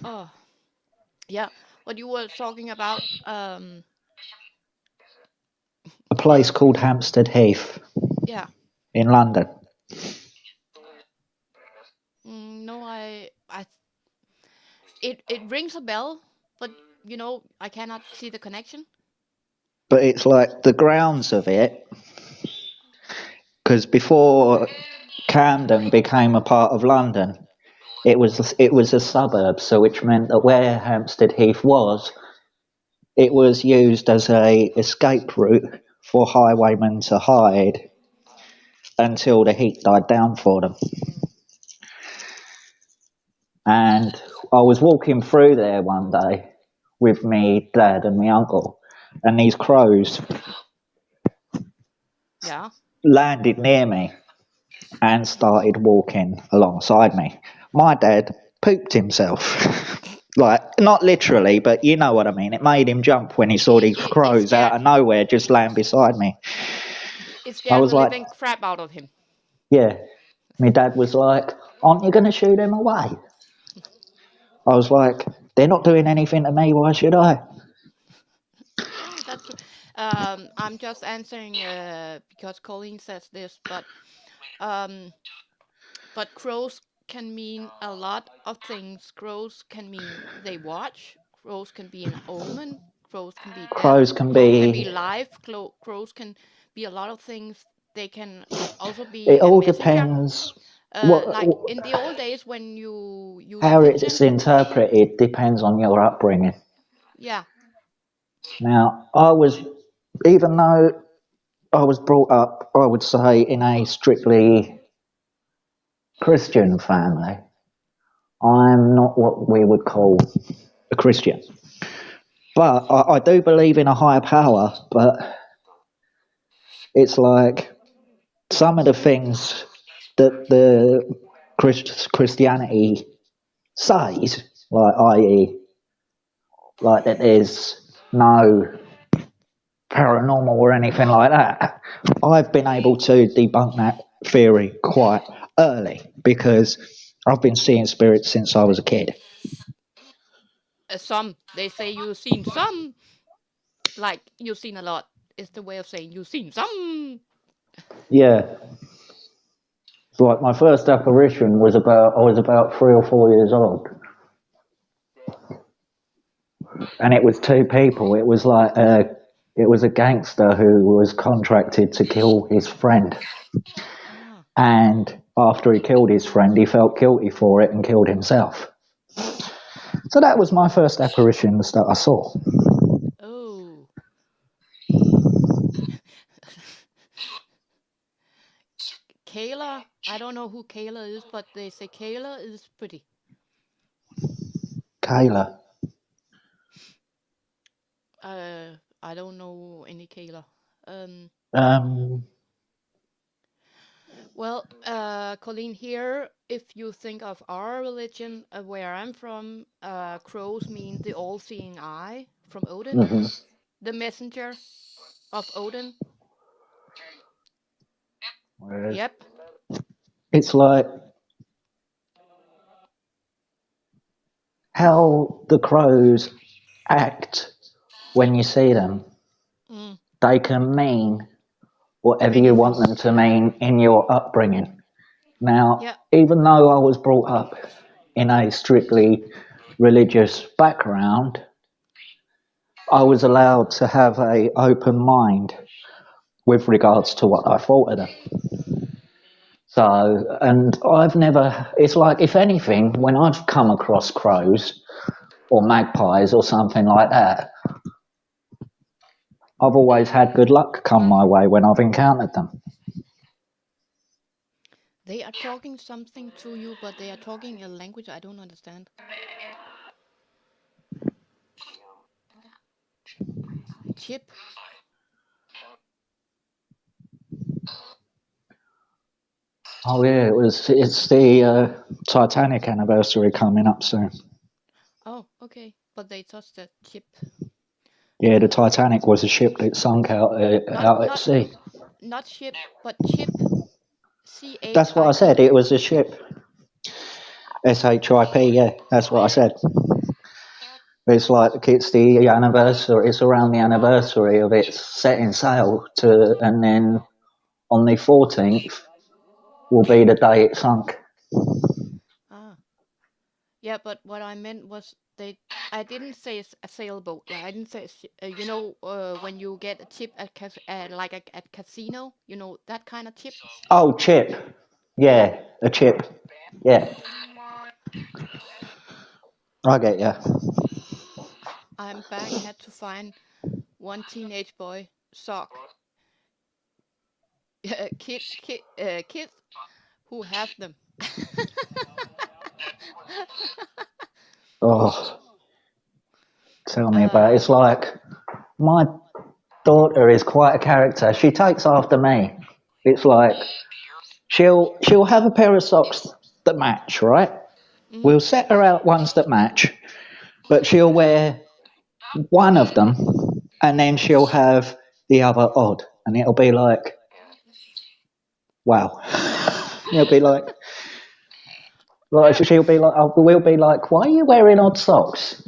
Oh, yeah. What you were talking about? a place called Hampstead Heath Yeah. in London. No, it rings a bell, but you know, I cannot see the connection. But it's like the grounds of it, because before Camden became a part of London, it was a suburb, so which meant that where Hampstead Heath was, it was used as a escape route for highwaymen to hide until the heat died down for them. And I was walking through there one day with me dad and my uncle, and these crows Yeah. landed near me and started walking alongside me. My dad pooped himself. Like, not literally, but you know what I mean. It made him jump when he saw these It crows out scared of nowhere just land beside me. it I scared was the like, living crap out of him. yeah. My dad was like, aren't you going to shoo them away? I was like, they're not doing anything to me, why should I? No, that's true. I'm just answering because Colleen says this, um, but crows can mean a lot of things. Crows can mean they watch. Crows can be an omen. Crows can be death. Crows can Crows can be be, life. Crows can be a lot of things. They can also it be a all messenger. depends what, Like in the old days when you use a how it's pigeon. interpreted depends on your upbringing. Yeah. Now, even though I was brought up, I would say, in a strictly Christian family, I'm not what we would call a Christian. But I do believe in a higher power, but it's like some of the things that the Christianity says, like i.e., like that there's no paranormal or anything like that, I've been able to debunk that theory quite early because I've been seeing spirits since I was a kid. Some, they say you've seen some. Like, you've seen a lot. It's the way of saying you've seen some. Yeah. It's like my first apparition was I was about 3 or 4 years old. And it was two people. It was like it was a gangster who was contracted to kill his friend. Ah. And after he killed his friend, he felt guilty for it and killed himself. So that was my first apparitions that I saw. Oh. Kayla, I don't know who Kayla is, but they say Kayla is pretty. Kayla. I don't know any Kayla. Um, Well, Colleen, here, if you think of our religion, where I'm from, crows mean the all-seeing eye from Odin, mhm. the messenger of Odin. Yep. It's like how the crows act when you see them. Mm. They can mean whatever you Anything. want them to mean in your upbringing. Now, Yeah. even though I was brought up in a strictly religious background, I was allowed to have a open mind with regards to what I thought of them. So, and I've never, it's like, if anything, when I've come across crows or magpies or something like that, I've always had good luck come my way when I've encountered them. They are talking something to you, but they are talking a language I don't understand. Chip. Oh yeah, it's the Titanic anniversary coming up soon. Oh, okay. But they touched that chip. Yeah, the Titanic was a ship that sunk out Not out at not sea. not ship, but chip. That's what I said. CHIP. It was a ship. SHIP. Yeah, that's what I said. It's like it's the anniversary. It's around the anniversary of its setting sail to, and then on the 14th will be the day it sunk. Ah. Yeah, but what I meant was they. I didn't say a sailboat. Yeah, I didn't say. You know, when you get a chip like at casino, you know that kind of chip. Oh, chip. Yeah. Yeah, a chip. Yeah, I get you. I'm back. I had to find one teenage boy sock. Kids who have them. Oh, tell me about it. uh, It's like my daughter is quite a character. She takes after me. It's like she'll have a pair of socks that match, right? mm, We'll set her out ones that match, but she'll wear one of them and then she'll have the other odd. And it'll be like, wow. It'll be like she'll be like, we'll be like, why are you wearing odd socks?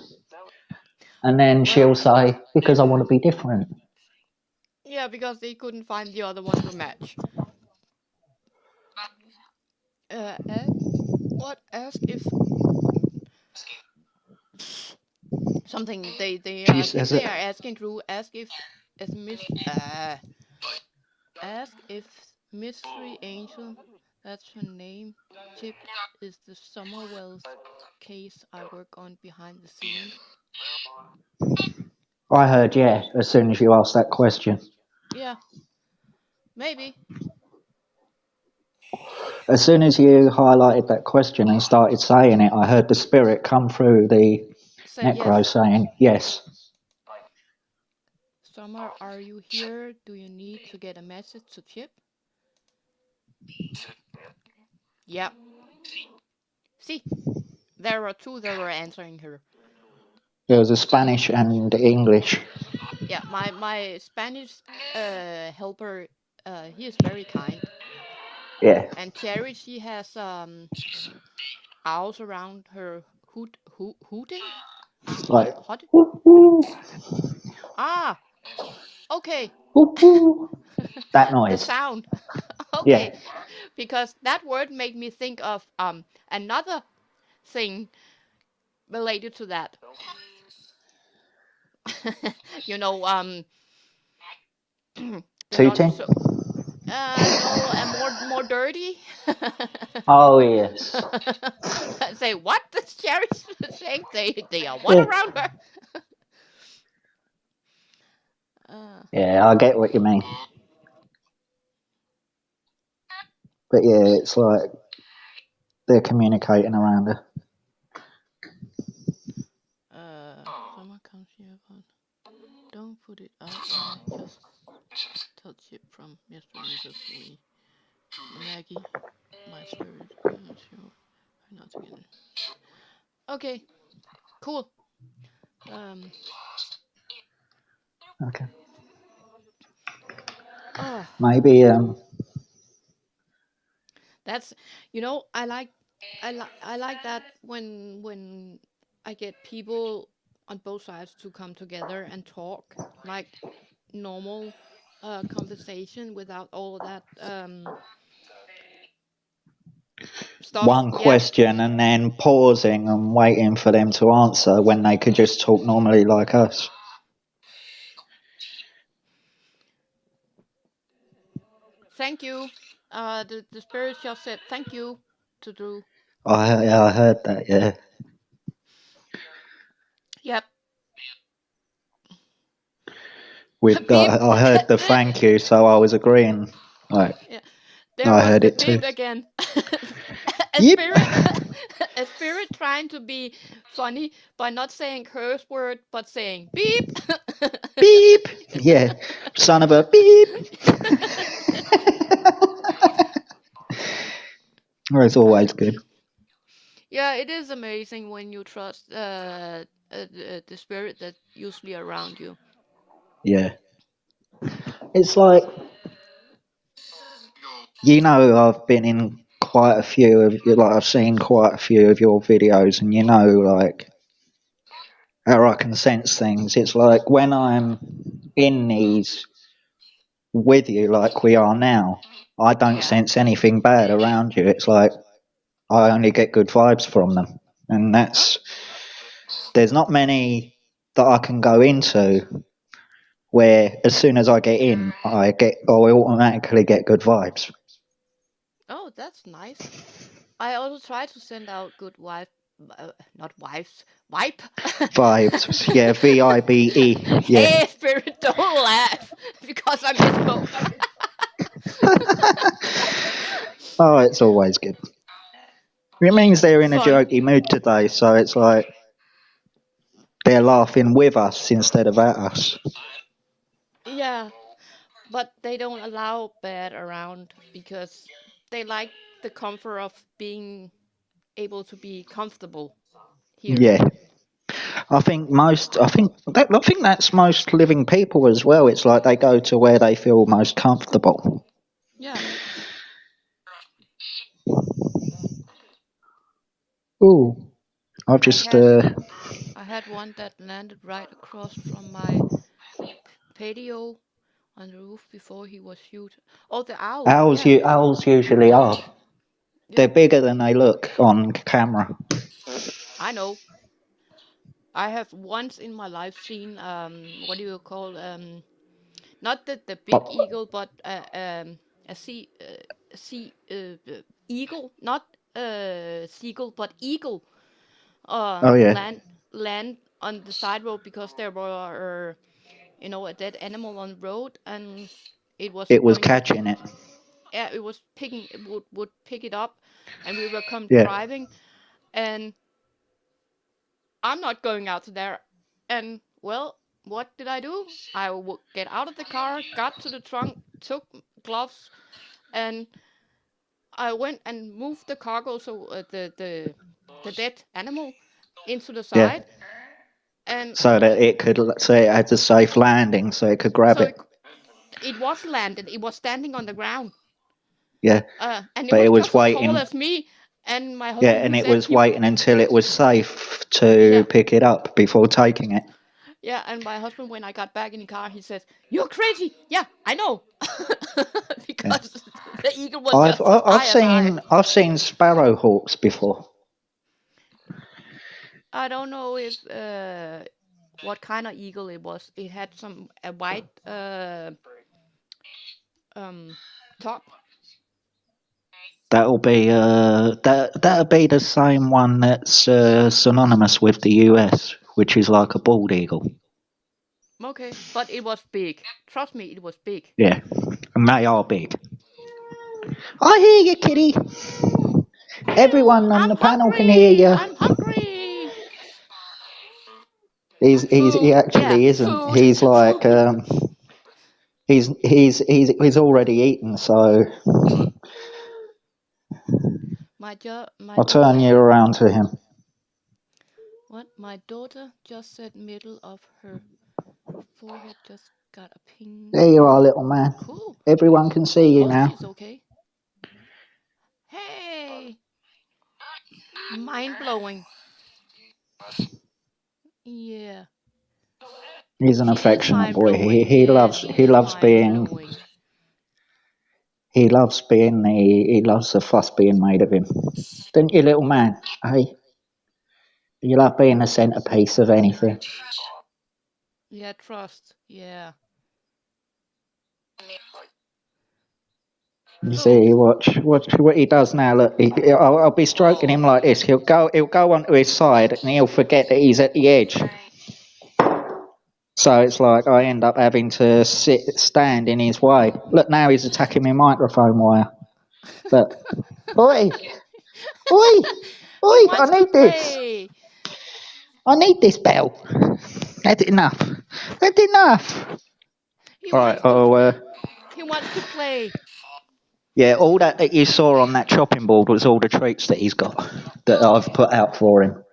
And then well, she'll say, because I want to be different. yeah, because they couldn't find the other one to match. Uh, uh, what? Ask if something they She I think says they it. are asking Drew. Ask if Mystery Angel, that's her name. Chip is the Summerwells case I work on behind the scenes. I heard, yeah, as soon as you asked that question. Yeah, maybe. As soon as you highlighted that question and started saying it, I heard the spirit come through the Say necro yes. saying, yes. Summer, are you here? Do you need to get a message to Chip? Yeah. See, there were two that were answering her. There was a Spanish and English. Yeah, my Spanish helper, he is very kind. Yeah. And Cherry, she has owls around her hooting. Like, Hot. whoop, whoop, Ah, okay. whoop, whoop. That The noise. sound. Yeah. Okay, because that word made me think of another thing related to that. you know, the not Tooting? so no, more dirty. Oh, yes. Say what? The Cherry's saying they are what Yeah. around her? Yeah, I get what you mean. But yeah, it's like they're communicating around her. Someone comes here, but don't put it out. I just touch it from Mr. and Mrs. Lee. Maggie, my spirit. Sure, not together. Okay, cool. Okay. Oh, Maybe, that's I like that when I get people on both sides to come together and talk like normal conversation without all that stuff. one Yeah. question and then pausing and waiting for them to answer when they could just talk normally like us. Thank you. The spirit just said thank you to Drew. I heard that, yeah. Yep. With Beep. I heard the thank you, so I was agreeing. Like, Yeah. There I was heard the it too. beep again. a Yep. spirit, a spirit trying to be funny by not saying curse word but saying beep. Beep. Yeah. Son of a beep. Oh, it's always good. Yeah, it is amazing when you trust the spirit that's usually around you. Yeah. It's like, you know, I've been in quite a few of, like, I've seen quite a few of your videos, and you know, like, how I can sense things. It's like when I'm in these with you, like we are now, I don't Yeah. sense anything bad around you. It's like I only get good vibes from them, and Oh, there's not many that I can go into where as soon as I get in, I automatically get good vibes. oh, that's nice. I also try to send out good wife, not wives, wipe. Vibes, yeah, VIBE, yeah. Hey, spirit, don't laugh because I misspoke. Oh, it's always good. It means they're in a Fun. jokey mood today, so it's like they're laughing with us instead of at us. Yeah, but they don't allow bad around because they like the comfort of being able to be comfortable here. Yeah. I think that's most living people as well. It's like they go to where they feel most comfortable. Yeah. Ooh, I've I just had I had one that landed right across from my patio on the roof before he was huge. Oh, the owl. Yeah. owls usually are. They're Yeah. bigger than they look on camera. I know. I have once in my life seen what do you call not the big Oh, eagle but a sea eagle, not seagull but eagle oh yeah. land on the side road because there were, a dead animal on the road, and it was It was going to, catching it. yeah, it was picking, it would pick it up, and we were come Yeah. driving, and I'm not going out there, and well, what did I do? I would get out of the car, got to the trunk, took gloves, and I went and moved the cargo, so the dead animal into the Yeah. side, and So that it could, so it had a safe landing, so it could grab so it. it was landed. It was standing on the ground, Yeah. and it But was it was just as tall waiting. as me. And my Yeah, husband, and he it said, was waiting until it was safe to yeah, pick it up before taking it. yeah. And my husband, when I got back in the car, he says, "You're crazy." Yeah, I know, Yeah. because the eagle was just as I've high as I. seen sparrowhawks before. I don't know if what kind of eagle it was. It had a white top. That'll be that'll be the same one that's synonymous with the US, which is like a bald eagle. Okay, but it was big. Trust me, it was big. Yeah, and they are big. I hear you, kitty. Everyone on I'm the panel can hear hungry. you. I'm hungry. He Food. Yeah, actually isn't. food. He's like Food. he's already eaten. So My I'll turn daughter. you around to him. What? My daughter just said middle of her forehead just got a pink. There you are, little man. Cool. Everyone can see you Oh, now. she's okay. Hey. Mind blowing. Yeah. He's an She is affectionate mind boy. blowing. Yeah, she He is loves mind being blowing. he loves the fuss being made of him. Don't you, little man? Hey, you love being the centerpiece of anything. Yeah, trust. Yeah. You Food. see, watch what he does now. Look, I'll be stroking him like this. He'll go onto his side and he'll forget that he's at the edge. So it's like I end up having to stand in his way. Look, now he's attacking my microphone wire. Look, oi, oi, He oi! I wants to need this. play. I need this bell. That's enough. That's enough. He All right. wants to. Oh, He wants to play. yeah. All that you saw on that chopping board was all the treats that he's got that I've put out for him.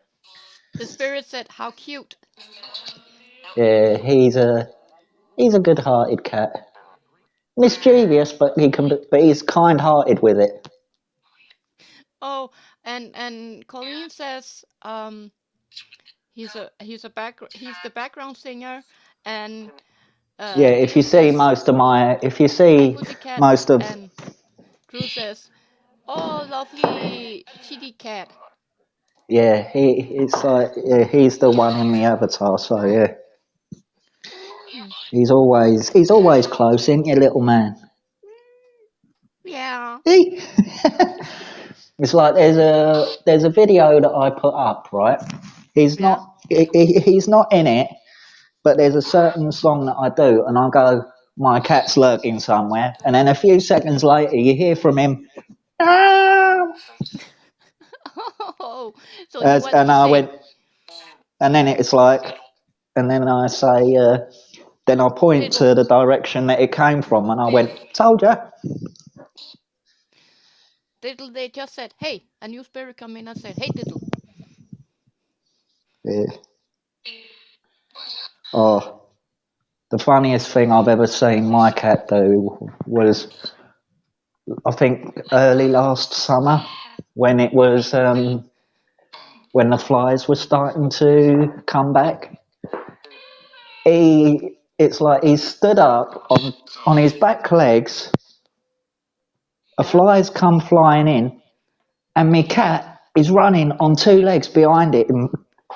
The spirit said, "How cute." Yeah, he's a good-hearted cat. Mischievous, but he's kind-hearted with it. Oh, and Colleen says, he's the background singer, and Yeah, if you Diddle see says, "Hi, pussycat," most of, and Drew says, "Oh, lovely kitty cat." yeah, he's the one in the avatar. So yeah, he's always close, isn't you, little man? Yeah. See? It's like there's a video that I put up, right? He's Yeah. he's not in it, but there's a certain song that I do, and I go, my cat's lurking somewhere, and then a few seconds later, you hear from him, "Ah!" Oh, so he wants And to I sing. went, and then it's like, and then I say, then I point Diddle. to the direction that it came from, and I went, told ya. Diddle, they just said, "Hey," a new spirit come in and said, "Hey, Diddle." Yeah. Oh, the funniest thing I've ever seen my cat do was, I think, early last summer when it was when the flies were starting to come back. It's like he stood up on his back legs. A Yeah. fly's come flying in, and my cat is running on two legs behind it,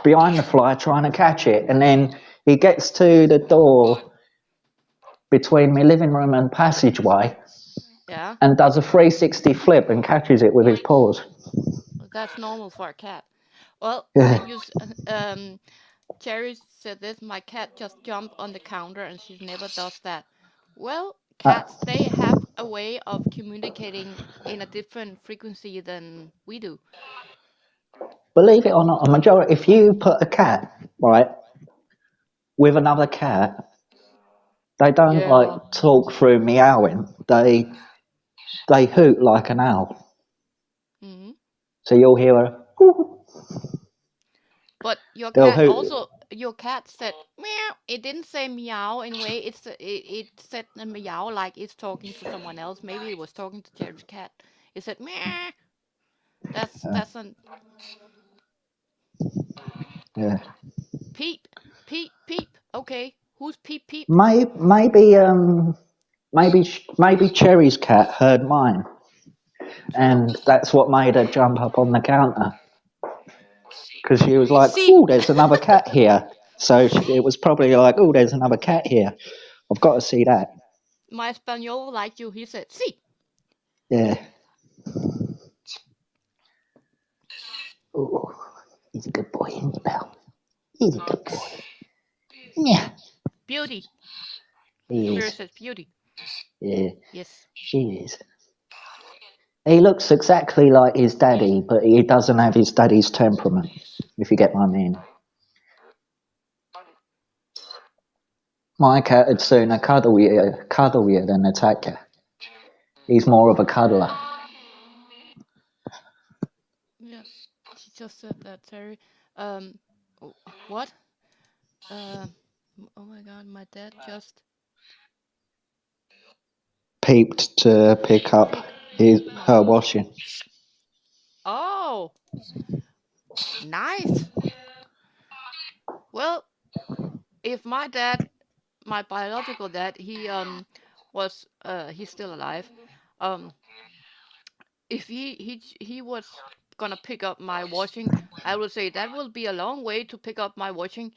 behind the fly, trying to catch it. And then he gets to the door between my living room and passageway, Yeah. and does a 360 flip and catches it with his paws. That's normal for a cat. Well, Yeah. Cherry said this. My cat just jumped on the counter, and she never does that. Well, Uh, cats they have a way of communicating in a different frequency than we do. believe it or not, a majority. If you put a cat right with another cat, they don't like Yeah. talk through meowing. They hoot like an owl. Hmm. So you'll hear a. But your They'll cat hoot. also, your cat said meow. It didn't say meow in a way. It said a meow like it's talking to someone else. Maybe it was talking to Cherry's cat. It said meow. That's a Yeah. peep, peep, peep. Okay, who's peep, peep? Maybe Cherry's cat heard mine, True. and that's what made her jump up on the counter because she was like, See, "Oh, there's another cat here." So it was probably like, "Oh, there's another cat here. I've got to see that." my Espanol like you. He said, see. Yeah. Oh, he's a good boy, isn't he, Belle? He's a good boy. Yeah. Beauty. He Spirit is. says beauty. Yeah, Yes. he is. He looks exactly like his daddy, but he doesn't have his daddy's temperament, if you get what I mean. My cat would sooner cuddle you than attack you. He's more of a cuddler. Yeah. She just said that, Terry. Um, what? Um, oh my God, my dad just Peeped to pick up pick her my. washing. Oh, nice. Well, if my dad, my biological dad, was he's still alive. Um, if he was gonna pick up my washing, I would say that will be a long way to pick up my washing,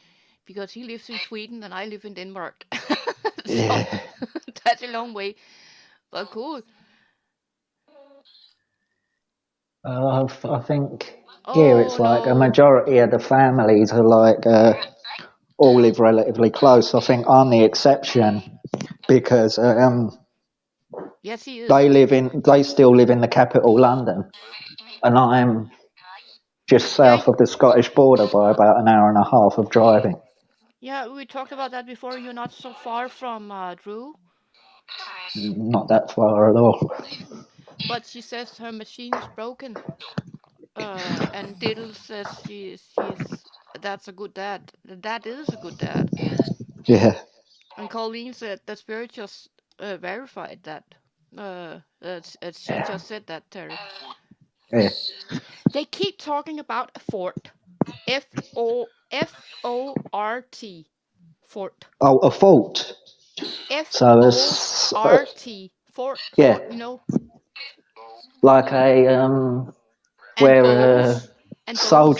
because he lives in Sweden and I live in Denmark. So Yeah. that's a long way, but cool. I think here Oh it's like a no. majority of the families are like all live relatively close. I think I'm the exception because Yes, he is. they still live in the capital, London, and I'm just Yeah, south of the Scottish border by about an hour and a half of driving. yeah, we talked about that before. You're not so far from Drew, Not that far at all. but she says her machine is broken. And Diddle says she's that's a good dad. That is a good dad. Yeah. And Colleen said that Spirit just verified that. She just said that, Terry. Yeah. They keep talking about a fort. Fort. Fort. Oh, a fault. F So O it's R T. Fort. yeah, Fort. like a And where bows. And bows.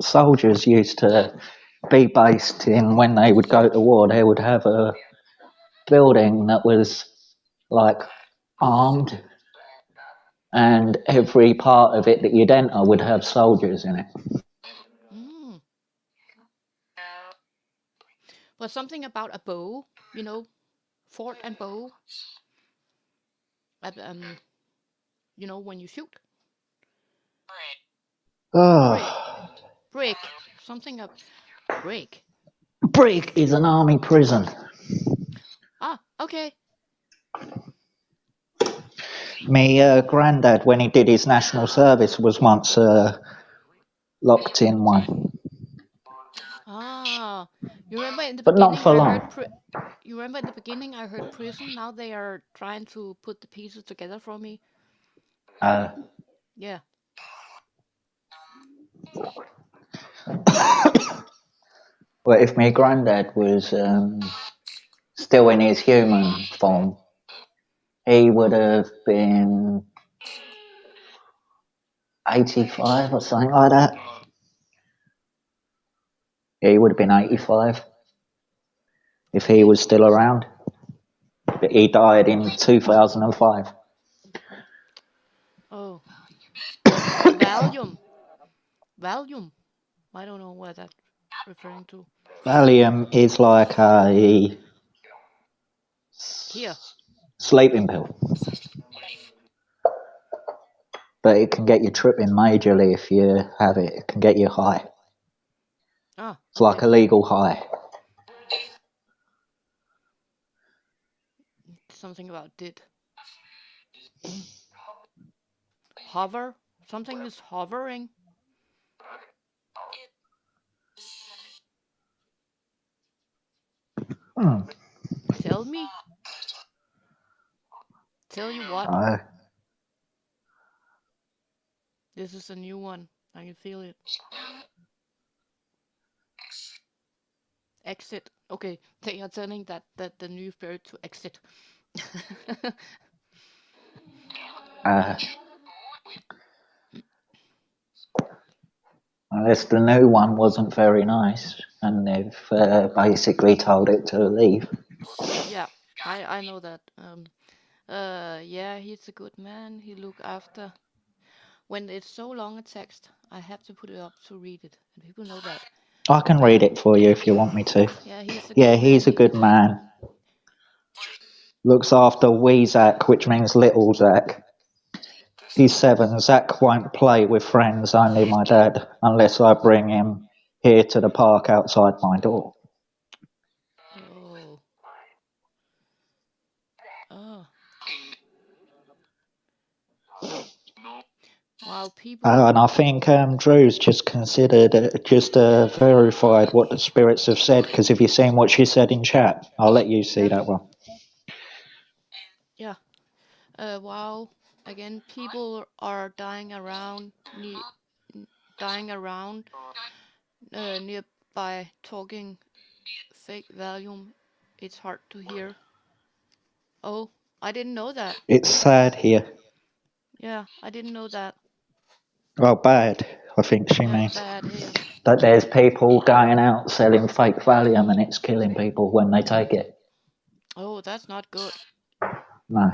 soldiers used to be based in when they would go to war. They would have a building that was like armed, and every part of it that you'd enter would have soldiers in it. Mm. But something about a bow. Fort and bow. uh, Um. When you shoot. Brick. Oh, Brick. Something up. Brick. Brig is an army prison. Ah. Okay. Me granddad, when he did his national service, was once locked in one, Ah. You remember in the but not beginning for I heard. long. You remember in the beginning I heard prison. Now they are trying to put the pieces together for me. Uh, Yeah. but if my granddad was still in his human form, he would have been 85 or something like that. Yeah, he would have been 85 if he Okay. was still around. But he died in 2005. Oh. Valium. Valium. I don't know what that. referring to? Valium is like a Here. sleeping pill, but it can get you tripping majorly if you have it. It can get you high. Ah, It's like okay. a legal high. Something about did. Hover? Something is hovering? Tell me? Tell you what? This is a new one. I can feel it. Exit. Okay, they are telling that the new spirit to exit. Unless the new one wasn't very nice, and they've basically told it to leave. Yeah, I know that. Yeah, he's a good man. He look after. When it's so long a text, I have to put it up to read it, and people know that. I can read it for you if you want me to. Yeah, he's a Yeah, good man. he's a good man. Looks after wee Zach, which means little Zach. He's 7. Zach won't play with friends, only my dad, unless I bring him here to the park outside my door. Oh. Oh. Wow, people. And I think Drew's just considered, verified what the spirits have said, because if you've seen what she said in chat, I'll let you see that one. Yeah. Wow. Again, people are dying around, nearby, talking fake volume. It's hard to hear. Oh, I didn't know that. It's sad here. Yeah, I didn't know that. Oh, bad, I think she means. Bad here. That there's people going out selling fake Valium and it's killing people when they take it. Oh, that's not good. No.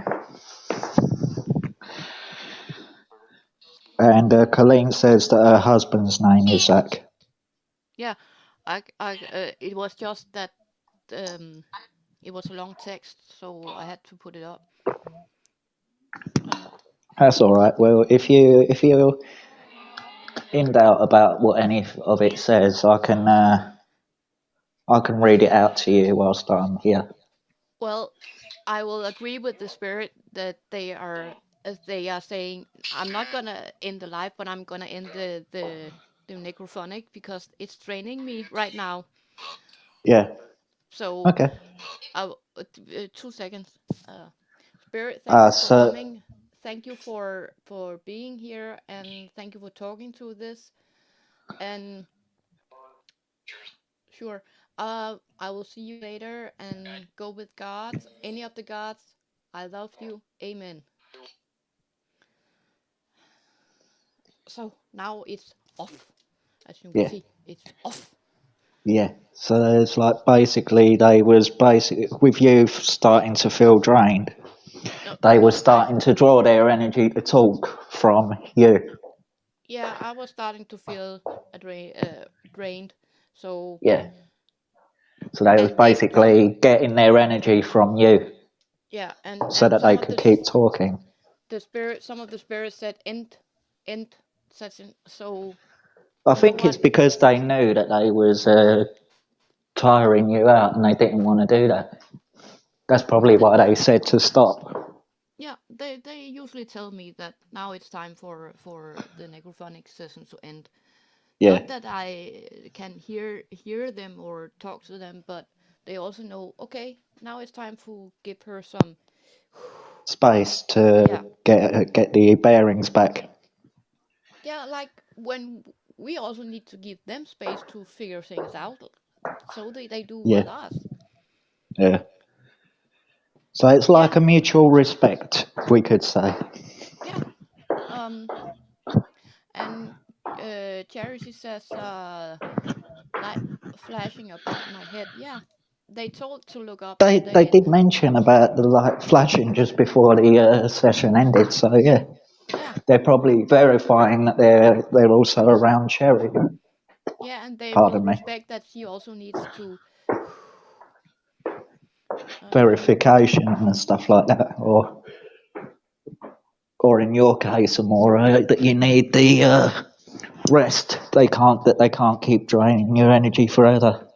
And Colleen says that her husband's name is Zach. Yeah, it was just that it was a long text, so I had to put it up. That's all right. Well, if you're in doubt about what any of it says, I can read it out to you whilst I'm here. Well, I will agree with the spirit that they are saying. I'm not gonna end the live, but I'm gonna end the necrophonic because it's training me right now. Yeah. So okay. 2 seconds. Spirit, thank you for So coming. Thank you for being here, and thank you for talking to this. And sure, I will see you later, and go with God. Any of the gods, I love you. Amen. So now it's off. As you can see, it's off. Yeah. So it's like basically with you starting to feel drained. They were starting to draw their energy to talk from you. Yeah, I was starting to feel drained. So yeah. So they was basically getting their energy from you. Yeah, and so that they could keep talking. Some of the spirits said end session. So I think it's because they knew that they was tiring you out and they didn't want to do that. That's probably why they said to stop. Yeah, they usually tell me that now it's time for the necrophonic session to end. Yeah. Not that I can hear them or talk to them, but they also know, okay, now it's time to give her some space to get the bearings back. Yeah, like when we also need to give them space to figure things out, so they do with us. Yeah. So it's like a mutual respect, we could say. Yeah. And Charity says, light flashing above my head. Yeah, they told to look up. They did mention about the light flashing just before the session ended. So yeah, they're probably verifying that they're also around Cherry. Yeah, and they will Pardon me. respect that she also needs to. Verification and stuff like that, or in your case, Amore, that you need the rest. They can't keep draining your energy forever.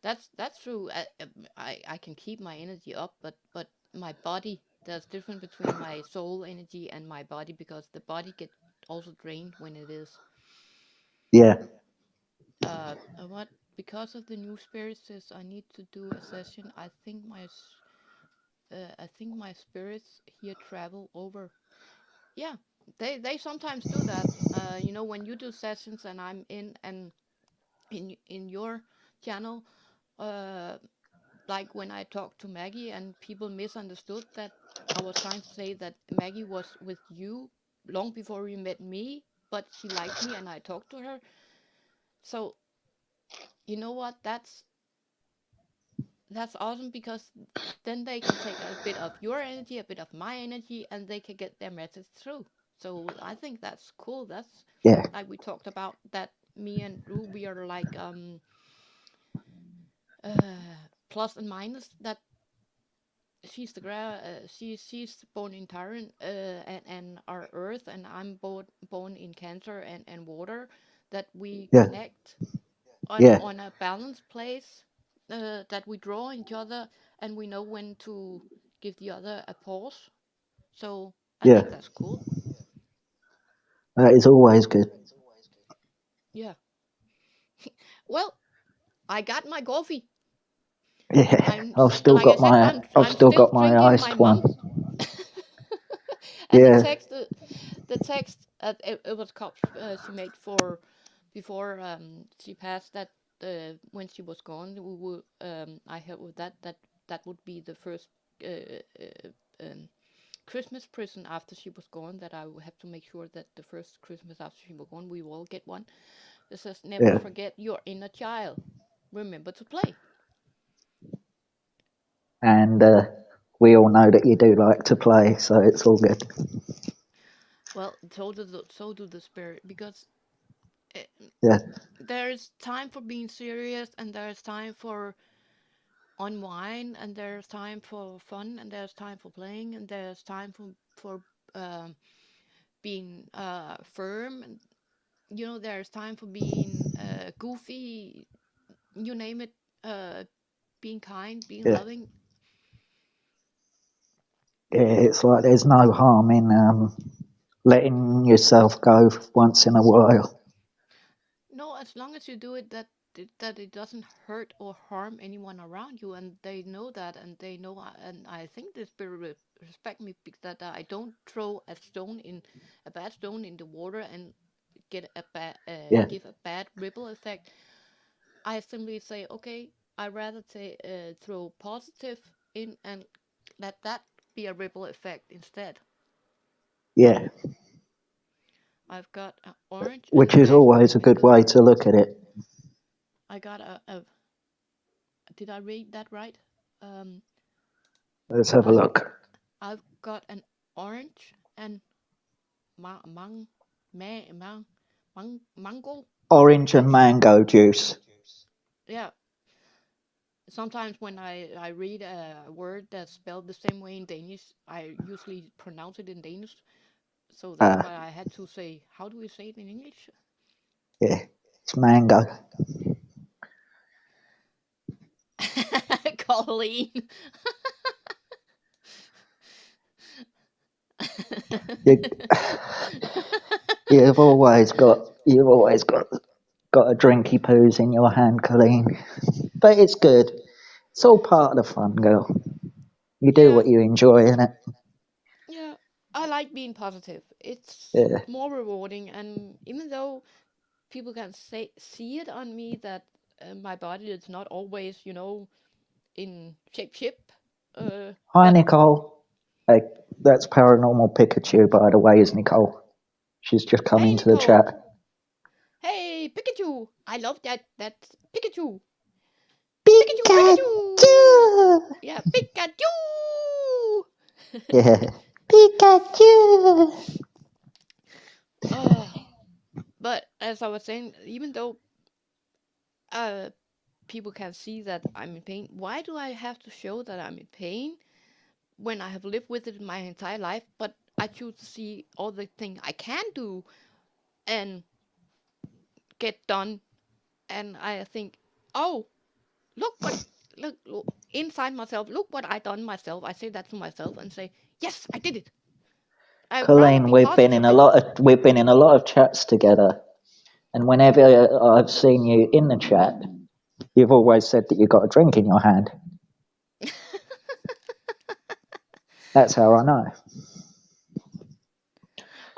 That's true. I can keep my energy up, but my body, there's difference between my soul energy and my body, because the body gets also drained when it is. Yeah, What, because of the new spirit says I need to do a session. I think my spirits here travel over. Yeah, they sometimes do that. When you do sessions and I'm in, and in your channel, uh, like when I talked to Maggie and people misunderstood that I was trying to say that Maggie was with you long before you met me, but she likes me and I talked to her. So you know what? That's awesome, because then they can take a bit of your energy, a bit of my energy, and they can get their message through. So I think that's cool. That's yeah, like we talked about, that me and Drew, we are like plus and minus. That she's born in Tyran, and our Earth, and I'm born in Cancer and water. That we yeah, connect yeah, on a balanced place, that we draw each other, and we know when to give the other a pause. So I yeah. think that's cool. That is always good. Yeah. Well, I got my coffee. Yeah, I've still Like I got said, my I'm still drinking my iced one. mum. And the Yeah, text, it was cups she made for before she passed. That when she was gone, I helped with that would be the first um, Christmas present after she was gone. That I would have to make sure that the first Christmas after she was gone, we will all get one. It says, "Never yeah. forget your inner child. Remember to play." And we all know that you do like to play, so it's all good. Well, so do the spirit, because uh, Yeah, there's time for being serious, and there's time for unwind, and there's time for fun, and there's time for playing, and there's time for um, being firm, and there's time for being goofy, you name it, uh, being kind, being yeah, loving. yeah. It's like there's no harm in letting yourself go once in a while. No, as long as you do it, that it doesn't hurt or harm anyone around you, and they know that, and they know, and I think the spirit respect me, because that I don't throw a bad stone in the water and get a bad Yeah, give a bad ripple effect. I simply say, okay, I rather throw positive in, and let that be a ripple effect instead. yeah. I've got an orange and a Which is mango, always a good because way to look at it. I got a did I read that right? Um, Let's have a I've look. I've got an orange and ma mang ma mang mango Orange and juice. mango juice. Yeah. Sometimes when I read a word that's spelled the same way in Danish, I usually pronounce it in Danish. So that's Ah, why I had to say, how do we say it in English? yeah, it's mango. Colleen. You, you've always got a drinky poos in your hand, Colleen. But it's good. It's all part of the fun, girl. You do Yeah, what you enjoy, innit? yeah. I like being positive. It's Yeah, more rewarding, and even though people can see it on me that my body is not always, in shape. hi, But Nicole. Hey, that's Paranormal Pikachu, by the way, is Nicole. She's just come hey, into the Nicole, chat. hey, Pikachu, I love that Pikachu, Pikachu, Pikachu! Pikachu, yeah, Pikachu. Yeah. Pikachu! Oh, But as I was saying, even though people can see that I'm in pain, why do I have to show that I'm in pain when I have lived with it my entire life? But I choose to see all the things I can do and get done, and I think, oh, look what, look inside myself, look what I done myself. I say that to myself and say, yes, I did it. I rather Colleen, be positively. we've been in a lot of chats together, and whenever I've seen you in the chat, you've always said that you've got a drink in your hand. That's how I know.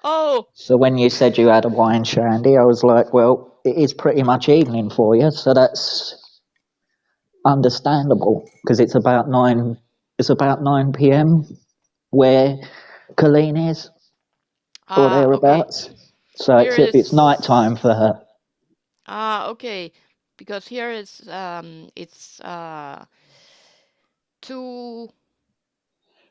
Oh, So when you said you had a wine shandy, I was like, well, it is pretty much evening for you, so that's understandable because it's about 9. It's about 9 p.m. where Colleen is, or okay. thereabouts. So Here it it's night is. time for her. Okay. Because here it's 2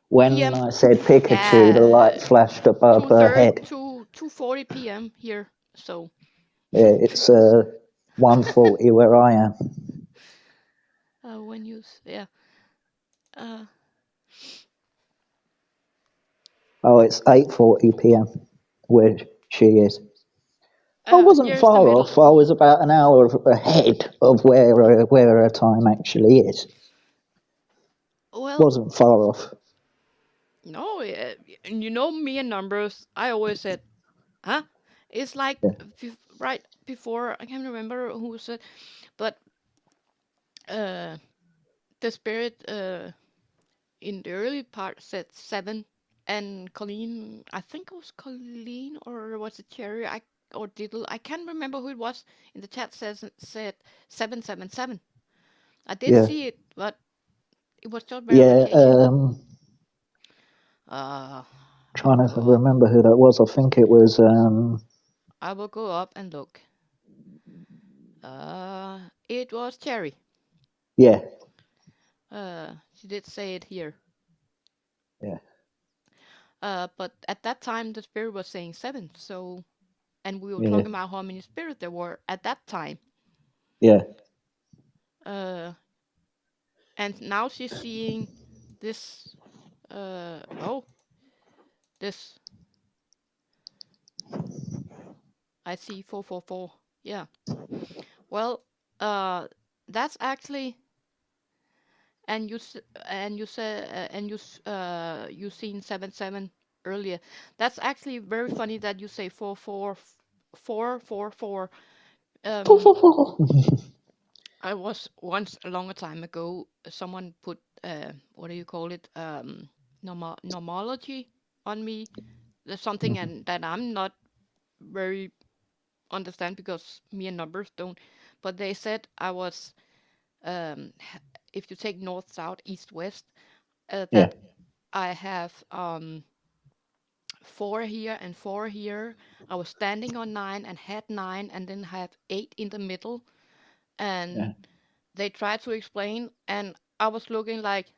When p.m. I said Pikachu, the light Yeah, flashed above her 2:30 head. to 2:40 p.m. here. So, Yeah, it's 1:40 where I am. when you yeah. Uh, Oh, it's 8:40 p.m. where she is. I wasn't here's the far middle. off. I was about an hour ahead of where her time actually is. Well, Wasn't far off. no, and you know me and numbers. I always said, huh? It's like Yeah, right before, I can't remember who said, but uh, the spirit in the early part said 7, and Colleen, I think it was Colleen or was it Cherry? Or Diddle, I can't remember who it was in the chat said 777. I did yeah, see it, but it was just yeah. verification. Uh, I Trying will to go up. remember who that was. I think it was. I will go up and look. It was Cherry. Yeah, She did say it here. yeah, But at that time the spirit was saying 7. So, and we were yeah, talking about how many spirits there were at that time. yeah, Uh, and now she's seeing this. Oh, this. I see 444. Yeah. Well, uh, that's actually. And you said you seen 77 earlier. That's actually very funny that you say 444. Um, I was once a longer time ago. Someone put what do you call it? Normology on me. There's something and that I'm not very understand because me and numbers don't. But they said I was if you take north, south, east, west, yeah, that I have 4 here and 4 here. I was standing on 9 and had 9, and then have 8 in the middle. And yeah, they tried to explain, and I was looking like,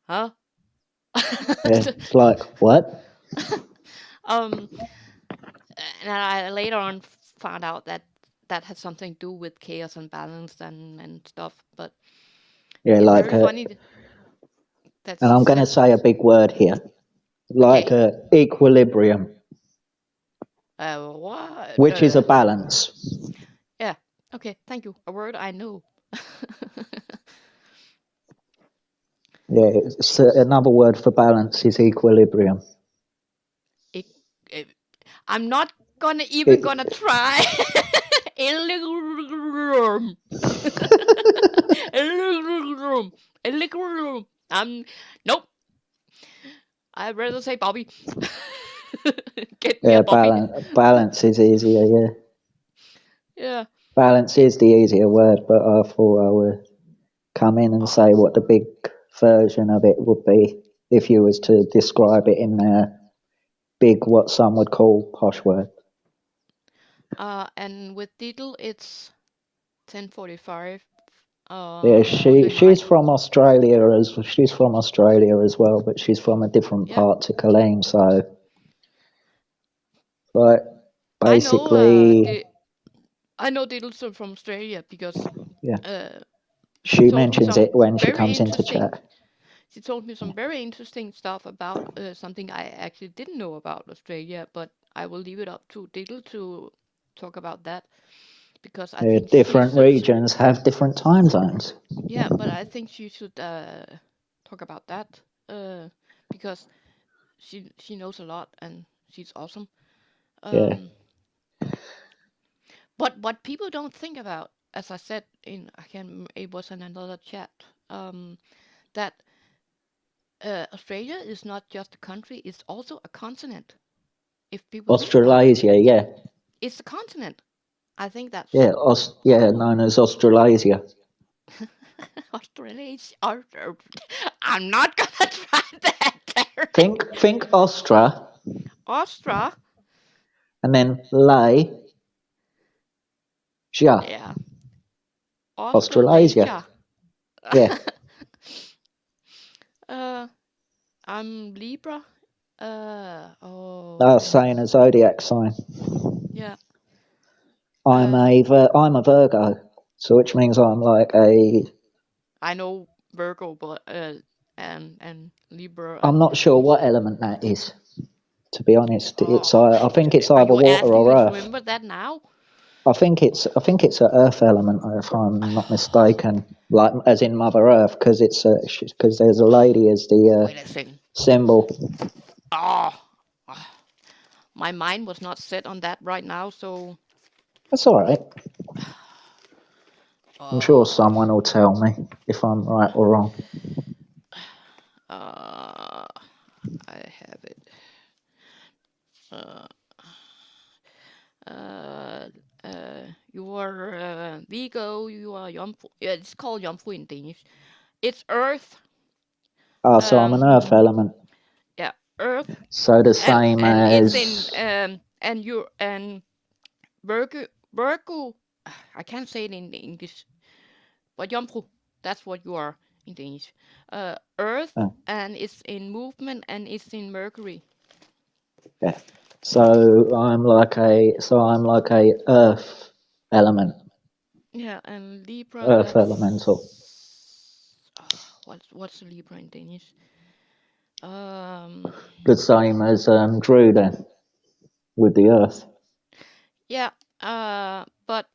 huh? yeah. It's like what? um, and I later on found out that that had something to do with chaos and balance and stuff. But Yeah, it's like very funny that and she I'm going to said, say a big word here, like okay, equilibrium, what? which is a balance. Yeah, okay, thank you. A word I know. Yeah, it's, another word for balance is equilibrium. it, it, I'm not gonna even It, gonna try. Equilibrium. Equilibrium. Equilibrium. Nope. I'd rather say Bobby. Get me a yeah, Bobby. balance is easier. Yeah, Yeah. balance It, is the easier word, but I thought I would come in and say what the big version of it would be if you was to describe it in a big, what some would call posh word. and with Diddle, it's 10:45. Yeah, I'm doing she's my from Australia as well, but she's from a different yeah. part to Colleen, so like I know basically, I know Diddles from Australia because yeah, she she told me mentions some it when she very comes into interesting. chat. She told me some very interesting stuff about something I actually didn't know about Australia, but I will leave it up to Diddle to talk about that because I think she Different should. regions have different time zones. Yeah, but I think she should talk about that because she knows a lot and she's awesome. Yeah. Um, but what people don't think about, as I said in I can it was in another chat, that Australia is not just a country; it's also a continent. If people think about it, Australasia, yeah. it's a continent. I think that's Yeah, cool. known as Australasia. Australasia. I'm not gonna try that, Terry. Think Austra, Austra. and then lay, ja, Yeah. Australasia. Australasia. Yeah. uh, I'm Libra. Oh, That's and saying a zodiac sign. yeah. I'm a Virgo, so which means I'm like a. I know Virgo, but and Libra I'm and not sure what element that is. To be honest, it's oh, I think it's are either you water asking or me to earth. remember that now? I think it's an earth element, if I'm not mistaken, like as in Mother Earth, because because there's a lady as the Wait a second. symbol. Oh, my mind was not set on that right now, so That's all right. I'm sure uh, someone will tell me if I'm right or wrong. I have it. Uh, uh, you are Vigo. You are Jomfru. Yeah, it's called Jomfru in Danish. It's Earth. Oh, so I'm an Um, earth element. yeah, Earth, So the same and it's in as. and you and Virgo. I can't say it in English, but Jomfru. That's what you are in Danish. Earth, Oh, and it's in movement, and it's in Mercury. yeah. I'm like a earth element, Yeah, and Libra. earth elemental. That's what's Libra in Danish? Um, The same as Drew then with the earth. yeah. But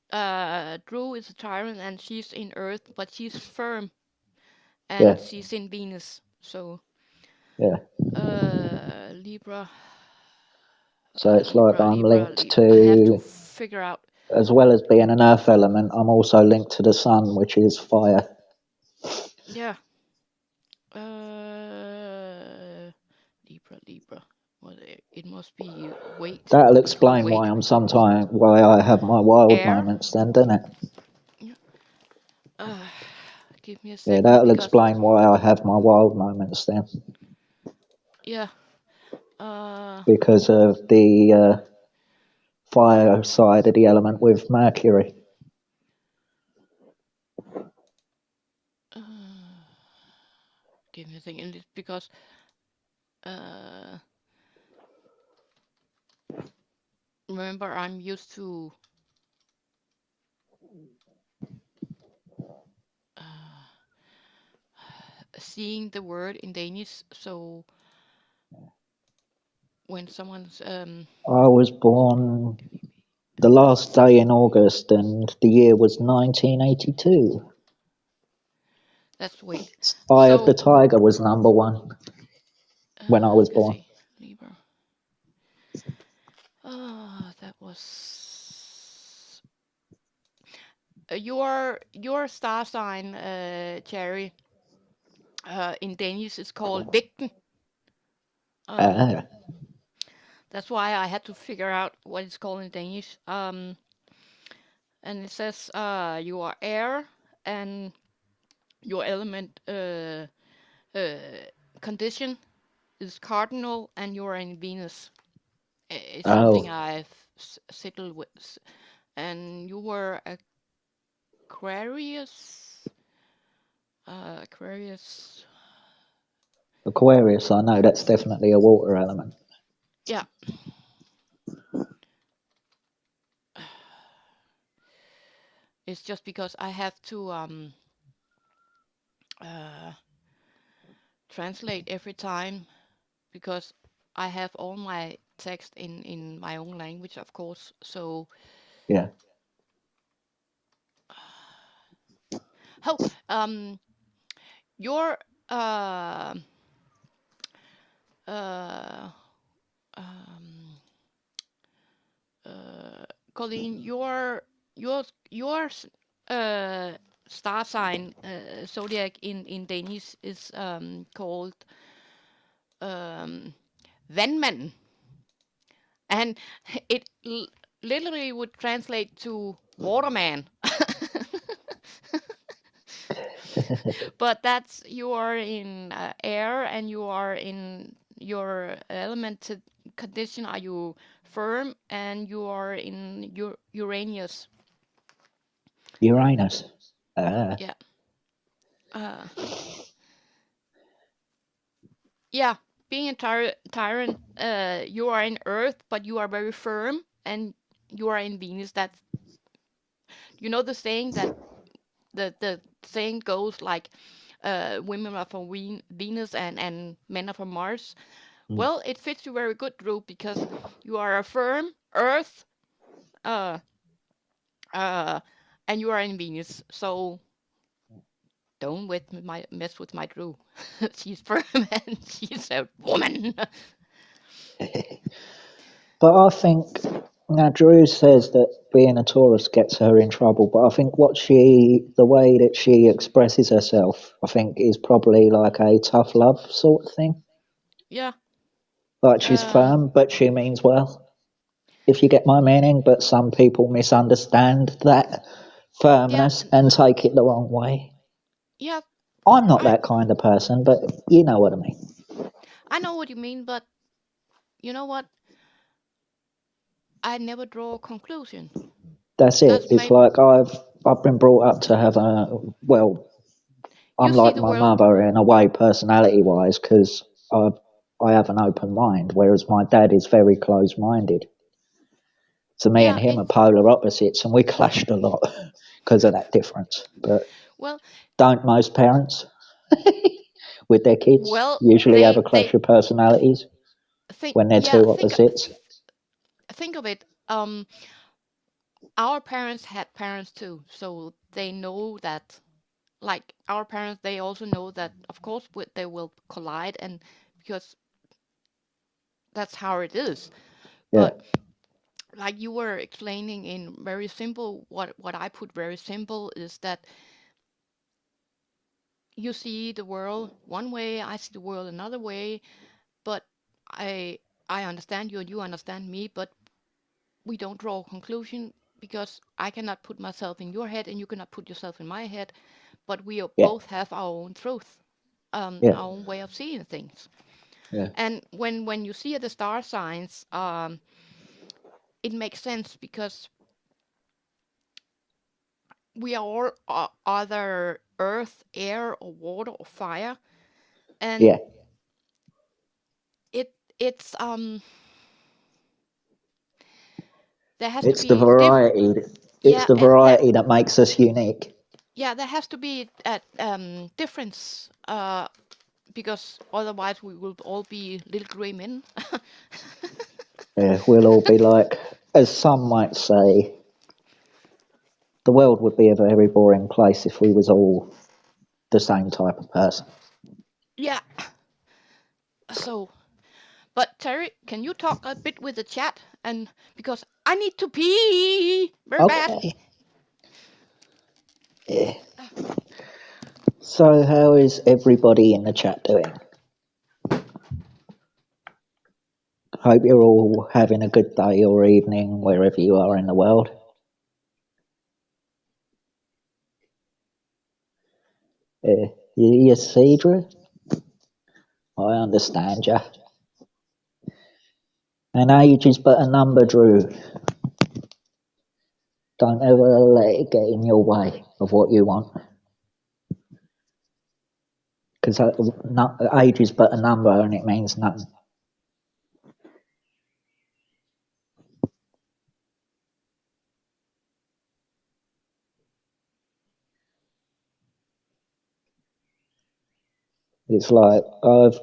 Drew is a tyrant, and she's in Earth, but she's firm, Yeah, and she's in Venus. So, yeah. Libra, So it's like I'm linked Libra. I have to to, figure out. as well as being an earth element, I'm also linked to the sun, which is fire. Yeah. Libra. Well, it must be weight. That'll Become explain weight. why I have my wild Air. moments then, doesn't it? Yeah. Uh, give me a Yeah, second that'll because explain why I have my wild moments then. yeah. Uh, Because of the fire side of the element with Mercury. uh give me a second. It's because uh remember I'm used to uh seeing the word in Danish. So when someone's I was born the last day in August and the year was 1982. that's weight. Eye of the So Tiger was number one when I was let's born. see. Libra. That was your star sign, Cherry. In Danish, it's called vægten. Um, Uh, that's why I had to figure out what it's called in Danish. And it says you are air, and your element uh, condition is cardinal, and you are in Venus. It's something oh, I've settled with. And you were Aquarius. Aquarius. Aquarius, I know that's definitely a water element. Yeah. It's just because I have to uh, translate every time because I have all my text in my own language, of course. So, Yeah. how your uh, uh, um, Colleen, your uh, star sign zodiac in Danish is called um, Vandmand, and it literally would translate to waterman. But that's you are in air and you are in your elemented condition. Are you firm and you are in your Uranus? Uranus. Ah. Yeah. Uh, yeah. Being a tyrant, you are in Earth, but you are very firm, and you are in Venus. That's the saying that the saying goes like, women are from Venus and men are from Mars. Mm. Well, it fits you very good, Drew, because you are a firm Earth, uh, uh, and you are in Venus. So don't mess with my Drew. She's firm and she's a woman. But I think now Drew says that being a Taurus gets her in trouble, but I think the way that she expresses herself, I think is probably like a tough love sort of thing. Yeah. Like she's Uh, firm, but she means well. If you get my meaning, but some people misunderstand that yeah. firmness and take it the wrong way. Yeah. I'm not I that kind of person, but you know what I mean. I know what you mean, but you know what? I never draw a conclusion. That's it. That's It's my. like I've been brought up to have I'm You see like the my world. mother in a way, personality wise, because I have an open mind, whereas my dad is very closed minded. So me and Yeah. him are polar opposites, and we clashed a lot because of that difference. But Well, don't most parents with their kids well, usually have they a they clash of personalities think. when they're Yeah. two opposites? Think of it. Our parents had parents too, so they know that. Like our parents, they also know that, of course, they will collide, and because that's how it is. Yeah, But like you were explaining in very simple, what I put very simple is that you see the world one way, I see the world another way, but I I understand you and you understand me, but we don't draw a conclusion because I cannot put myself in your head and you cannot put yourself in my head, but we yeah, both have our own truth, yeah, our own way of seeing things. yeah. And when you see the star signs, it makes sense because we are all either earth, air, or water or fire, and Yeah. it's there has to It's the be variety. It's yeah, the and that variety that makes us unique. yeah, there has to be a difference, because otherwise we will all be little gray men. Yeah, we'll all be like, as some might say, the world would be a very boring place if we was all the same type of person. Yeah. So, but Terry, can you talk a bit with the chat? And because I need to pee very bad. Okay. Yeah. So, how is everybody in the chat doing? Hope you're all having a good day or evening wherever you are in the world. Yeah. You see, Drew? I understand you. An age is but a number, Drew. Don't ever let it get in your way of what you want. Because age is but a number and it means nothing. It's like I've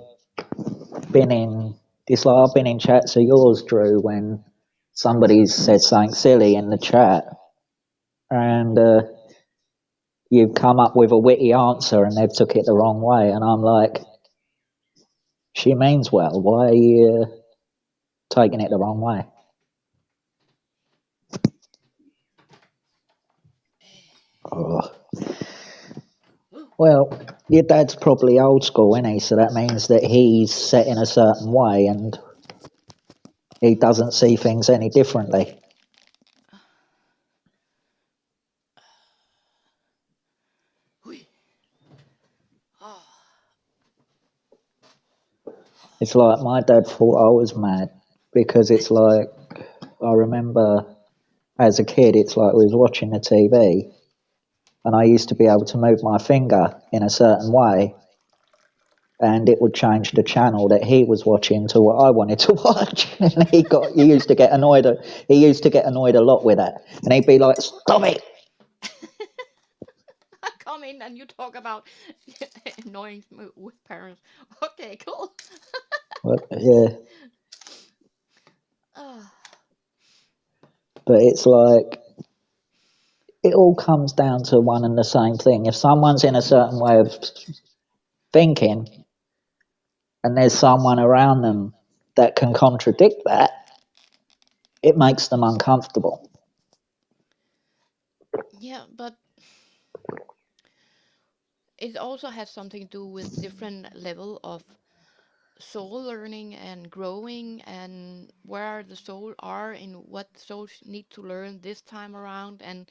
been in. It's like I've been in chats of yours, Drew, when somebody's said something silly in the chat, and you've come up with a witty answer, and they've took it the wrong way, and I'm like, she means well. Why are you taking it the wrong way? Oh. Well, your dad's probably old school, isn't he? So that means that he's set in a certain way and he doesn't see things any differently. Oh. It's like my dad thought I was mad because it's like, I remember as a kid, it's like we was watching the TV and I used to be able to move my finger in a certain way and it would change the channel that he was watching to what I wanted to watch. And he used to get annoyed a lot with that. And he'd be like, "Stop it." I come in and you talk about annoying with parents. Okay, cool. But, yeah. But it's like, it all comes down to one and the same thing. If someone's in a certain way of thinking and there's someone around them that can contradict that, it makes them uncomfortable. Yeah, but it also has something to do with different level of soul learning and growing and where the soul are and what souls need to learn this time around and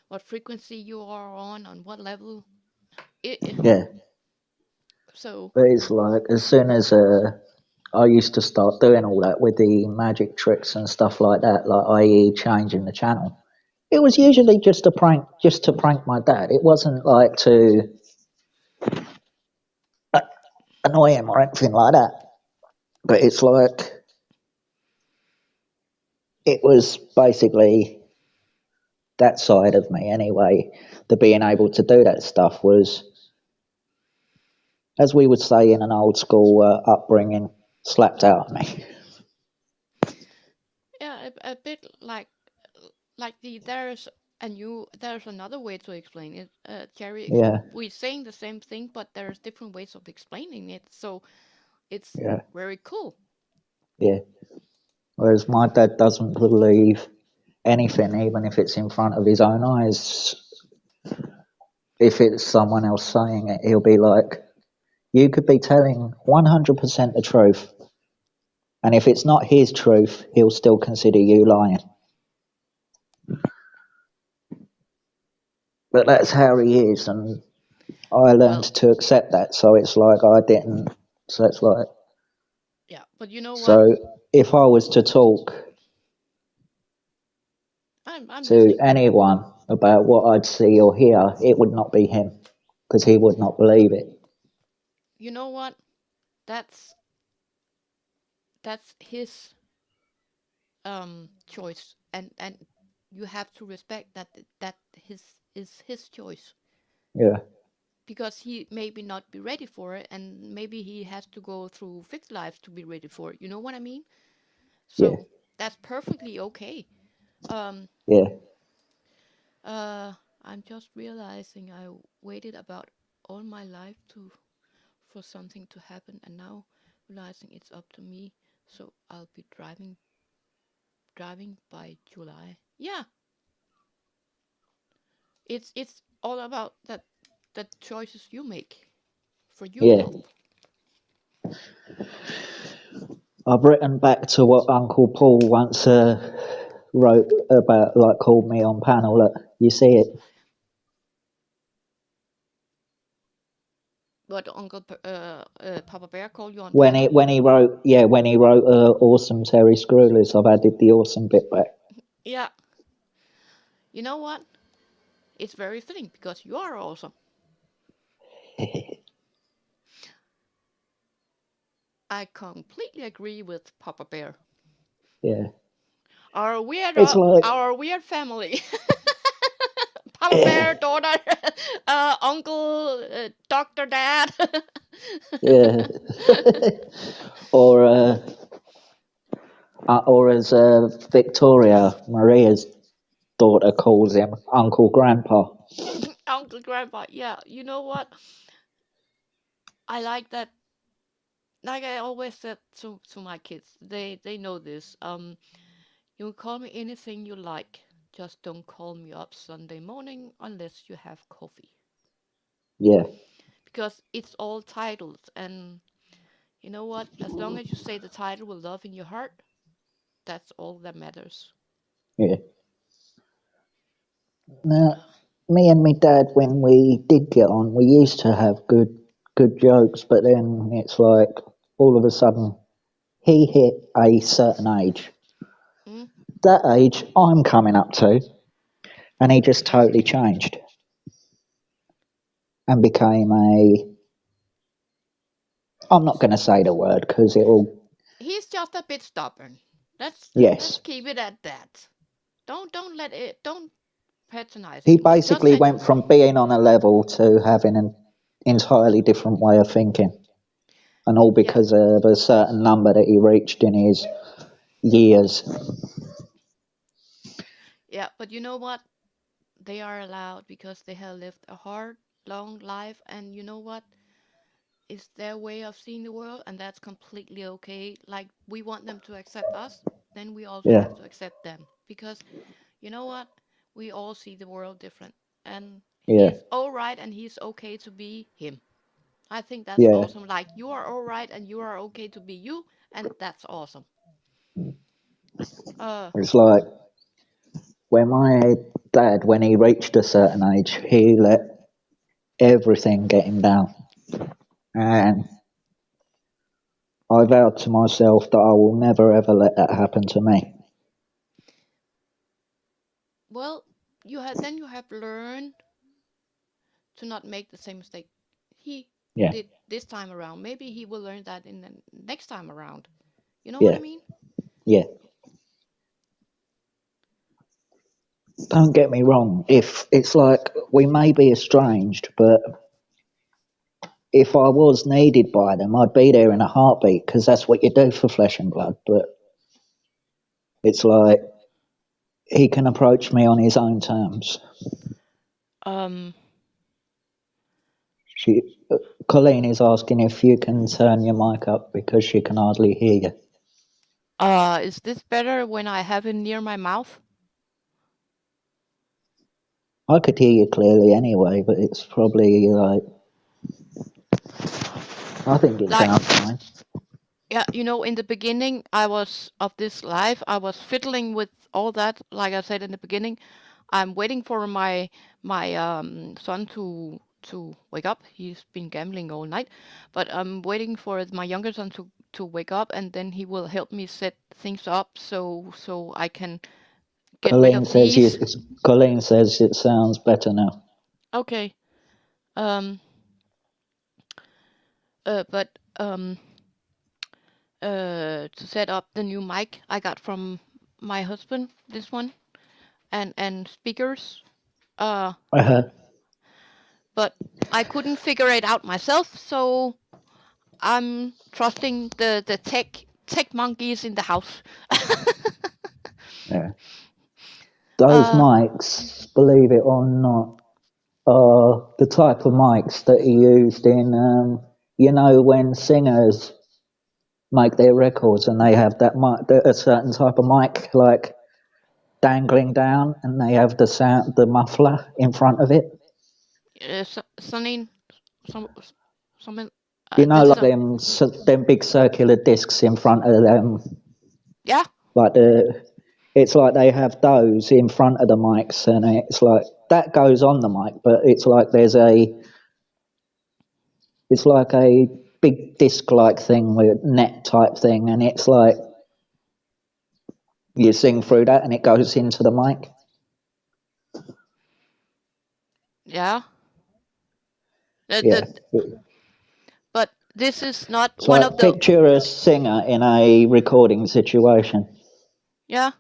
what frequency you are on what level. Yeah. So But it's like, as soon as I used to start doing all that with the magic tricks and stuff like that, like i.e. changing the channel, it was usually just to prank my dad. It wasn't like to annoy him or anything like that. But it's like, it was basically that side of me anyway. The being able to do that stuff was, as we would say in an old school upbringing, slapped out of me. yeah, a bit like there's another way to explain it. Jerry, Yeah, we're saying the same thing, but there's different ways of explaining it. So it's yeah, very cool. yeah. Whereas my dad doesn't believe anything, even if it's in front of his own eyes. If it's someone else saying it, he'll be like, you could be telling 100% the truth, and if it's not his truth, he'll still consider you lying. But that's how he is, and I learned Well, to accept that, so it's like I didn't. So it's like, yeah, but you know what? so if I was to talk I'm to listening. anyone about what I'd see or hear, it would not be him, because he would not believe it. You know what? That's his choice, and you have to respect that his is his choice Yeah, because he maybe not be ready for it, and maybe he has to go through 5th life to be ready for it. You know what I mean? yeah, So that's perfectly okay. Um, yeah, uh, I'm just realizing I waited about all my life for something to happen, and now realizing it's up to me. So I'll be driving by July. Yeah, it's all about the choices you make for yeah. yourself. I've written back to what Uncle Paul once wrote about, like called me on panel. Look, you see it But Papa Bear called you on when panel. he wrote, awesome Terry Screwless. I've added the awesome bit back. Yeah, you know what? It's very fitting because you are awesome. I completely agree with Papa Bear. Yeah, Our it's like, weird family. Papa Bear, daughter, uncle, doctor, dad. Yeah. or as Victoria, Maria's daughter, calls him, Uncle Grandpa. Uncle Grandpa. Yeah, you know what? I like that. Like I always said to my kids, they know this. You can call me anything you like. Just don't call me up Sunday morning unless you have coffee. Yeah, Because it's all titles, and you know what? As long as you say the title with love in your heart, that's all that matters. yeah. Now, me and my dad, when we did get on, we used to have good jokes, but then it's like all of a sudden he hit a certain age. Mm? That age I'm coming up to, and he just totally changed and became a. I'm not going to say the word because it'll. He's just a bit stubborn. Let's Yes. keep it at that. Don't let it. Don't patronize He him. Just basically say, went from being on a level to having an entirely different way of thinking. And all yeah, because of a certain number that he reached in his years. yeah. But you know what? They are allowed because they have lived a hard, long life, and you know what? It's their way of seeing the world, and that's completely okay. Like we want them to accept us, then we also Yeah, have to accept them because you know what? We all see the world different, and yeah, he's all right, and he's okay to be him. I think that's yeah. awesome. Like you are all right, and you are okay to be you, and that's awesome. Uh, It's like when my dad, when he reached a certain age, he let everything get him down. And I vowed to myself that I will never ever let that happen to me. well, you have learned to not make the same mistake he Yeah, did this time around. Maybe he will learn that in the next time around. You know what I yeah, mean? yeah. Don't get me wrong. If it's like we may be estranged, but if I was needed by them, I'd be there in a heartbeat because that's what you do for flesh and blood. But it's like he can approach me on his own terms. Um, She, Colleen is asking if you can turn your mic up because she can hardly hear you. is this better when I have it near my mouth? I could hear you clearly anyway, but it's probably like I think it Like, sounds fine. yeah, you know, in the beginning, I was of this life, I was fiddling with all that. Like I said in the beginning, I'm waiting for my son to wake up. He's been gambling all night, but I'm waiting for my younger son to wake up, and then he will help me set things up so I can get rid Colleen of says you. these. Colleen says it sounds better now. Okay. Um. But to set up the new mic I got from my husband, this one, and speakers. Uh. Uh, But I couldn't figure it out myself, so I'm trusting the tech monkeys in the house. yeah. Those uh, mics, believe it or not, are the type of mics that are used in, when singers make their records and they have that mic, a certain type of mic, like dangling down, and they have the sound, the muffler in front of it. Sunny, some, some, You know, this is like a them big circular discs in front of them, yeah. like it's like they have those in front of the mics, and it's like that goes on the mic, but it's like a big disc-like thing with net type thing, and it's like you sing through that, and it goes into the mic. Yeah. Yeah, But this is not it's one of like the picture a singer in a recording situation. yeah.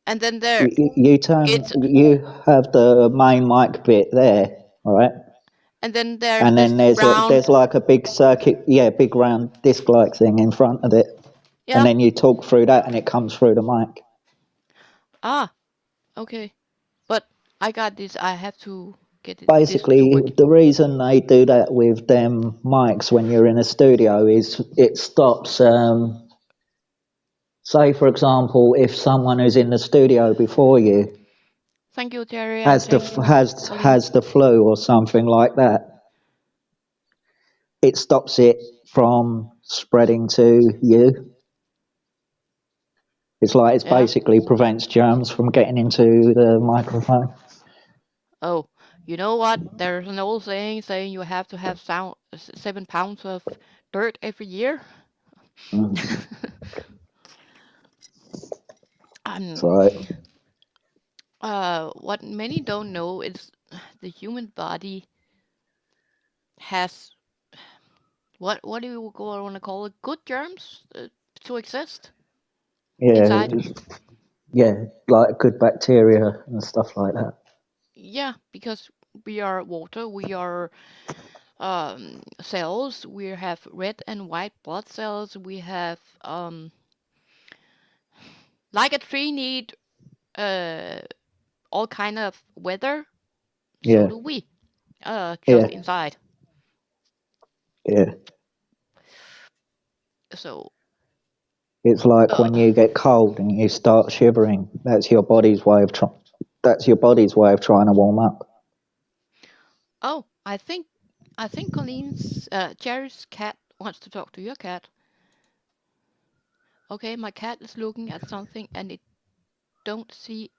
And then there You it's you have the main mic bit there, all right? And then there's And then this round. there's like a big circuit, big round disc-like thing in front of it, and Yeah. then you talk through that, and it comes through the mic. Ah, okay. But I got this. I have to get this to Basically, work. the reason they do that with them mics when you're in a studio is it stops. Say, for example, if someone who's in the studio before you Thank you, Terry, and has the thank you, has Colleen. has the flu or something like that, it stops it from spreading to you. It's like it Yeah. basically prevents germs from getting into the microphone. Oh, you know what? There's an old saying you have to have 7 pounds of dirt every year. Mm. And So what many don't know is the human body has what do you want to call it? Good germs to exist yeah, inside. yeah, like good bacteria and stuff like that. Yeah, because we are water, we are cells, we have red and white blood cells, we have like a tree need uh all kind of weather, so Yeah, do we. yeah, Just inside. yeah. So It's like uh when you get cold and you start shivering. That's your body's way of trying to warm up. oh, I think Colleen's Jerry's cat wants to talk to your cat. Okay, my cat is looking at something and it don't see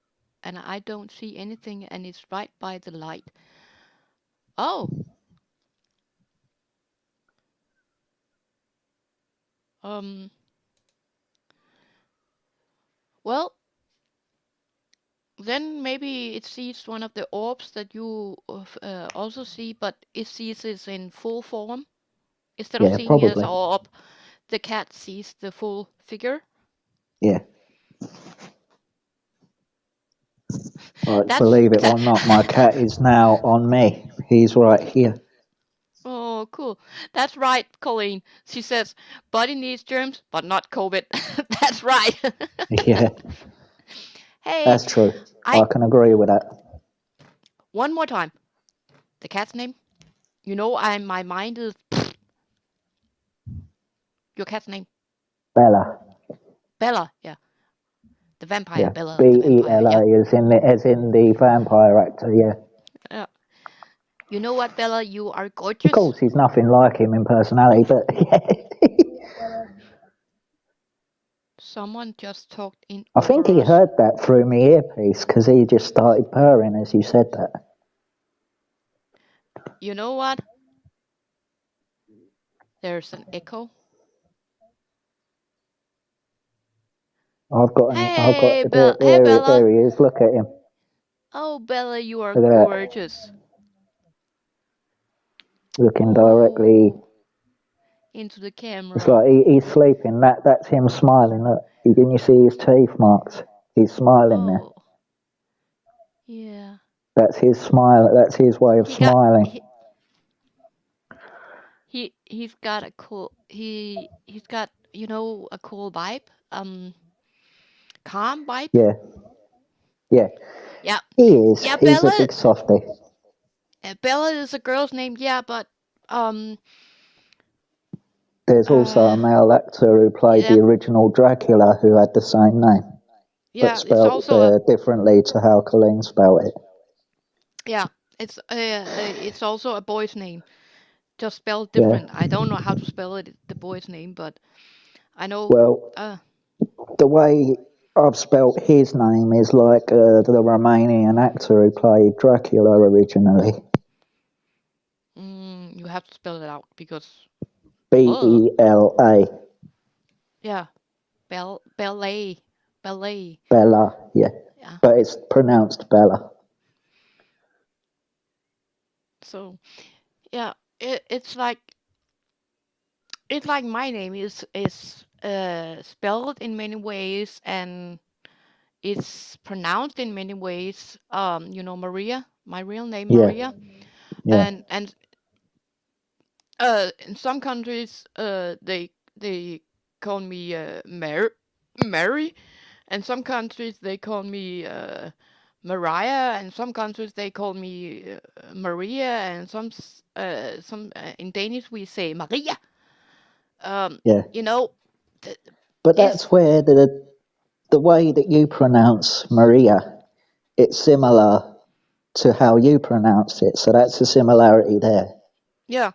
and I don't see anything and it's right by the light. Oh, um well, then maybe it sees one of the orbs that you also see, but it sees it in full form. Instead of Yeah, seeing it as probably. orb, the cat sees the full figure. Yeah. Like, That's believe it that. or not, my cat is now on me. He's right here. Oh, cool. That's right, Colleen. She says, body needs germs, but not COVID. That's right. Yeah, Hey, that's true. I I can agree with that. one more time. The cat's name. You know, my mind is your cat's name. Bella. Bella. Yeah, the vampire. Yeah. Bella, the vampire. Yeah. Bella as in the vampire actor. Yeah. Yeah. You know what, Bella? You are Of gorgeous. course, he's nothing like him in personality, but yeah. Someone just talked in I think over he us. heard that through my earpiece because he just started purring as you said that. You know what? There's an echo. Hey, Hey, Bella. There he is. Look at him. Oh, Bella, you are Look at that. gorgeous. Looking directly. Oh, into the It's camera. like he's sleeping. That's him smiling. Look, didn't you see his teeth marks? He's smiling there. Oh, yeah. That's his smile. That's his way of He got smiling. he's got a cool he's got a cool vibe. Calm vibe. Yeah, yeah. Yeah. He is. Yeah, He's a big softy. Bella is a girl's name. Yeah, but There's also a male actor who played yeah, the original Dracula who had the same name, but yeah. It's spelt also a differently to how Colleen spelled it. yeah. It's also a boy's name, just spelled Yeah. different. I don't know how to spell it, the boy's name, but I know. Well, the way I've spelt his name is like the Romanian actor who played Dracula originally. You have to spell it out because Bela. yeah, ballet. Bella, yeah. Yeah. But it's pronounced Bella. So yeah, it's like my name is spelled in many ways and it's pronounced in many ways. Maria, my real name Yeah. Maria, Yeah. and In some countries, they call me Mary, and some countries they call me Mariah, and some countries they call me Maria, and in Danish we say Maria. Yeah. You know, th- But that's it's where the way that you pronounce Maria, it's similar to how you pronounce it. So that's a similarity there. yeah.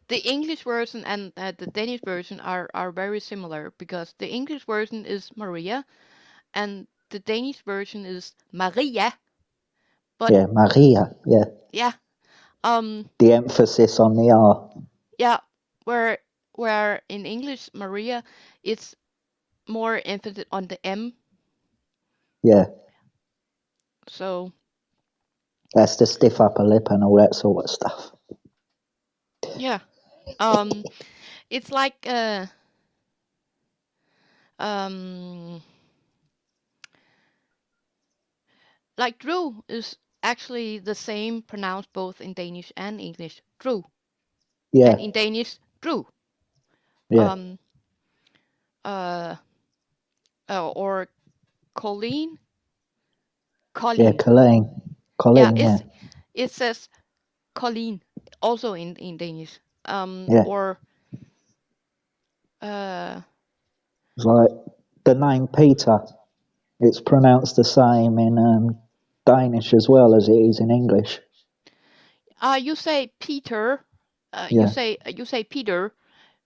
The English version and the Danish version are very similar because the English version is Maria and the Danish version is Maria. But Yeah, Maria. Yeah. yeah, um, The emphasis on the R. yeah, where where in English Maria, it's more emphasis on the M. Yeah. So That's to stiff upper lip and all that sort of stuff. yeah, um, it's um, like Drew is actually the same pronounced both in Danish and English. Drew, Yeah. and in Danish, Drew. Yeah. Um, uh, or Colleen, Yeah. Colleen. Colleen. Yeah, Colleen. Yeah. it says Colleen also in Danish. Yeah. Or uh, It's like the name Peter. It's pronounced the same in Danish as well as it is in English. you say Peter. Yeah. You say Peter.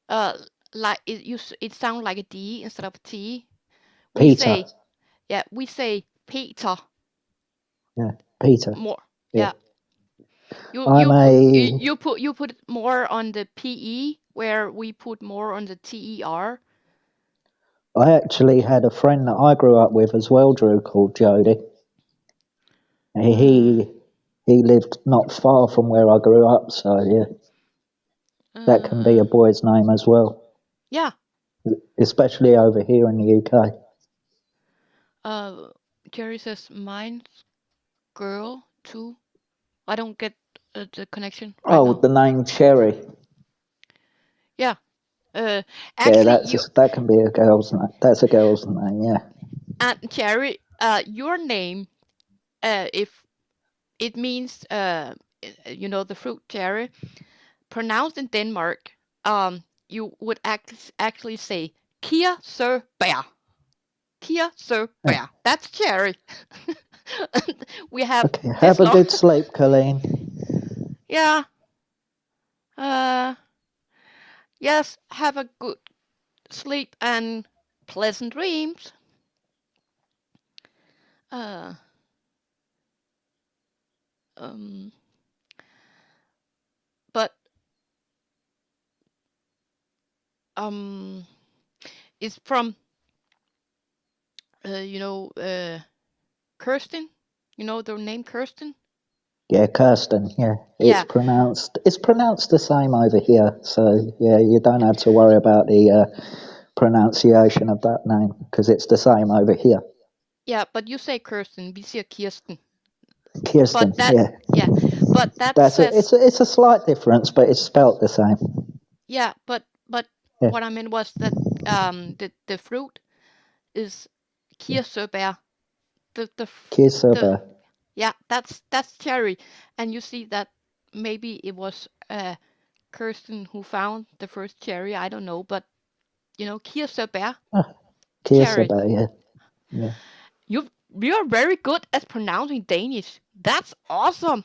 Uh, like it sounds like a D instead of T. We Peter. say we say Peter Yeah. Peter. more. Yeah. Yeah, you I'm you put you, a. you put more on the PE where we put more on the TER. I actually had a friend that I grew up with as well, Drew, called Jody. Uh, He lived not far from where I grew up, so yeah, that can be uh, a boy's name as well, yeah. especially over here in the UK. Uh, Jerry says mine's girl too. I don't get the connection right Oh, now. the name Cherry. Yeah. Yeah, Actually, you that can be a girl's name. That's a girl's name. Yeah. and Jerry, your name, if it means the fruit cherry, pronounced in Denmark, you would actually say Kia Sir Bear. Kia Sir Yeah. Bear. That's cherry. We have Okay. this Have a long. good sleep, Colleen. Yeah. Uh. Yes. Have a good sleep and pleasant dreams. Uh. Um. But um. It's from Kirsten. You know the name Kirsten. Yeah, Kirsten. Yeah, Yeah. it's pronounced the same over here. So yeah, you don't have to worry about the pronunciation of that name because it's the same over here. Yeah, but you say Kirsten, we say Kirsten. Kirsten. But that, Yeah, yeah, but that says, it's a slight difference, but it's spelt the same. yeah, but Yeah, what I meant was that the fruit is kirsebær. The Kirsober. yeah, that's cherry, and you see that maybe it was Kirsten who found the first cherry. I don't know, but kirsebær Oh, cherry. Kirsober. Yeah, yeah. You're very good at pronouncing Danish. That's awesome.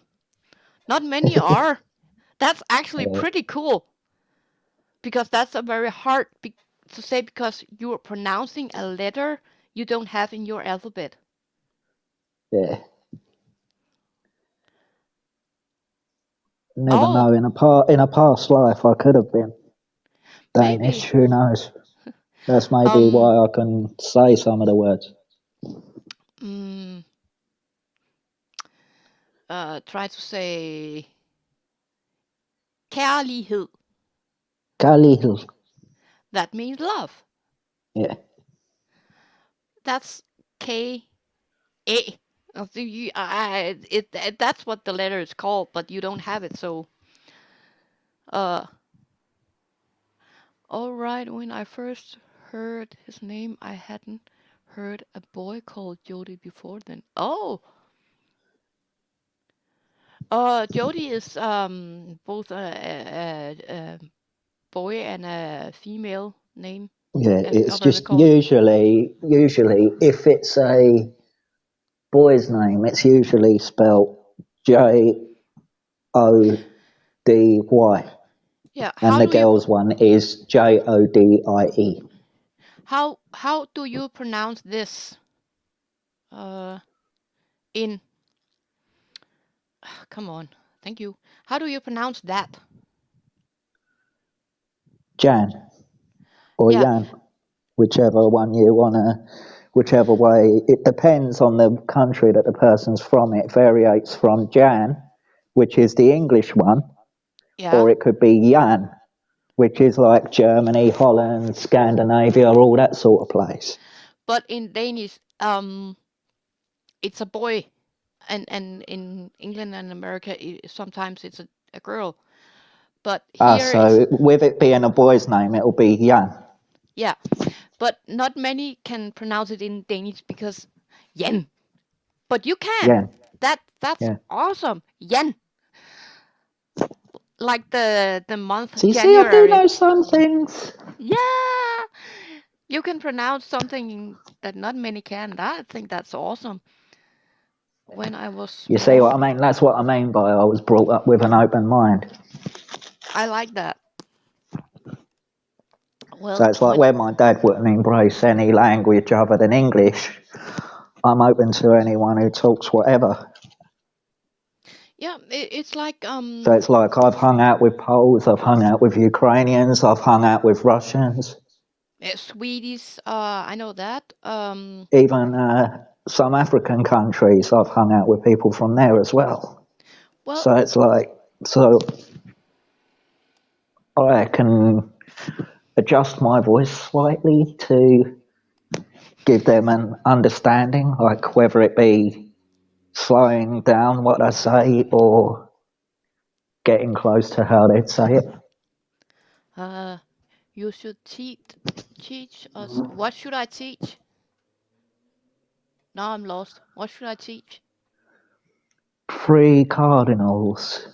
Not many are. That's actually Yeah, pretty cool because that's a very hard to say because you're pronouncing a letter you don't have in your alphabet. yeah. Never Oh, know. In a past life, I could have been maybe. Danish. Who knows? That's maybe Um, why I can say some of the words. mm, try to say kærlighed. Khalil. That means love. Yeah, That's K A. That's what the letter is called, but you don't have it, so uh Alright, when I first heard his name, I hadn't heard a boy called Jody before then. Oh! Jody is both a boy and a female name, Yeah, as it's I've ever just called. usually if it's a boy's name, it's usually spelt Jody, Yeah, and how the do you girl's one is Jodie. how do you pronounce this? Uh, in come on, thank you. How do you pronounce that? Jan or Yeah, Jan, whichever one you wanna, whichever way. It depends on the country that the person's from. It varies from Jan, which is the English one, yeah. or it could be Jan, which is like Germany, Holland, Scandinavia, all that sort of place. But in Danish, it's a boy, and in England and America, sometimes it's a girl. But here it's So with it being a boy's name, it'll be Jan. yeah. But not many can pronounce it in Danish because Jan. But you can. Jan, That's yeah. awesome. Jan. Like the month So you see, I do January. know some things. Yeah. You can pronounce something that not many can. I think that's awesome. When I was You see small, what I mean? That's what I mean by I was brought up with an open mind. I like that. So Well, it's like where my dad wouldn't embrace any language other than English, I'm open to anyone who talks whatever. yeah, it's like So it's like I've hung out with Poles, I've hung out with Ukrainians, I've hung out with Russians, Swedish. I know that. even some African countries. I've hung out with people from there as well. Well, So it's like, so I can adjust my voice slightly to give them an understanding, like whether it be slowing down what I say or getting close to how they'd say it. uh, you should teach us. What should I teach? Now I'm lost. What should I teach? Three cardinals.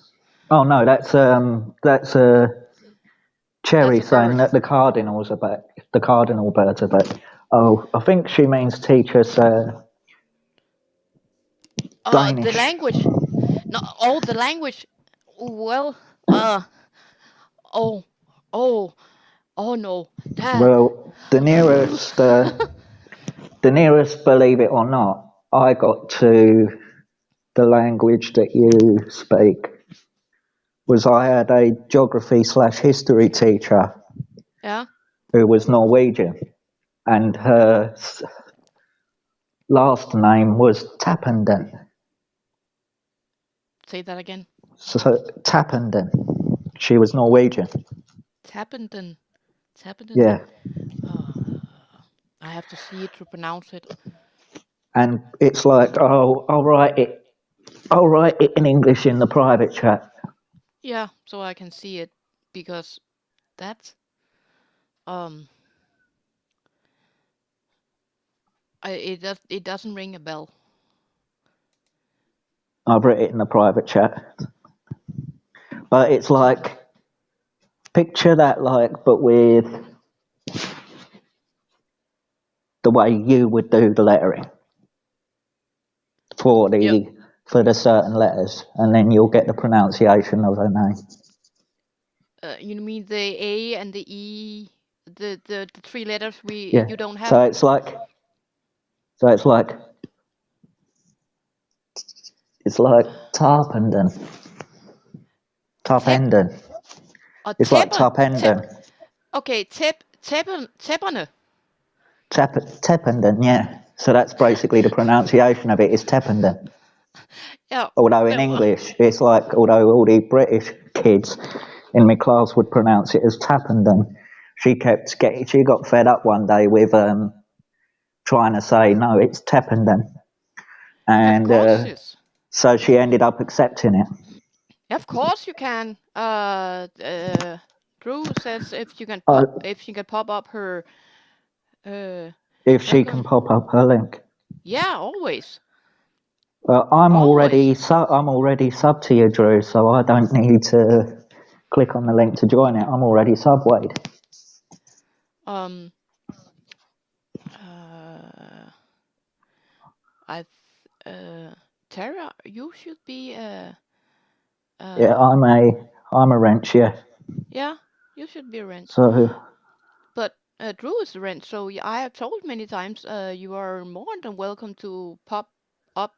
Oh no, that's a That's cherry a saying bird. that the cardinals are back. The cardinal birds are back. Oh, I think she means teach us The Danish. language. No, oh, the language. Well, oh, oh, oh no, that. Well, the nearest, believe it or not, I got to the language that you speak was I had a geography/history teacher Yeah. who was Norwegian, and her last name was Tappenden. Say that again. So Tappenden. She was Norwegian. Tappenden. Tappenden. Yeah, I have to see it to pronounce it. and it's like, oh, I'll write it in English in the private chat. Yeah, so I can see it because that's um it doesn't ring a bell. I've written it in the private chat, but it's like picture that, like, but with the way you would do the lettering for Yep. the certain letters, and then you'll get the pronunciation of her name. You mean the A and the E, the three letters Yeah. you don't have? So it's like Tarpenden. Tarpenden. It's like Tarpenden. Okay, Tepperne. Teppenden, yeah. So that's basically the pronunciation of it is Teppenden. Yeah. Although in English, it's like, although all the British kids in my class would pronounce it as Tappenden, she got fed up one day with trying to say, no, it's Teppenden. Of And course it's. so she ended up accepting it. Of course you can. Drew says if you can I, pop up her if she can account. pop up her link. Yeah, always. I'm Always. already sub to you, Drew, so I don't need to click on the link to join it. I'm already subwayed. Uh, I Tara, you should be Yeah, I'm a wrench, yeah. yeah, you should be a wrench. So But Drew is a wrench, so I have told many times you are more than welcome to pop up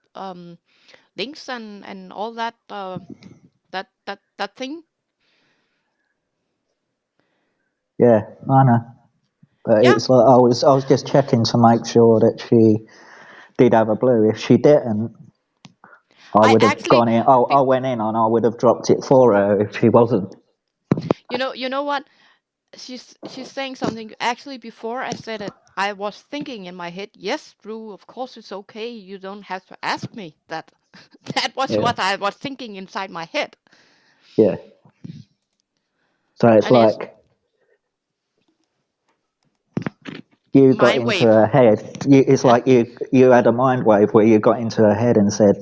links and all that that thing. yeah, I know. But Yeah, it's like I was just checking to make sure that she did have a blue. If she didn't, I I would have actually gone in. I went in and I would have dropped it for her if she wasn't. you know what? She's saying something. Actually, before I said it, I was thinking in my head, yes, Drew, of course it's okay. You don't have to ask me that. That was Yeah, what I was thinking inside my head. yeah. So it's And it's like you got mind into wave. her head. It's Yeah. like you had a mind wave where you got into her head and said,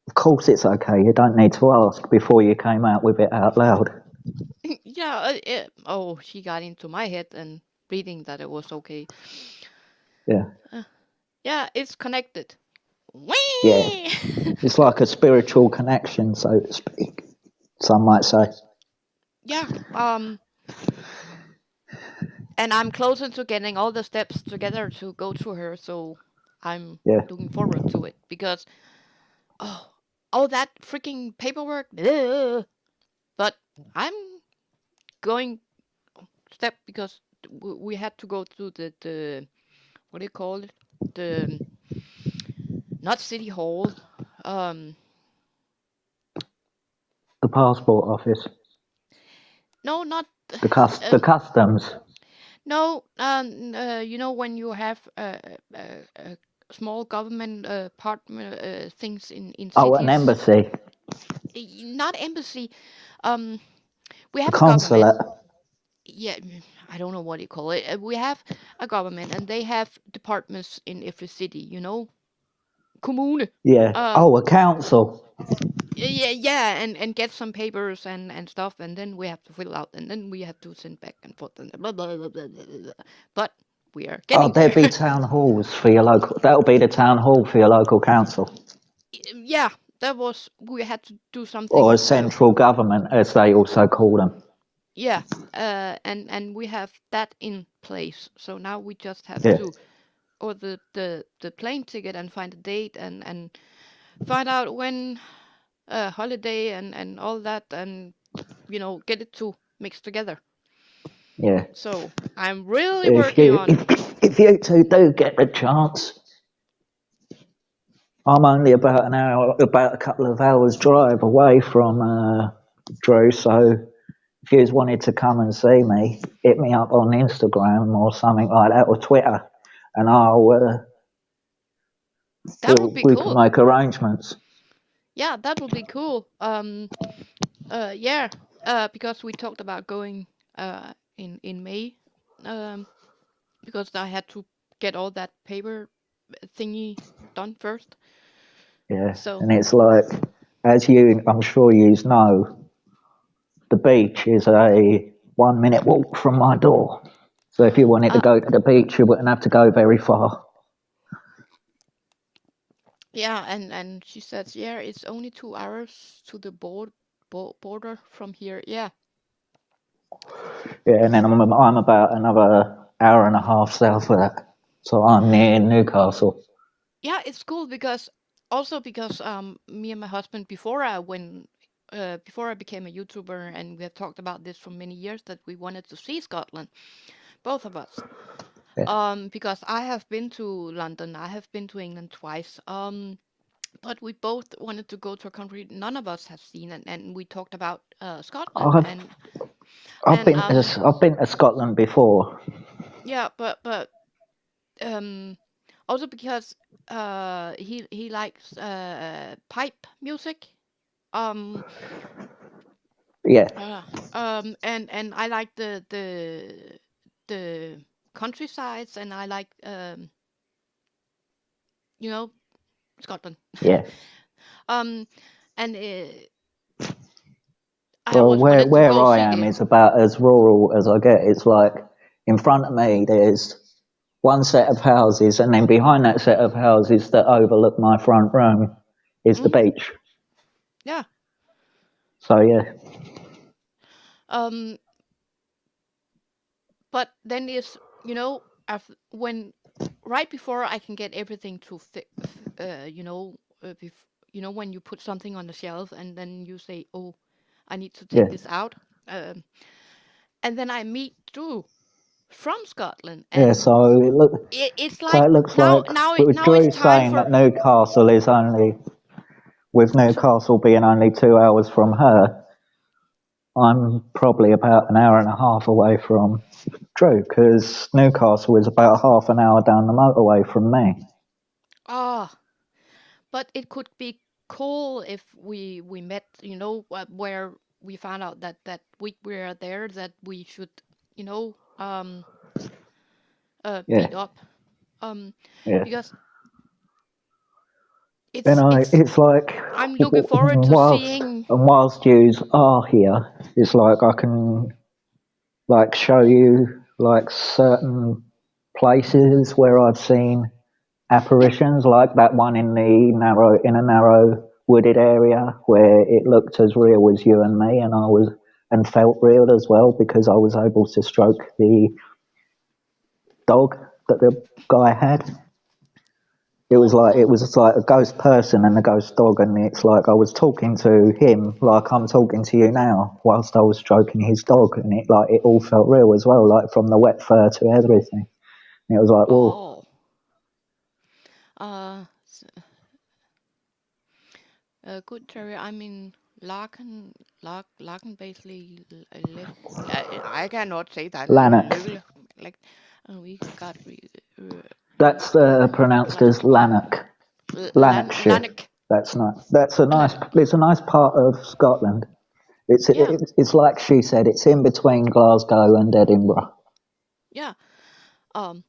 "Of course it's okay. You don't need to ask," before you came out with it out loud. Yeah. Oh, she got into my head and reading that it was okay. Yeah, Uh, yeah, it's connected. yeah. Whee! It's like a spiritual connection, so to speak. Some might say. Yeah. And I'm closer to getting all the steps together to go to her, so I'm Yeah. looking forward to it because oh, all that freaking paperwork. Ugh. But I'm going step because we had to go to the what do you call it? The not city hall. Um, The passport office, no, not the um, customs. no. You know when you have small government things in Oh, an cities. embassy, Not embassy. Um, we a have a government. consulate. Yeah, I don't know what you call it. We have a government, and they have departments in every city. You know, kommune. Yeah. Um, Oh, a council. yeah, and get some papers and stuff, and then we have to fill out, and then we have to send back and forth, and blah blah blah blah blah. Blah. But we are Oh, getting there'd there. be town halls for your local. That'll be the town hall for your local council, Yeah, that was we had to do or a something. central government, as they also call them. Yeah, and we have that in place. So now we just have Yeah. to or the plane ticket and find a date and find out when holiday and all that and get it to mix together. Yeah. So I'm really If working you on. if you two do get the chance, I'm only about a couple of hours drive away from Drew. So if you wanted to come and see me, hit me up on Instagram or something like that, or Twitter, and That would be we can cool. make arrangements. Yeah, that would be cool. Yeah, because we talked about going in May, um, because I had to get all that paper thingy done first. Yeah, So and it's like, I'm sure you know, the beach is a 1 minute walk from my door. So if you wanted to uh, go to the beach, you wouldn't have to go very far. yeah, and she says, yeah, it's only 2 hours to the border from here. Yeah, Yeah, and then I'm about another hour and a half south of that. So I'm near Newcastle. yeah, it's cool because also because me and my husband before I became a YouTuber and we have talked about this for many years that we wanted to see Scotland, both of us. Yeah. Because I have been to London, I have been to England twice. But we both wanted to go to a country none of us have seen, and we talked about Scotland, I've I've and been to I've been to Scotland before. yeah, but um, also because he likes pipe music. Um, Yeah, And I like the countrysides, and I like you know, Scotland. Yeah. um, and I Well, always wanted to where go I see am the. is about as rural as I get. It's like in front of me there's one set of houses, and then behind that set of houses that overlook my front room is the Mm, beach. yeah. So yeah, Um, but then is when right before I can get everything to fit, when you put something on the shelf and then you say, "Oh, I need to take yeah, this out," um, and then I meet Drew from Scotland, yeah. and it's So like it looks now like now it with now it's Drew time saying for. that Newcastle is only with So Newcastle being only 2 hours from her, I'm probably about an hour and a half away from Drew because Newcastle is about half an hour down the motorway from me. ah, but it could be cool if we met, where we found out that week we're there, that we should, Yeah, meet up, um yeah. because And it's it's like I'm looking forward to seeing. whilst yous are here, it's like I can like show you like certain places where I've seen Yeah. apparitions, like that one in a narrow wooded area where it looked as real as you and me, and felt real as well because I was able to stroke the dog that the guy had. Oh, It cool. was just like a ghost person and a ghost dog, and it's like I was talking to him like I'm talking to you now, whilst I was stroking his dog, and it all felt real as well, like from the wet fur to everything. And it was like, whoa, Oh, uh good, Terry. I mean, Larkin basically left. I cannot say that. Lanark. Like, we got That's pronounced class. as Lanark, Lanarkshire. Lanark. That's not. That's a nice. Lanark. It's a nice part of Scotland. Yeah, It's like she said. It's in between Glasgow and Edinburgh. yeah. Um,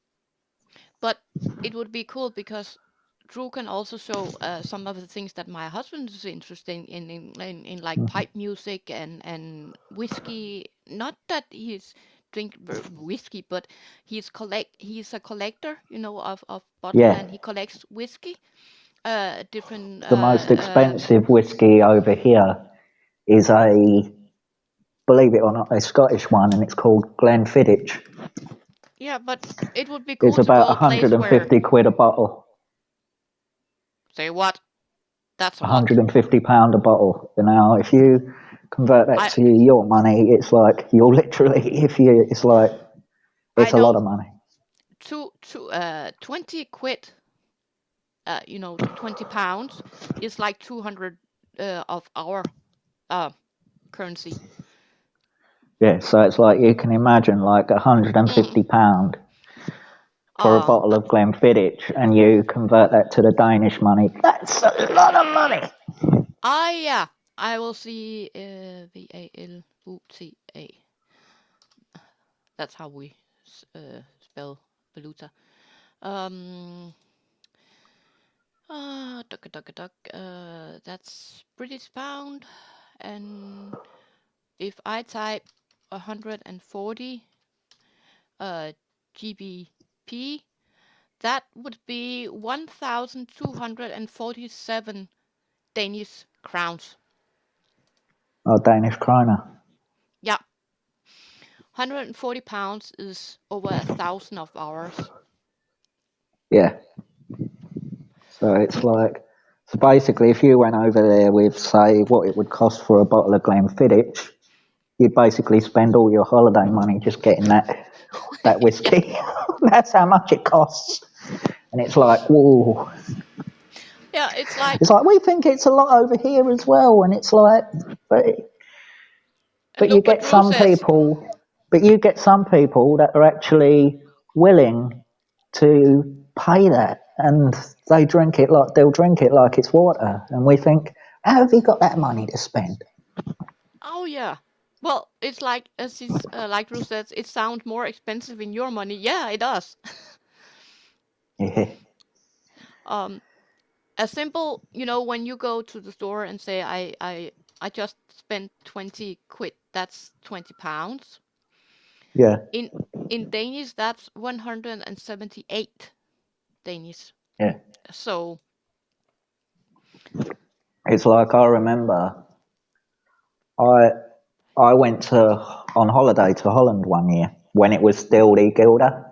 but it would be cool because Drew can also show some of the things that my husband is interested in like pipe music and whiskey. Not that he's drink whiskey, but he's a collector, of bottle, Yeah, and he collects whiskey, different the most expensive whiskey over here is believe it or not, a Scottish one, and it's called Glenfiddich. yeah. But it would be It's cool to about go a place where. £150 a bottle, Say what? That's a lot. £150 a bottle. You know, if you convert that I to your money, it's like you're literally, I it's a lot know of money. 20 quid, 20 pounds is like 200 of our currency. Yeah, so it's like you can imagine like Mm. £150 for a bottle Uh, of Glenfiddich, and you convert that to the Danish money. That's a lot of money. yeah, I will see VALUTA. That's how we spell valuta. Um, duck. That's British pound, and if I type 140 GBP, that would be 1,247 Danish crowns. Oh, Danish kroner. Yeah, 140 pounds is over 1,000 of ours. Yeah. So it's like, so basically, if you went over there with, say, what it would cost for a bottle of Glenfiddich, you'd basically spend all your holiday money just getting that Yeah, whiskey. That's how much it costs. And it's like, whoa. yeah, it's like, It's like, we think it's a lot over here as well. And it's like, but, but you look what get Drew some says. people, but you get some people that are actually willing to pay that, and they'll drink it like it's water. And we think, how have you got that money to spend? Oh, yeah. Well, it's like as he's like Ruth says, it sounds more expensive in your money. Yeah, it does. Yeah. um, a simple, when you go to the store and say, I just spent 20 quid. That's 20 pounds. Yeah. In Danish, that's 178 Danish. Yeah. So It's like I remember I went on holiday to Holland one year when it was still the guilder.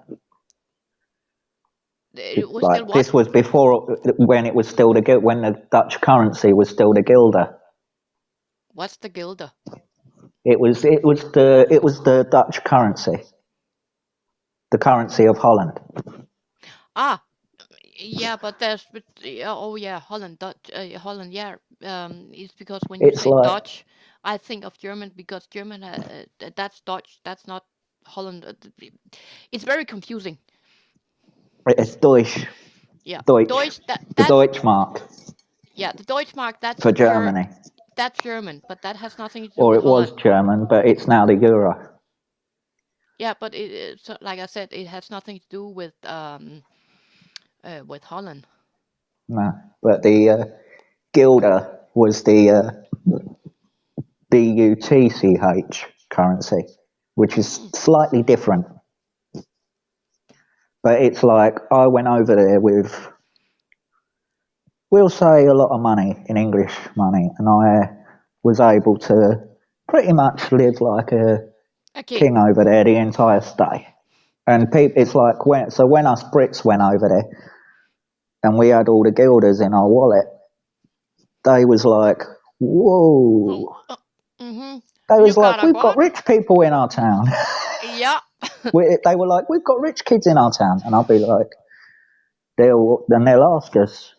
it was still Like what? this was before when it was still when the Dutch currency was still the guilder. What's the guilder? It was the Dutch currency, the currency of Holland. Ah, yeah, but oh yeah, Holland, Dutch, Holland, yeah. It's because when you It's say like Dutch, I think of German because German, that's Dutch, that's not Holland. It's very confusing. it's Deutsch, Yeah, Deutsch, Deutsch. the That's Deutschmark yeah, the Deutschmark. for Germany, That's German, but that has nothing to do or with it was Holland. German, but it's now the euro. Yeah, but so, like I said, it has nothing to do with Holland. No, but the guilder was the DUTCH currency, which is slightly different. But it's like I went over there with, we'll say, a lot of money in English money, and I was able to pretty much live like a A king. king over there the entire stay. And it's like when us Brits went over there and we had all the guilders in our wallet, they was like, Oh, whoa. They you was got like, a we've got what? rich people in our town. Yeah. They were like, we've got rich kids in our town. And I'll be like, they'll ask us,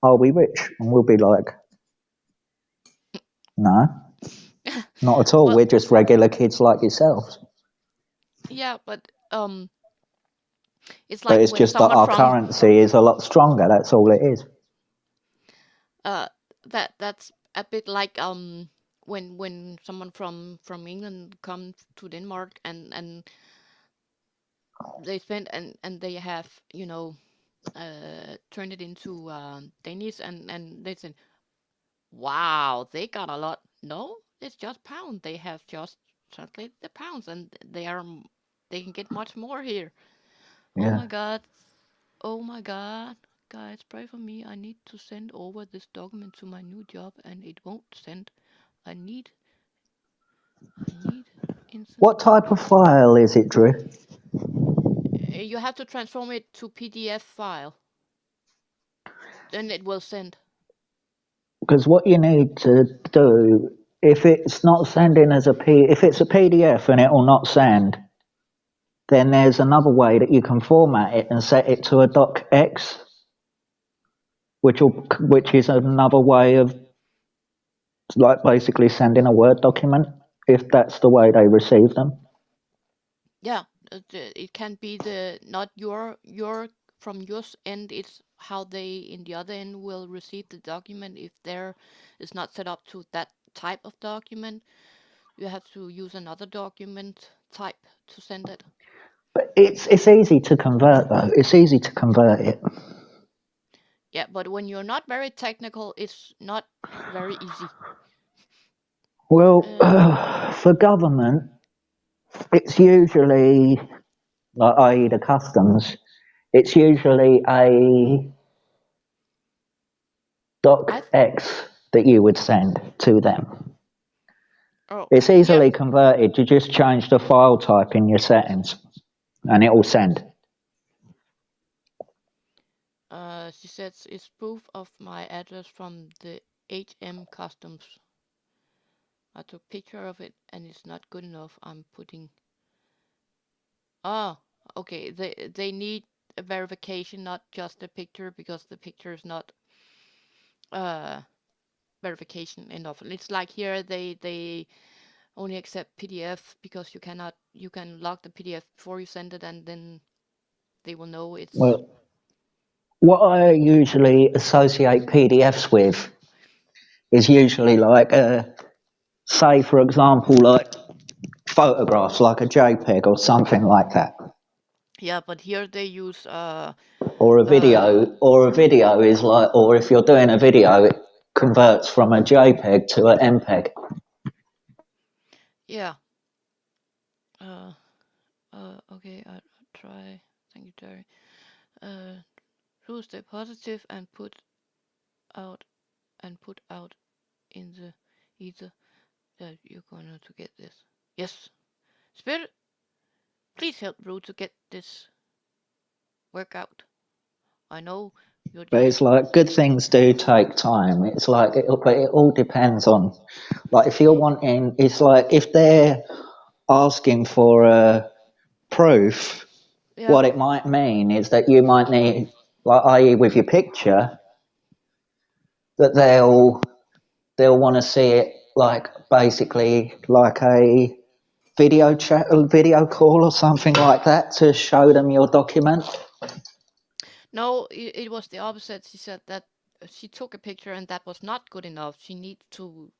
are we rich? And we'll be like, no, not at all. Well, We're just regular kids like yourselves. yeah, but it's But like it's when just that someone our from currency is a lot stronger. That's all it is. that's a bit like when someone from England comes to Denmark and they spend and they have turned it into Danish and they said, wow, they got a lot. No, it's just pound. They have just translated the pounds and they can get much more here. Oh Yeah. my god. Oh my god. Guys, pray for me. I need to send over this document to my new job and it won't send. I need instant. What type of file is it, Drew? You have to transform it to PDF file. Then it will send. Because what you need to do, if it's not sending as if it's a PDF and it will not send, then there's another way that you can format it and set it to a docx, which is another way of like basically sending a Word document if that's the way they receive them. Yeah, it can be not your from your end. It's how they in the other end will receive the document. If there is not set up to that type of document, you have to use another document type to send it. But it's easy to convert though. It's easy to convert it. Yeah, but when you're not very technical, it's not very easy. Well, for government, it's usually, like, i.e. the customs, it's usually a docx that you would send to them. Oh, It's yeah. easily converted. You just change the file type in your settings and it will send. She says it's proof of my address from the HM customs. I took picture of it and it's not good enough. I'm putting. Oh, okay. They need a verification, not just a picture, because the picture is not uh verification enough. It's like here they only accept PDF because you can log the PDF before you send it and then they will know it's. Well, what I usually associate PDFs with is usually like say, for example, like photographs, like a JPEG or something like that. Yeah, but here they use Or a video is like, or if you're doing a video, it converts from a JPEG to an MPEG. yeah. Okay, I'll try. Thank you, Terry. Choose the positive and put out in the ether that you're going to get this. Yes, Spirit, please help Rue to get this workout. I know you're But just it's like good things do take time. It's like, but it all depends on, like, if you're wanting, it's like if they're asking for a proof, yeah. what it might mean is that you might need, like, i.e., with your picture, that they'll want to see it like basically like a video chat, a video call or something like that to show them your document. No, it was the opposite. She said that she took a picture and that was not good enough. She needs to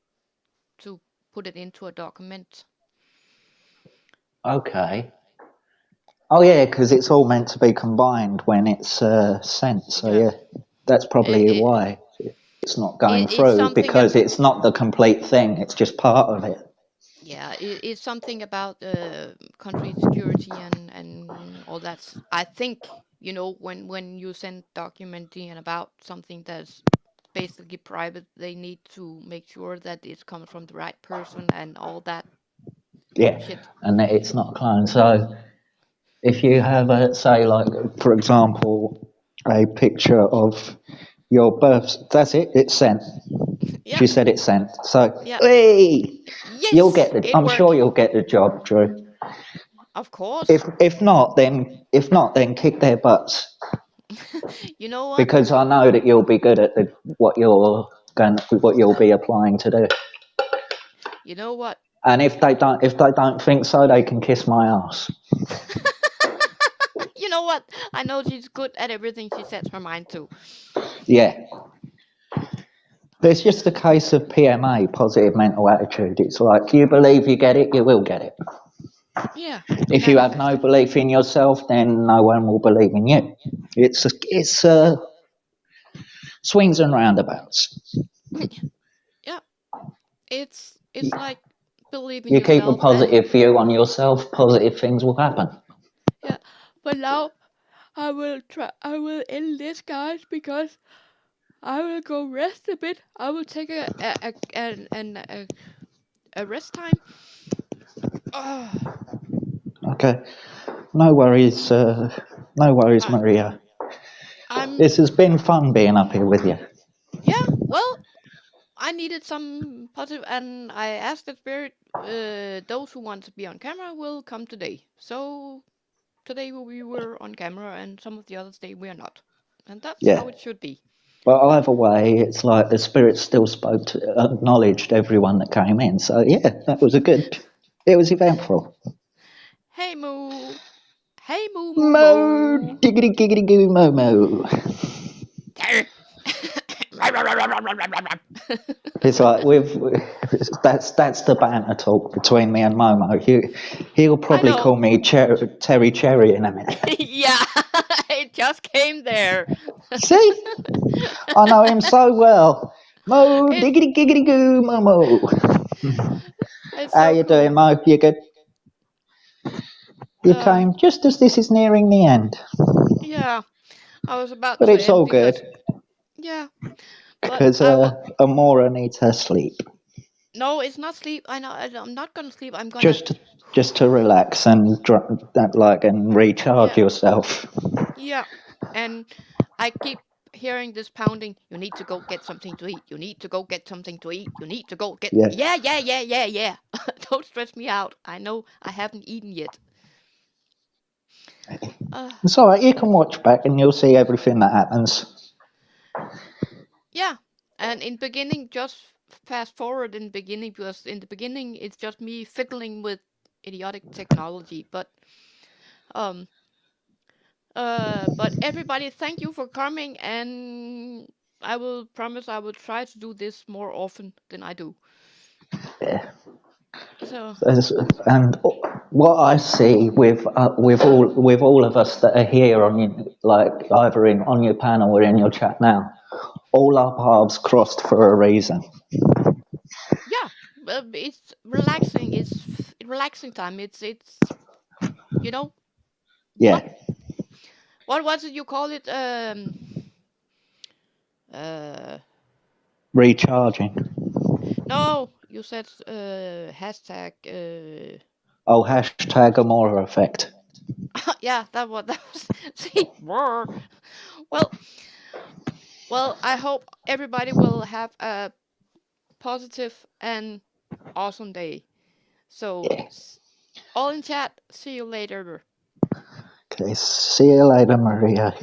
put it into a document. Okay. Oh yeah, because it's all meant to be combined when it's sent. So yeah, that's probably why it's not going It's through, something because it's not the complete thing. It's just part of it. yeah, it's something about country security and all that. I think, you know, when you send documenting about something that's basically private, they need to make sure that it's coming from the right person and all that Yeah, shit. and that it's not cloned. So if you have a, say, like, for example, a picture of your birth, that's it, it's sent. Yeah, She said it's sent. So, yeah. hey, you'll Yes, get the, it I'm sure worked. you'll get the job, Drew. Of course. If not, then kick their butts, You know what? because I know that you'll be good at what you'll be applying to do. You know what? And if they don't think so, they can kiss my ass. You know what? I know she's good at everything she sets her mind to. Yeah. But it's just a case of PMA, positive mental attitude. It's like, you believe you get it, you will get it. Yeah, If you have no manifesting. belief in yourself, then no one will believe in you. It's swings and roundabouts. Yeah, it's like believe in You keep a yourself and positive view on yourself, positive things will happen. yeah. But now I will try. I will end this, guys, because I will go rest a bit. I will take a rest time. Oh, Okay, no worries. No worries, I, Maria. I'm This has been fun being up here with you. yeah. Well, I needed some positive, and I asked the spirit. Those who want to be on camera will come today. So today we were on camera, and some of the others day we are not, and that's Yeah. how it should be. But either way, it's like the spirit still acknowledged everyone that came in. So yeah, that was it was eventful. Hey moo, hey moo moo Mo, moo. diggity giggity goo mo mo. It's like that's the banter talk between me and Momo. He'll I probably know. call me Terry Cherry in a minute. Yeah, it just came there. See, I know him so well. Mo, it, diggity giggity goo mo mo. it's How so you doing, cool. Mo? You good? You Um, came just as this is nearing the end, yeah, I was about but to it's end all good because yeah, but because Amora needs her sleep. no, it's not sleep. I know I'm not gonna sleep. I'm gonna Just just to relax and and recharge yeah, yourself. yeah, and I keep hearing this pounding. You need to go get something to eat. You need to go get something to eat. You need to go get Yeah. yeah, yeah, yeah, yeah, yeah. Don't stress me out. I know I haven't eaten yet. Uh, It's all right. You can watch back and you'll see everything that happens. yeah, and in beginning, just fast forward in beginning because in the beginning it's just me fiddling with idiotic technology. Um, but everybody, thank you for coming, and I will promise I will try to do this more often than I do. Yeah. So And what I see with all of us that are here on your, like either on your panel or in your chat now, all our paths crossed for a reason. yeah, it's relaxing. It's relaxing time. It's you know Yeah, what did you call it? Uh, recharging. no, you said hashtag. Oh, hashtag Amora effect. Yeah, that was. See, more. Well, I hope everybody will have a positive and awesome day. So, all in chat. See you later. Okay, see you later, Maria.